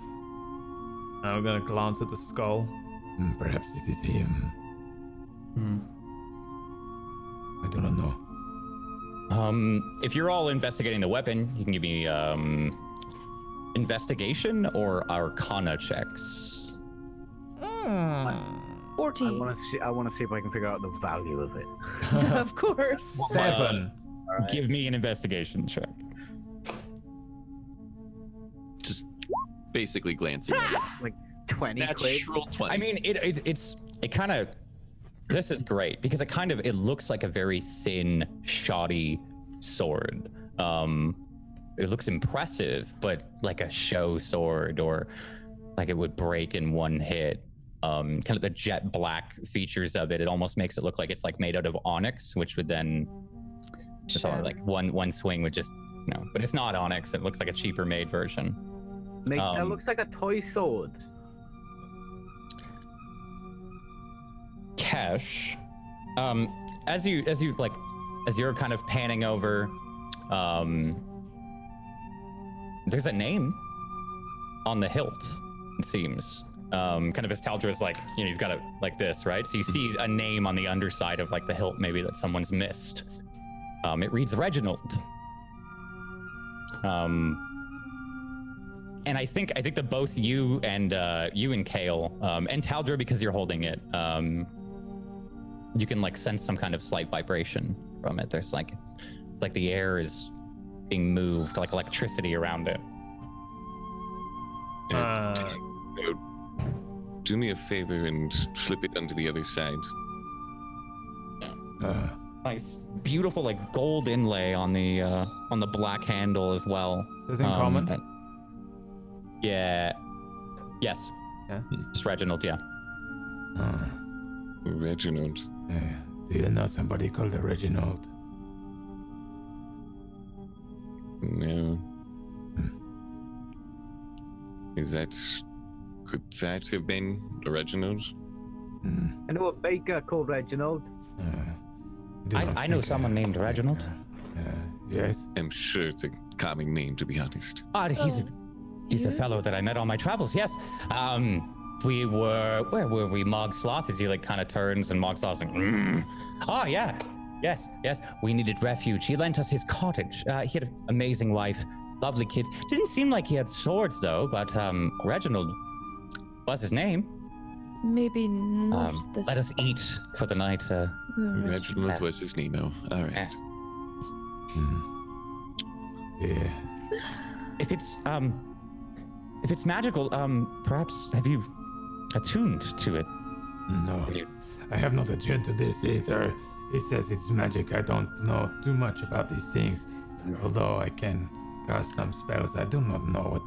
I'm gonna glance at the skull. Perhaps this is him. I do not know. If you're all investigating the weapon, you can give me investigation or Arcana checks. 14. I want to see if I can figure out the value of it. Of course. 7. Give me an investigation check. Just basically glancing at it. Like 20 quid. Natural 20. I mean, it kind of. This is great because it looks like a very thin, shoddy sword. It looks impressive, but like a show sword, or like it would break in one hit. Kind of the jet black features of it, it almost makes it look like it's like made out of onyx, which would then just like one swing would just but it's not onyx. It looks like a cheaper made version. That looks like a toy sword. Kesh, as you're kind of panning over, there's a name on the hilt, it seems. Kind of as Taldra's like, you've got it like this, right? So you see a name on the underside of like the hilt, maybe that someone's missed. It reads Reginald. And I think that both you and Kale, and Taldra, because you're holding it, you can like sense some kind of slight vibration from it. There's like the air is being moved, like electricity around it. Do me a favor and flip it onto the other side. Nice, beautiful, like gold inlay on the black handle as well. Is it in common? Yeah. Yes. Yeah. Just Reginald. Yeah. Reginald. Do you know somebody called Reginald? No. Could that have been Reginald? I know a baker called Reginald. I know someone named Reginald. Yes. I'm sure it's a common name, to be honest. He's a fellow that I met on my travels. Yes. Where were we? Mog Sloth, as he like kind of turns, and Mog Sloth's like, Oh yeah, yes. We needed refuge. He lent us his cottage. He had an amazing wife, lovely kids. Didn't seem like he had swords though, but Reginald was his name. Maybe not this. Let us eat for the night. Reginald was his name. Oh, all right. Yeah. If it's magical, perhaps have you attuned to it? No, I have not attuned to this either. It says it's magic. I don't know too much about these things. Although I can cast some spells, I do not know what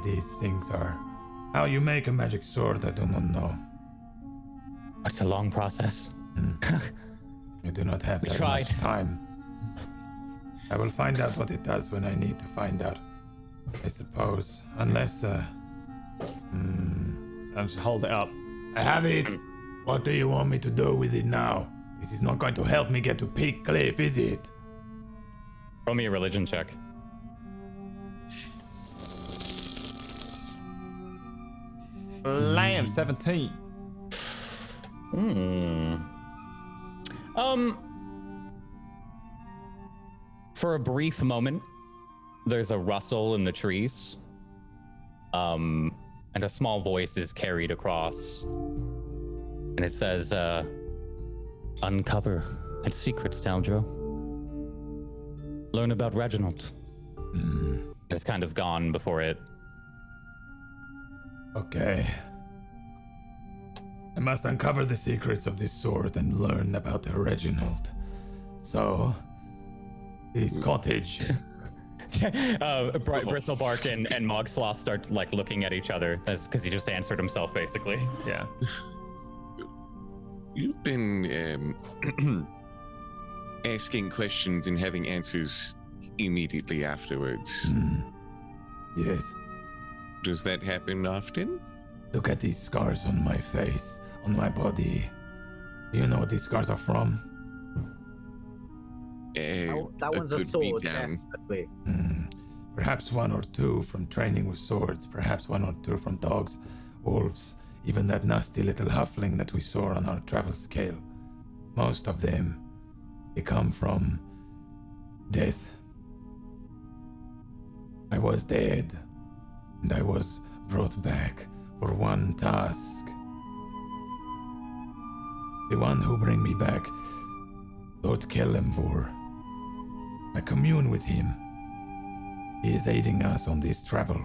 these things are. How you make a magic sword, I do not know. It's a long process. I do not have that much time. I will find out what it does when I need to find out, I suppose. Unless, I'll just hold it up. I have it. What do you want me to do with it now? This is not going to help me get to Peak Cliff, is it? Roll me a religion check. Lamb 17. For a brief moment, there's a rustle in the trees. And a small voice is carried across. And it says, uncover its secrets, Taldro. Learn about Reginald. It's kind of gone before it. Okay. I must uncover the secrets of this sword and learn about Reginald. So, his cottage. Bristlebark and Mog Sloth start like looking at each other because he just answered himself basically. Yeah. You've been asking questions and having answers immediately afterwards. Yes. Does that happen often? Look at these scars on my face, on my body. Do you know what these scars are from? That one's a sword, definitely. Perhaps one or two from training with swords, perhaps one or two from dogs, wolves, even that nasty little halfling that we saw on our travel scale. Most of them, they come from death. I was dead, and I was brought back for one task. The one who bring me back, Lord Kellemvor. I commune with him. He is aiding us on this travel.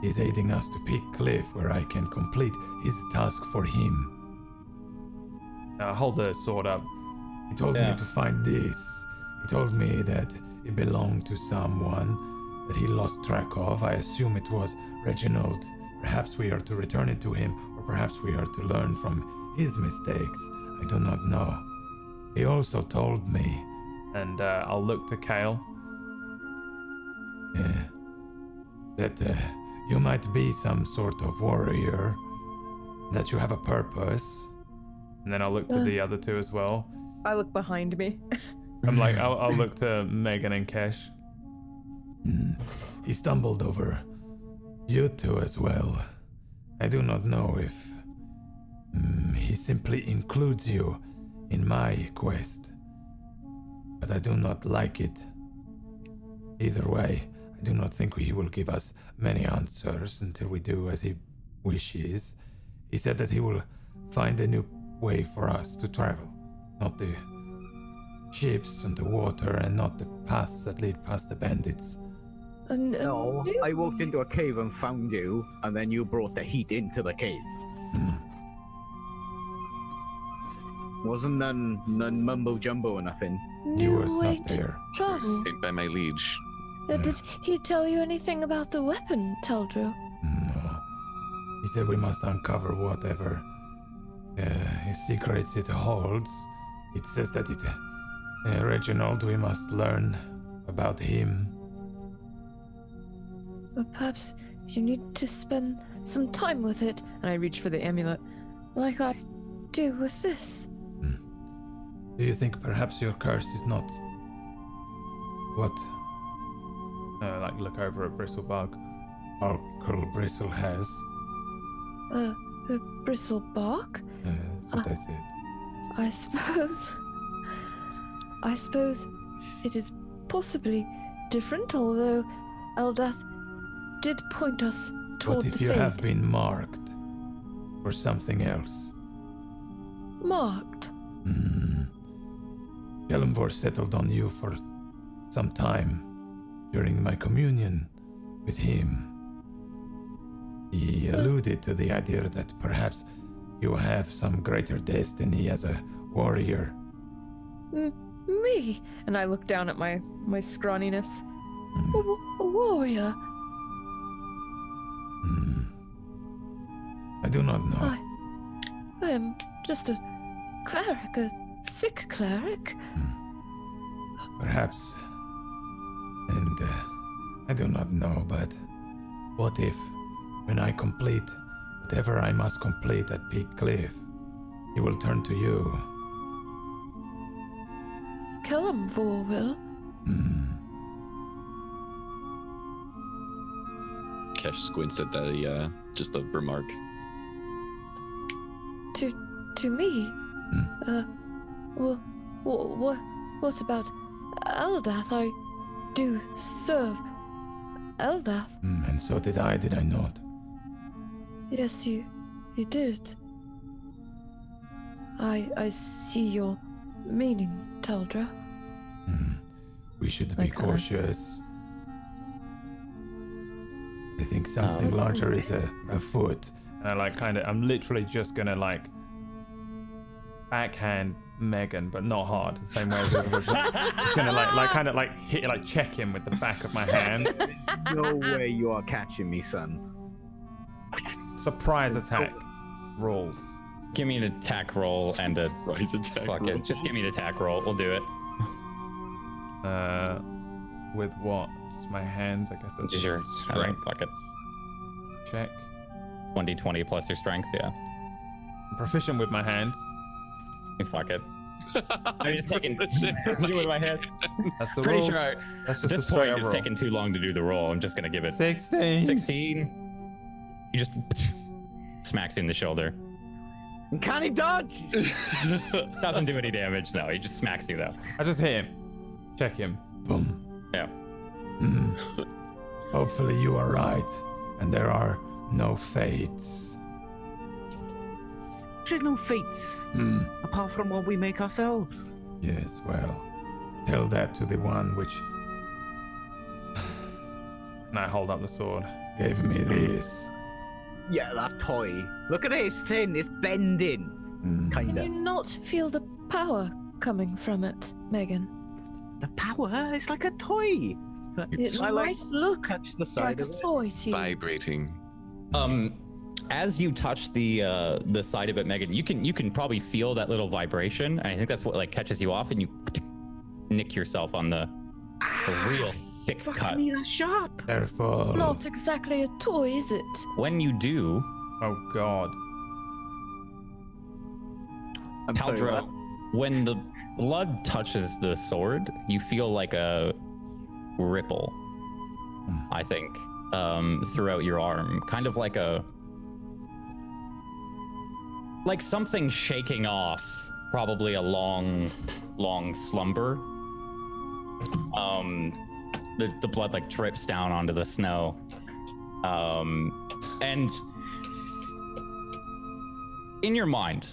He is aiding us to Peak Cliff, where I can complete his task for him. Hold the sword up. He told me to find this. He told me that it belonged to someone that he lost track of. I assume it was Reginald. Perhaps we are to return it to him, or perhaps we are to learn from his mistakes. I do not know. He also told me. And I'll look to Kale. That you might be some sort of warrior. That you have a purpose. And then I'll look to the other two as well. I look behind me. I'm like, I'll look to Megan and Kesh. He stumbled over you two as well. I do not know if he simply includes you in my quest, but I do not like it. Either way, I do not think he will give us many answers until we do as he wishes. He said that he will find a new way for us to travel, not the ships and the water and not the paths that lead past the bandits. No, I walked into a cave and found you, and then you brought the heat into the cave. Wasn't none mumbo jumbo or nothing. You New was way not to there. travel. Sent by my liege. Did he tell you anything about the weapon, Taldro? No. He said we must uncover whatever secrets it holds. It says that Reginald, we must learn about him. Perhaps you need to spend some time with it, And I reach for the amulet. like I do with this. Do you think perhaps your curse is not what Like look over at Bristlebug. Oracle Bristle has? A bristle bark? That's what I said. I suppose it is possibly different, although Eldath did point us toward What if the you fade. have been marked for something else? Marked. Kellenvor settled on you for some time during my communion with him. He alluded to the idea that perhaps you have some greater destiny as a warrior. Me? And I look down at my scrawniness. A warrior. I do not know. I am just a cleric, a sick cleric. Perhaps. And I do not know, but what if, when I complete whatever I must complete at Peak Cliff, he will turn to you? Kellamvor will. Kesh squints at the just the remark. To me? Well, what about Eldath? I do serve Eldath. And so did I not? Yes, you did. I see your meaning, Taldra. We should be Like her. cautious. I think something larger is afoot. And I'm literally just gonna like backhand Megan, but not hard, the same way as the original. Just gonna hit, check him with the back of my hand. No way you are catching me, son. Surprise attack rolls. Give me an attack roll and a Rise attack. fuck it. Just give me an attack roll. We'll do it. With what? Just my hands, I guess. That's Just your strength. Fuck it. check. 1d20 plus your strength. Yeah. I'm proficient with my hands. Fuck it. I'm just taking with my hands. That's the Pretty rules. sure That's at just a this straight point up it's roll. taking too long to do the roll. I'm just gonna give it 16. 16. You just smacks you in the shoulder. Can he dodge? Doesn't do any damage. No, he just smacks you though. I just hit him. Check him. Boom. Yeah. Hopefully you are right, and there are no fates. There's no fates apart from what we make ourselves. Yes, well, tell that to the one which And I hold up the sword. gave me this. Yeah, that toy. Look at it, it's thin, it's bending. Can you Kinda. not feel the power coming from it, Megan? The power is like a toy. It I like might look touch the like side a of it. toy to you. Vibrating. As you touch the side of it, Megan, you can probably feel that little vibration. And I think that's what like catches you off, and you nick yourself on the real thick cut. Me, that's sharp. Careful. Not exactly a toy, is it? When you do, Oh god. I'm sorry, Taldra, what? when the blood touches the sword, you feel like a ripple, I think, throughout your arm. Kind of like something shaking off, probably a long slumber. The blood like drips down onto the snow. And in your mind,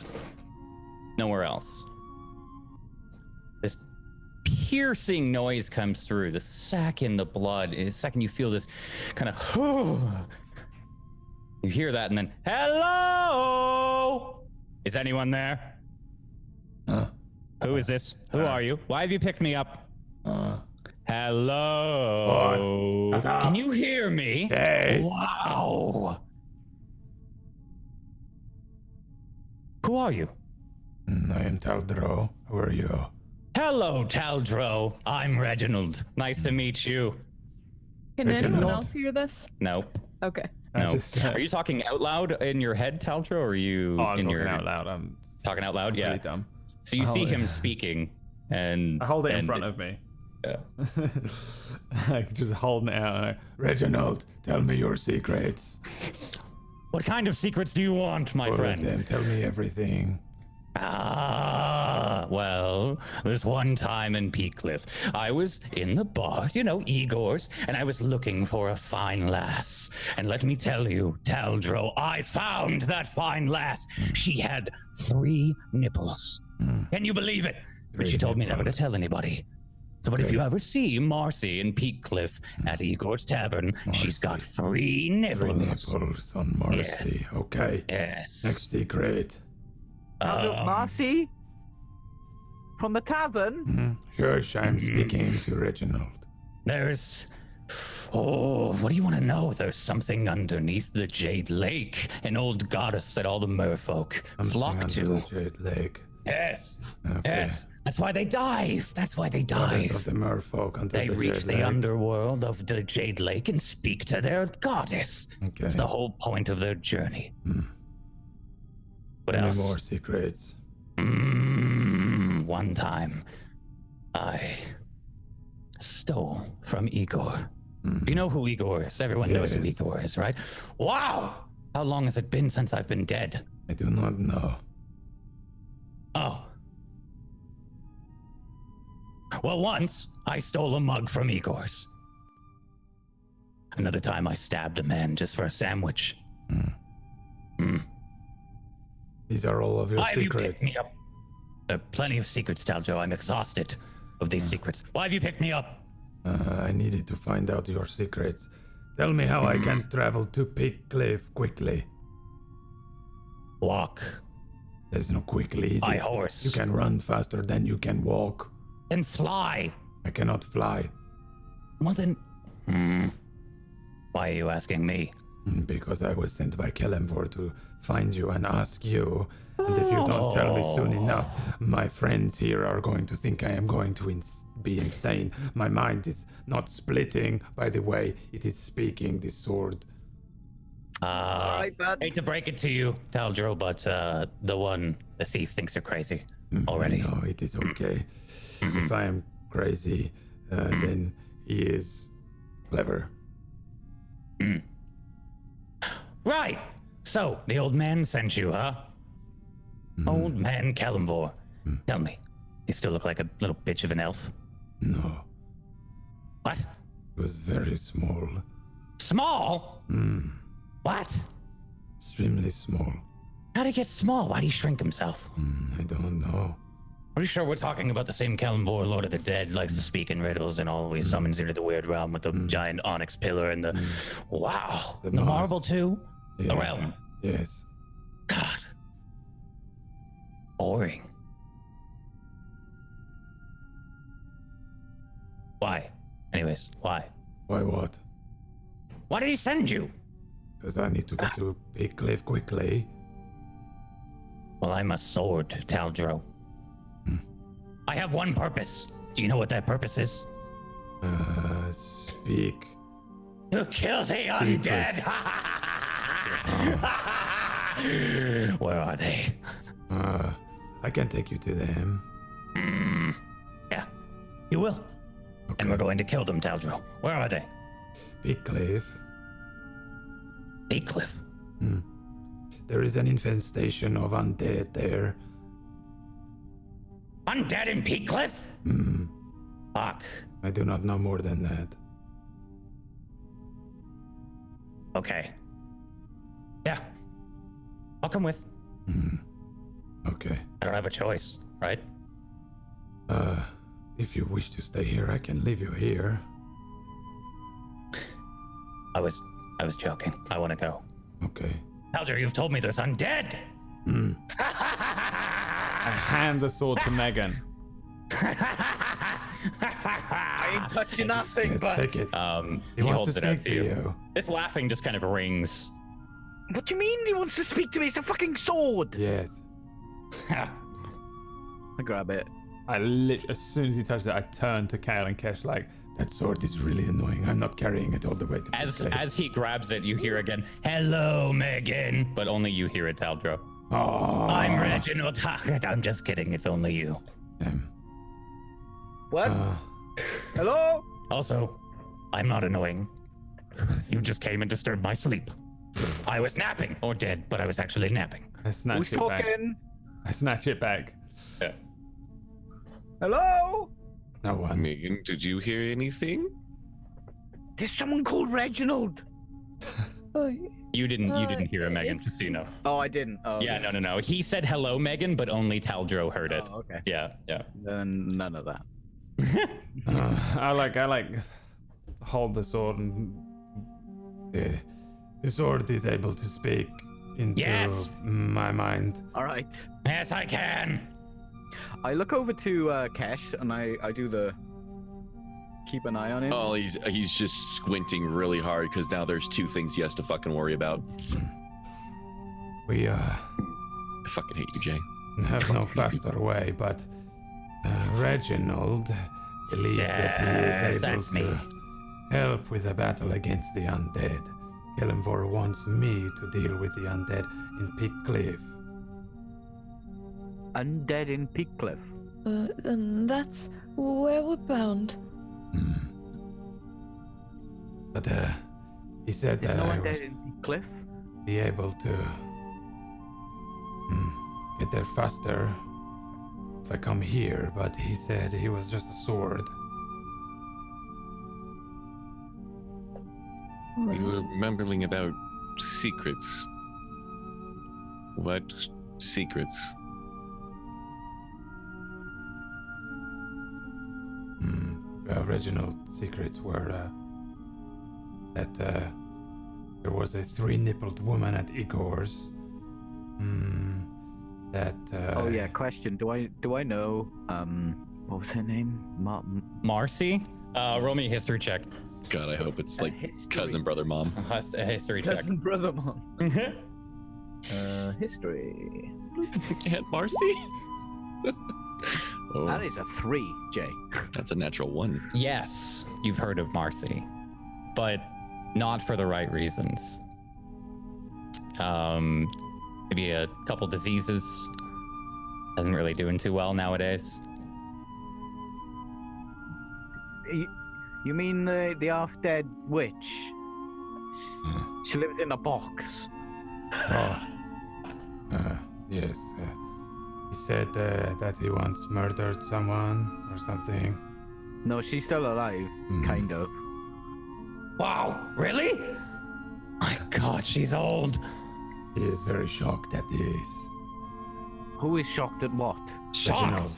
nowhere else, this piercing noise comes through. The sack in the blood. In a second, you feel this kind of. You hear that, and then, hello? Is anyone there? Who is this? Who are you? Why have you picked me up? Hello? What? Can you hear me? Yes. Wow. Who are you? I am Taldro. Who are you? Hello, Taldro. I'm Reginald. Nice to meet you. Can anyone Reginald. else hear this? No. Okay. No. Are you talking out loud in your head, Taldro, or are you Oh, I'm in talking your out loud. I'm talking out loud? Yeah. really dumb. So you see him speaking, and I hold it in and front of me. Yeah. Like just holding it out. Reginald, tell me your secrets. What kind of secrets do you want, my All friend? of them. Tell me everything. Well, this one time in Peakcliff, I was in the bar, Igor's, and I was looking for a fine lass. And let me tell you, Taldro, I found that fine lass. She had 3 nipples. Can you believe it? But she told me never to tell anybody. So, but if you ever see Marcy in Peakcliff at Igor's Tavern, she's got 3 nipples. 3 nipples on Marcy. Yes. Okay. Yes. Next secret. Marcy? From the tavern? Shush, I'm speaking to Reginald. There's... Oh, what do you want to know? There's something underneath the Jade Lake, an old goddess that all the merfolk flock Under to. the Jade Lake. Yes. Okay. Yes. That's why they dive. That's why they Goddess dive. of the merfolk under They the reach Jade the Lake. underworld of the Jade Lake and speak to their goddess. Okay. It's the whole point of their journey. What Any else? more secrets? One time, I stole from Igor. You know who Igor is? Everyone knows who Yes. Igor is, right? Wow! How long has it been since I've been dead? I do not know. Oh. Well, once I stole a mug from Igor's. Another time I stabbed a man just for a sandwich. These are all of your Why have you secrets. picked me up? There are plenty of secrets, Taljo. I'm exhausted of these secrets. Why have you picked me up? I needed to find out your secrets. Tell me how I can travel to Peak Cliff quickly. Walk. There's no quickly, is By it? horse. You can run faster than you can walk. And fly. I cannot fly. Well then... Why are you asking me? Because I was sent by Kelemvor to find you and ask you. And if you don't tell me soon enough, my friends here are going to think I am going to be insane. My mind is not splitting, by the way. It is speaking, this sword. Hate to break it to you, Taldro, but the thief thinks you're crazy already. No, it is okay. If I am crazy, then he is clever. Right. So, the old man sent you, huh? Old man Kelemvor. Tell me, you still look like a little bitch of an elf? No, What? it was very small. Small? What? Extremely small. How'd he get small? Why'd he shrink himself? I don't know. Are you sure we're talking about the same Kelemvor, Lord of the Dead, likes to speak in riddles and always summons into the weird realm with the giant onyx pillar and the... Wow. The The marble boss. too? The Yeah. realm. Yes. God. Boring. Why? Anyways, why? Why what? Why did he send you? Because I need to get to Big Cliff quickly. Well, I'm a sword, Taldro. I have one purpose. Do you know what that purpose is? Speak. To kill the undead! Where are they? I can take you to them. Yeah, you will. And we're going to kill them, Taldro. Where are they? Big Cliff. Peakcliff. There is an infestation of undead there. Undead in Peakcliff? Fuck. I do not know more than that. Okay. Yeah. I'll come with. Okay. I don't have a choice, right? if you wish to stay here, I can leave you here. I was joking. I want to go. Okay. Taldro, you've told me there's undead. I hand the sword to Megan. I ain't touching nothing, Yes, but take it. He wants holds to it out speak to you. This laughing just kind of rings. what do you mean he wants to speak to me? It's a fucking sword. Yes. I grab it. As soon as he touches it, I turn to Kale and Kesh like, That sword is really annoying. I'm not carrying it all the way to the place. As he grabs it, you hear again, "Hello, Megan," but only you hear it, Taldro. Oh, I'm Reginald. I'm just kidding. It's only you. What? Uh, Hello? Also, I'm not annoying. You just came and disturbed my sleep. I was napping, or dead, but I was actually napping. I snatch Who's it back. talking? I snatch it back. Yeah. Hello? no one. Megan, did you hear anything? There's someone called Reginald. Oh, You didn't hear it, Megan, just so you know. Oh, I didn't. Oh, Yeah, okay. no. He said hello, Megan, but only Taldro heard it. Oh, okay. Yeah. Then none of that. I like hold the sword and The sword is able to speak into Yes. my mind. All right. Yes, I can. I look over to Kesh and I do the keep an eye on him. Oh, he's just squinting really hard because now there's two things he has to fucking worry about. We I fucking hate you, Jay. have no faster way, but Reginald believes that he Yes, is able that's to me. help with the battle against the undead. Kellenvor wants me to deal with the undead in Pit Cliff. Undead in Peakcliff. that's where we're bound. But he said There's that no I undead would in Peakcliff. be able to get there faster if I come here, but he said he was just a sword. You were mumbling about secrets. What secrets? Reginald's secrets were that there was a three-nippled woman at Igor's. Oh yeah, question. Do I know what was her name? Marcy? Roll me a history check. God, I hope it's like history. cousin, brother, mom. A history check. Cousin brother mom. History. Aunt Marcy? Oh, That is a 3, Jay. that's a natural 1. Yes, you've heard of Marcy, but not for the right reasons. Maybe a couple diseases. Isn't really doing too well nowadays. You mean the half-dead witch? She lived in a box. Yes. He said that he once murdered someone or something. No, she's still alive, kind of. Wow, really? My God, she's old. He is very shocked at this. Who is shocked at what? Shocked. Reginald.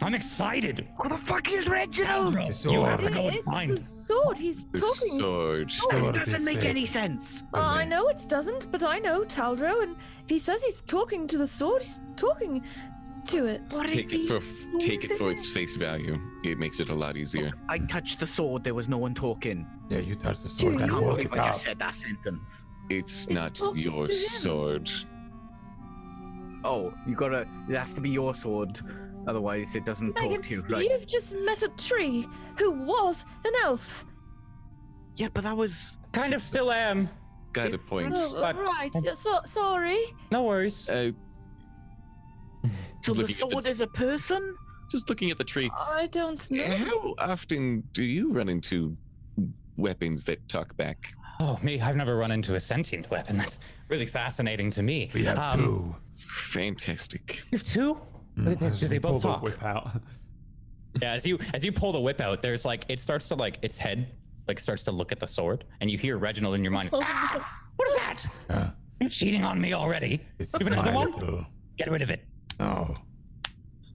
I'm excited. Who the fuck is Reginald? The You have sword. to go and It's find. the sword. He's talking. Sword. It Sword doesn't is make fake. any sense. I know it doesn't, but I know Taldro, and if he says he's talking to the sword, he's talking to it. What Take if it he's for its face value. It makes it a lot easier. I touched the sword. There was no one talking. Yeah, you touched the sword I and Can't woke believe it I up. just said that sentence. It's It not talks your to him. sword. Oh, it has to be your sword. Otherwise, it doesn't Megan, talk to you. Right? you've just met a tree who was an elf. Yeah, but that was. Kind of still am. Got a point. Oh, But- right. Sorry. No worries. So the Looking at the- sword is a person? Just looking at the tree. I don't know. How often do you run into weapons that talk back? Oh, me, I've never run into a sentient weapon. That's really fascinating to me. We have two. Fantastic. You have two? as Do they we both Pull the talk? whip out. Yeah, as you pull the whip out, there's like it starts to like its head like starts to look at the sword, and you hear Reginald in your mind. Ah! What is that? You're cheating on me already. This You is have another my one? little. Get rid of it. Oh,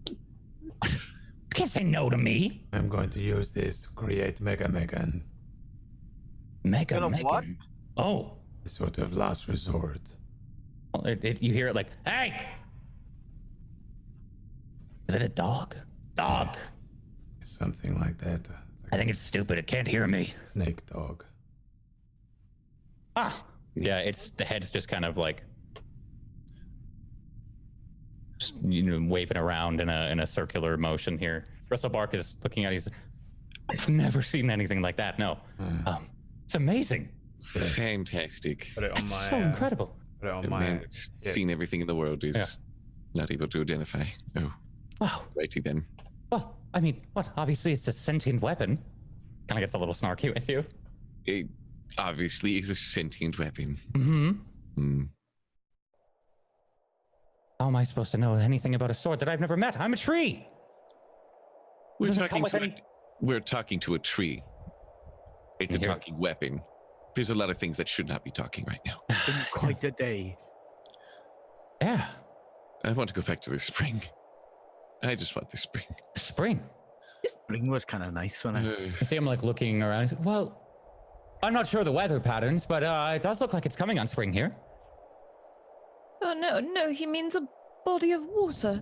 You can't can't say no to me. I'm going to use this to create Mega and Mega. What? Oh. a sort of last resort. Well, you hear it like, hey! Is it a dog? Dog. Something like that. I think it's stupid. It can't hear me. Snake dog. Ah. Yeah, the head's just kind of like, just, waving around in a circular motion here. Bristlebark is looking at it. He's like, I've never seen anything like that. No. It's amazing. Fantastic. Put it on That's my, so incredible. Put it on A my. man that's seen everything in the world is not able to identify. Oh, Wow. righty then. Well, I mean, what? Obviously, it's a sentient weapon. Kind of gets a little snarky with you. It obviously is a sentient weapon. Mm-hmm. How am I supposed to know anything about a sword that I've never met? I'm a tree. We're Doesn't talking, come with we're talking to a tree. It's a Here. talking weapon. There's a lot of things that should not be talking right now. Been quite a day. Yeah. I want to go back to the spring. I just want the spring. Spring. Spring was kind of nice when I. You see him like looking around. He's like, well, I'm not sure the weather patterns, but it does look like it's coming on spring here. Oh, no, he means a body of water.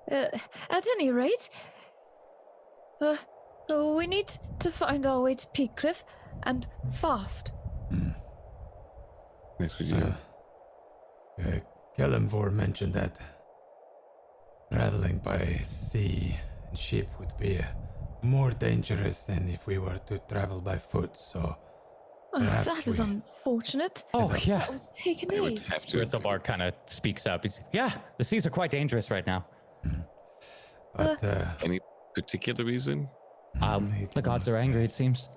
At any rate, we need to find our way to Peakcliff, and fast. That's what you do. Kellenvor mentioned that traveling by sea and ship would be more dangerous than if we were to travel by foot, so Oh, perhaps that is we- unfortunate. Oh, yeah. That was taken I would aid. have to. Bristlebark kind of speaks up. He's, yeah, the seas are quite dangerous right now. but Any particular reason? it The gods was, are angry, it seems.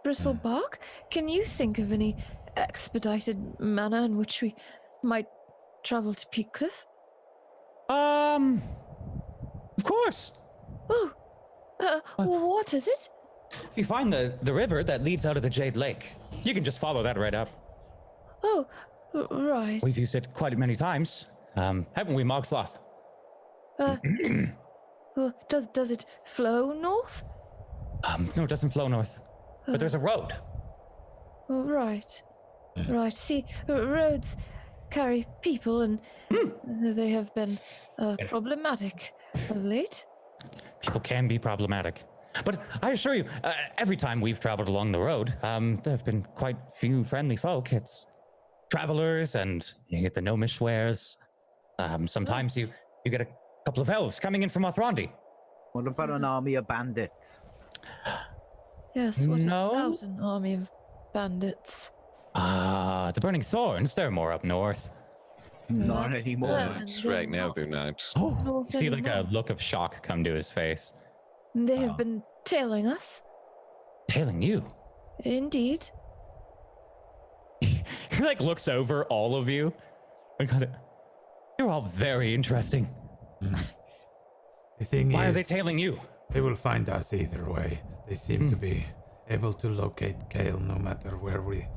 Bristlebark, can you think of any expedited manner in which we might travel to Peakcliff? Of course. Oh, what is it? If you find the river that leads out of the Jade Lake, you can just follow that right up. Oh, right. We've used it quite many times, haven't we, Mogsloth? Does it flow north? No, it doesn't flow north, but there's a road. Oh, right. Right. See, roads carry people, and they have been problematic of late. People can be problematic. But I assure you, every time we've traveled along the road, there have been quite few friendly folk. It's travelers, and you get the gnomish wares. Sometimes you get a couple of elves coming in from Othrandi. What about an army of bandits? Yes, what No. about an army of bandits? The Burning Thorns, they're more up north. Not That's- anymore. That's right now they're not. Oh, North see like a anymore. look of shock come to his face. They have been tailing us. Tailing you. Indeed. He like looks over all of you. And kind of, you're all very interesting. The thing Why are is, they tailing you? they will find us either way. They seem to be able to locate Kale no matter where we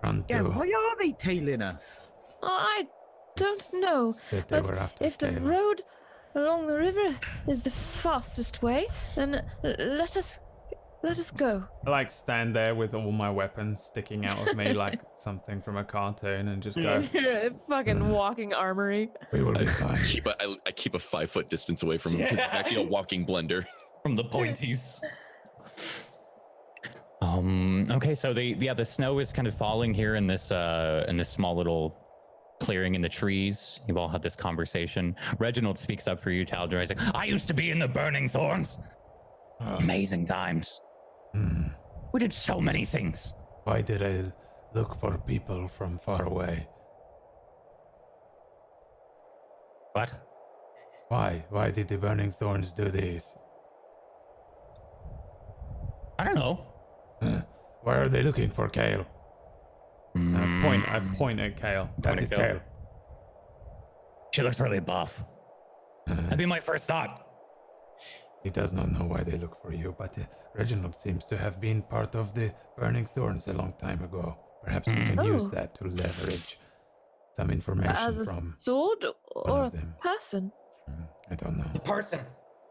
run to. Yeah, why are they tailing us? I don't know. Said they But were after if the Kale. road along the river is the fastest way, then let us go. I like stand there with all my weapons sticking out of me like something from a cartoon and just go. Fucking walking armory. We will be fine. I keep a 5-foot distance away from him because it's actually a walking blender. From the pointies. Okay, so the snow is kind of falling here in this small little clearing in the trees. You've all had this conversation. Reginald speaks up for you, Taldra. He's like, I used to be in the Burning Thorns. Amazing times. We did so many things. Why did I look for people from far away? What? Why? Why did the Burning Thorns do this? I don't know. Why are they looking for Kale? And I point at Kale. That is Kale. She looks really buff. That'd be my first thought. He does not know why they look for you, but Reginald seems to have been part of the Burning Thorns a long time ago. Perhaps we can use Oh. that to leverage some information As a from sword or of a them. person? I don't know. Person.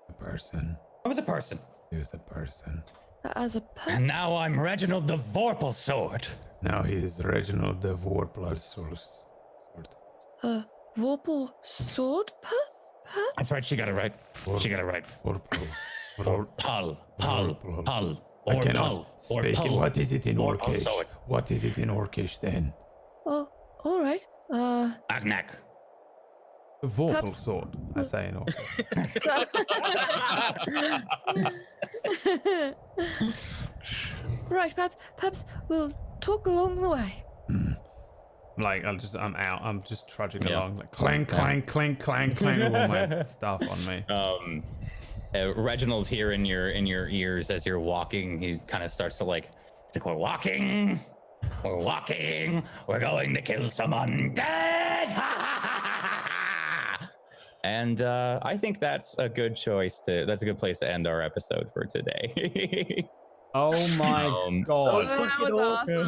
A person. I was a person. He was a person. As a And person. now I'm Reginald the Vorpal Sword. Now he is Reginald the Vorpal Sword. Vorpal sword, perhaps? That's right, she got it right. She got it right. Vorpal. Pal. I Or cannot Pal. speak. Or What is it in Or Orcish? sword. What is it in Orcish then? Oh, all right. Agnak. Vorpal Perhaps- sword, I say in Orcish. Right, perhaps we'll talk along the way. Like I'm out. I'm just trudging Yeah. along, like clank, clank, clank, clank, clank, with all my stuff on me. Reginald here in your ears as you're walking, he kind of starts to like, we're walking, we're going to kill some undead. And I think that's a good choice that's a good place to end our episode for today. Oh my god! That was awesome.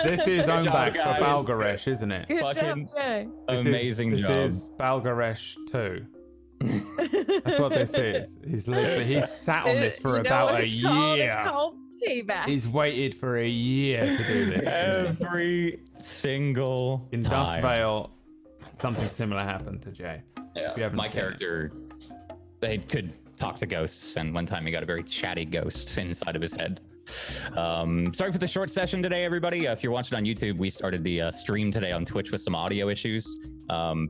This is Good owned job, back for guys. Balgaresh, isn't it? Good Fucking- job, Jay. Amazing this job. is Balgaresh 2. That's what this is. He's sat on this for You know about what a it's called? year. It's called payback. He's waited for a year to do this. To me. Every single In time. Dustvale, something similar happened to Jay. Yeah, If you haven't my seen it. character, they could talk to ghosts, and one time he got a very chatty ghost inside of his head. Sorry for the short session today, everybody. If you're watching on YouTube, we started the stream today on Twitch with some audio issues.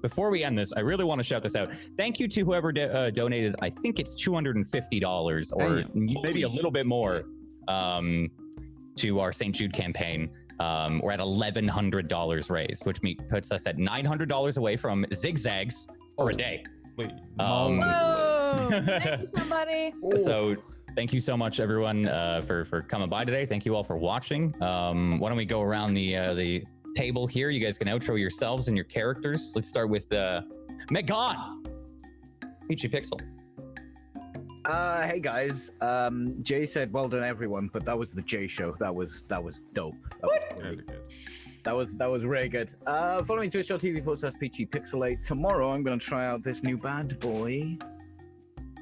Before we end this, I really want to shout this out. Thank you to whoever donated. I think it's $250 or maybe a little bit more to our St. Jude campaign. We're at $1,100 raised, which puts us at $900 away from zigzags for a day. Whoa! Thank you, somebody. So thank you so much, everyone, for coming by today. Thank you all for watching. Why don't we go around the table here? You guys can outro yourselves and your characters. Let's start with Megan. Peachy Pixel. Hey guys. Jay said, "Well done, everyone," but that was the Jay show. That was dope. That was really good. Follow me on twitch.tv/PGPixelate. Tomorrow, I'm gonna try out this new bad boy.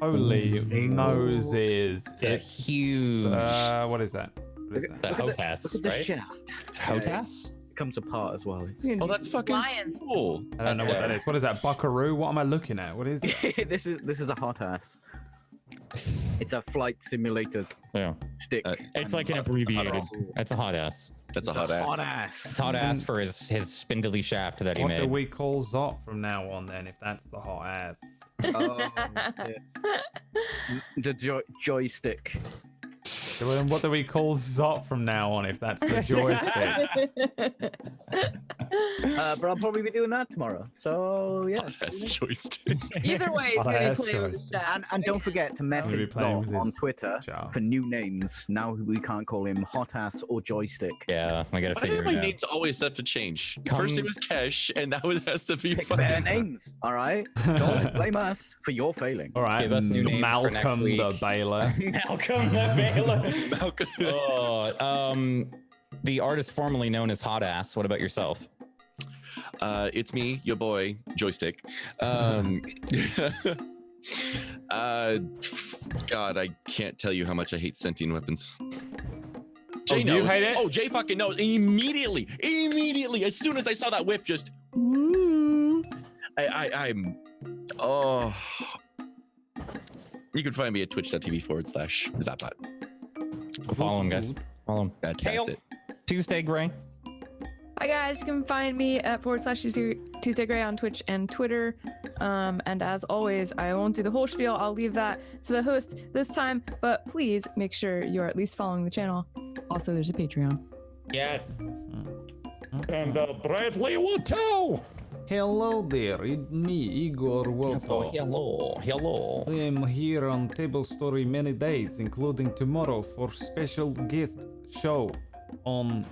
Holy noses! It's a huge. What is that? What is that? The Hotas, Look at the right? shaft. It's Hotas? It comes apart as well. Oh, that's fucking cool. I don't know what that is. What is that? Buckaroo? What am I looking at? What is that? this is a hot ass. It's a flight simulator Yeah. stick. It's like an abbreviated. It's a hot ass. That's a hot ass. Hot ass. It's hot ass for his spindly shaft that he What do made. we call Zot from now on then? If that's the hot ass. The joystick. So then what do we call Zot from now on? If that's the joystick. But I'll probably be doing that tomorrow. So yeah. That's joystick. Either way, it's Oh, gonna be that's playing with choice. his dad. And don't forget to gonna be message playing Dot with on his Twitter child. for new names. Now we can't call him Hot Ass or Joystick. Yeah, we gotta Why figure do my it out. names always have to change? Come- First it was Kesh, and now it has to be Pick fucking their names, all right? Don't blame us for your failing. All right. Give us new names for next Malcolm the week. Baylor. Malcolm the Baylor. Malcolm. The artist formerly known as Hot Ass. What about yourself? It's me, your boy, Joystick. God, I can't tell you how much I hate sentient weapons. Jay you knows. hate it? Oh, Jay fucking knows. Immediately, as soon as I saw that whip, just I'm. Oh. You can find me at twitch.tv/Zapbot. Follow him, guys. Follow him. That's it. Tuesday Gray. Hi guys, you can find me at /Tuesday Gray on Twitch and Twitter. And as always, I won't do the whole spiel. I'll leave that to the host this time. But please make sure you're at least following the channel. Also, there's a Patreon. Yes. And Bradley will too. Hello there, it's me, Igor Wopo. Hello. I am here on Tablestory many days, including tomorrow for special guest show on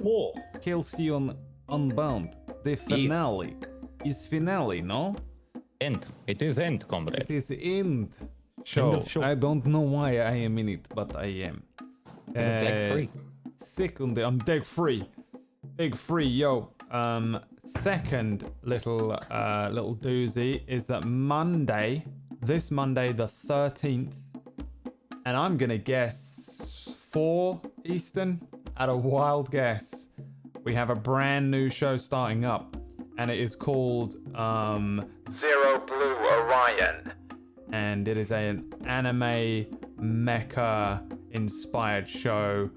Halcyon Unbound. The finale. Is finale, no? End. It is end, comrade. It is end show. of show. I don't know why I am in it, but I am. Is it deck free? Second, I'm deck free. Deck free, yo. Second little doozy is that Monday this Monday, the 13th. And I'm going to guess 4 Eastern at a wild guess. We have a brand new show starting up, and it is called Zero Blue Orion. And it is an anime mecha inspired show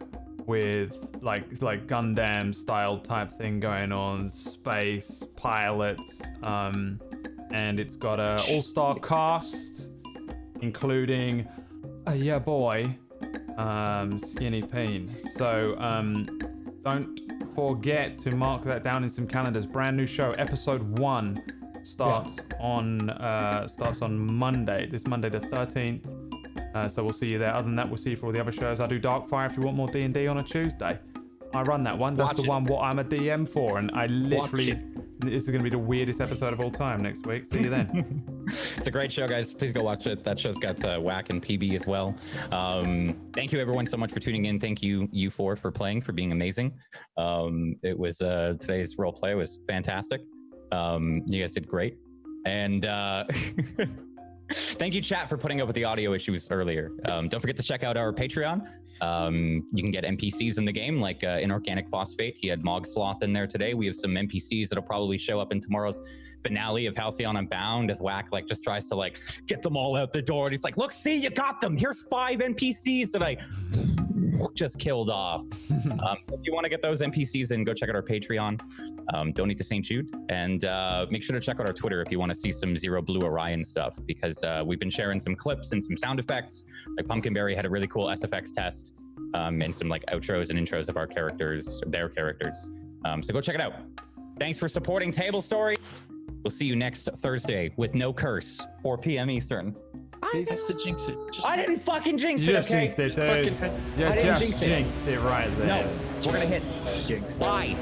with like Gundam style type thing going on, space pilots, and it's got a all-star cast, including yeah boy, Skinny Peen. So don't forget to mark that down in some calendars. Brand new show, episode 1 starts on Monday, this Monday the 13th. So we'll see you there. Other than that, we'll see you for all the other shows. I do Darkfire if you want more D&D on a Tuesday. I run that one. That's the one what I'm a DM for, and I literally, this is going to be the weirdest episode of all time next week. See you then. It's a great show, guys. Please go watch it. That show's got Whack and PB as well. Thank you, everyone, so much for tuning in. Thank you, you four, for playing, for being amazing. It was today's role play was fantastic. You guys did great, and thank you, chat, for putting up with the audio issues earlier. Don't forget to check out our Patreon. You can get NPCs in the game, like Inorganic Phosphate. He had Mog Sloth in there today. We have some NPCs that'll probably show up in tomorrow's finale of Halcyon Unbound, as Whack just tries to get them all out the door. And he's like, look, see, you got them. Here's 5 NPCs that I just killed off. If you want to get those NPCs in, go check out our Patreon. Donate to St. Jude, and make sure to check out our Twitter if you want to see some Zero Blue Orion stuff, because we've been sharing some clips and some sound effects. Like Pumpkinberry had a really cool SFX test, and some outros and intros of our characters, their characters. So go check it out. Thanks for supporting Tablestory. We'll see you next Thursday with no curse, 4 p.m. Eastern. He has to jinx it. I didn't fucking jinx You it, just okay? jinxed it, dude. You I didn't just jinx it. jinxed it right there. No, we're gonna hit Jinx. bye.